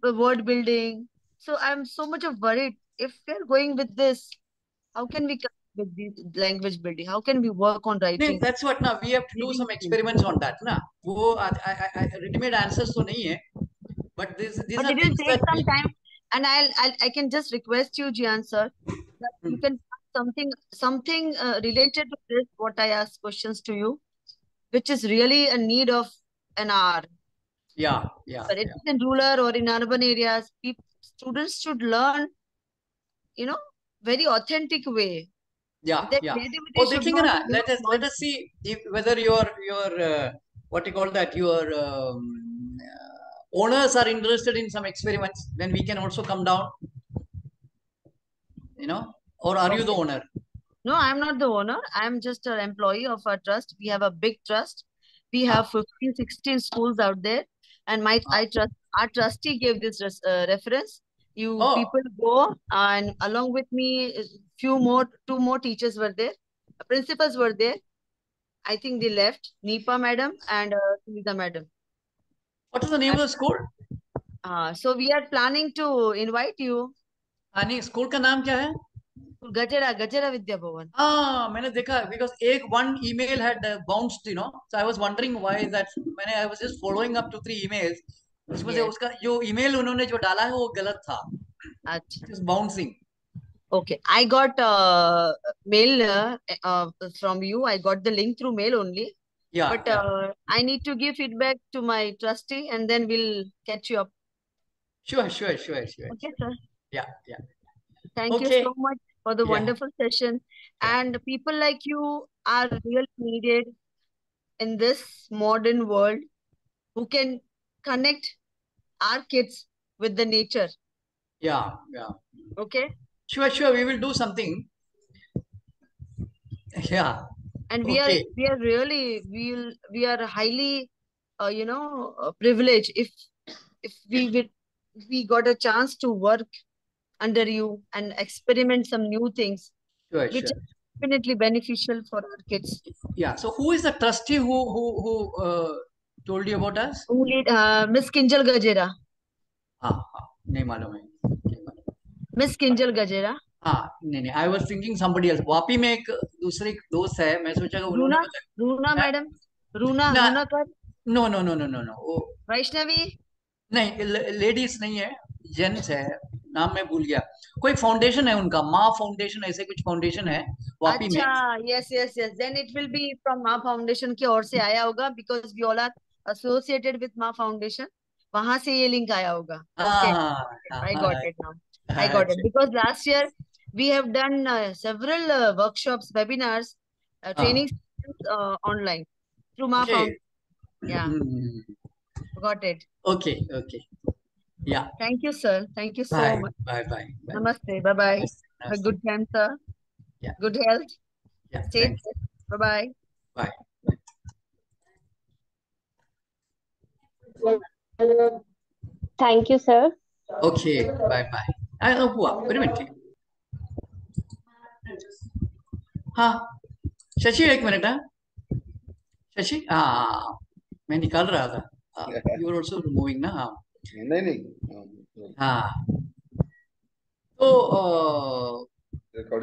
S10: the word building. So I'm so much of worried, if we're going with this, how can we come with this language building? How can we work on
S3: नहीं,
S10: writing?
S3: that's what now we have to do some experiments on that ना. वो ready-made answers तो नहीं है, but these
S10: But
S3: are
S10: it will
S3: things
S10: take
S3: that
S10: some time, and I can just request you, Jian sir, that you can find something related to this, what I ask questions to you, which is really a need of an hour. But it is in rural or in urban areas, students should learn, very authentic way. That creativity
S3: वो
S10: should
S3: देखेंगे
S10: not,
S3: ना. Let us see whether your what you call that, your owners are interested in some experiments. Then we can also come down. Or are you the owner?
S10: No, I'm not the owner. I'm just an employee of our trust. We have a big trust. We have 15, 16 schools out there. And our trustee gave this reference. People go, and along with me, two more teachers were there. Principals were there. I think they left. Nipa madam and Sunita madam.
S3: What is the name of the school?
S10: So we are planning to invite you.
S3: नहीं, school का नाम क्या है?
S10: Gajera Vidya Bhavan.
S3: मैंने देखा, because one email had bounced, so I was wondering why that. I was just following up 2-3 emails. उसमें से उसका जो email उन्होंने जो डाला है वो गलत था.
S10: अच्छा.
S3: It is bouncing.
S10: Okay, I got mail from you. I got the link through mail only. But I need to give feedback to my trustee, and then we'll catch you up.
S3: Sure.
S10: Okay, sir.
S3: Yeah.
S10: Thank you so much for the wonderful session. And people like you are really needed in this modern world, who can connect our kids with the nature.
S3: Yeah.
S10: Okay.
S3: Sure. We will do something. Yeah.
S10: And we are really, we are highly, privileged if we got a chance to work under you and experiment some new things, which is definitely beneficial for our kids.
S3: Yeah. So who is the trustee who told you about us?
S10: Miss Kinjal Gajera.
S3: नहीं मालूम है.
S10: Miss Kinjal Gajera.
S3: नहीं, I was thinking somebody else. Vapi में एक दूसरी दोस्त है, मैं सोचा
S10: रूना मैडम. रूना कर.
S3: No.
S10: वैष्णवी.
S3: नहीं, लेडीज नहीं है, जेंट्स है. नाम मैं भूल गया. कोई फाउंडेशन है उनका, माँ फाउंडेशन, ऐसे कुछ फाउंडेशन है वापी में.
S10: Yes. Then it will be from माँ फाउंडेशन की ओर से आया होगा, because we all are associated with माँ फाउंडेशन. वहां से ये लिंक आया होगा. Okay. I got it now. I got it, because last year we have done several workshops, webinars, trainings online through Ma Foundation. Yeah. Got it.
S3: Okay. Yeah.
S10: Thank you, sir. Thank you so much.
S3: Bye.
S10: Namaste. Bye. Have a good time, sir.
S3: Yeah.
S10: Good health.
S3: Yeah.
S10: Stay safe. Bye.
S3: Bye.
S8: Thank you sir.
S3: Okay bye bye. പോവാ ഒരു മിനിറ്റ്. हाँ शशि एक मिनट. हाँ शशि. हाँ मैं निकाल रहा था. यू आर ऑल्सो रिमूविंग ना. हाँ
S2: नहीं
S3: हाँ. तो
S2: रिकॉर्डिंग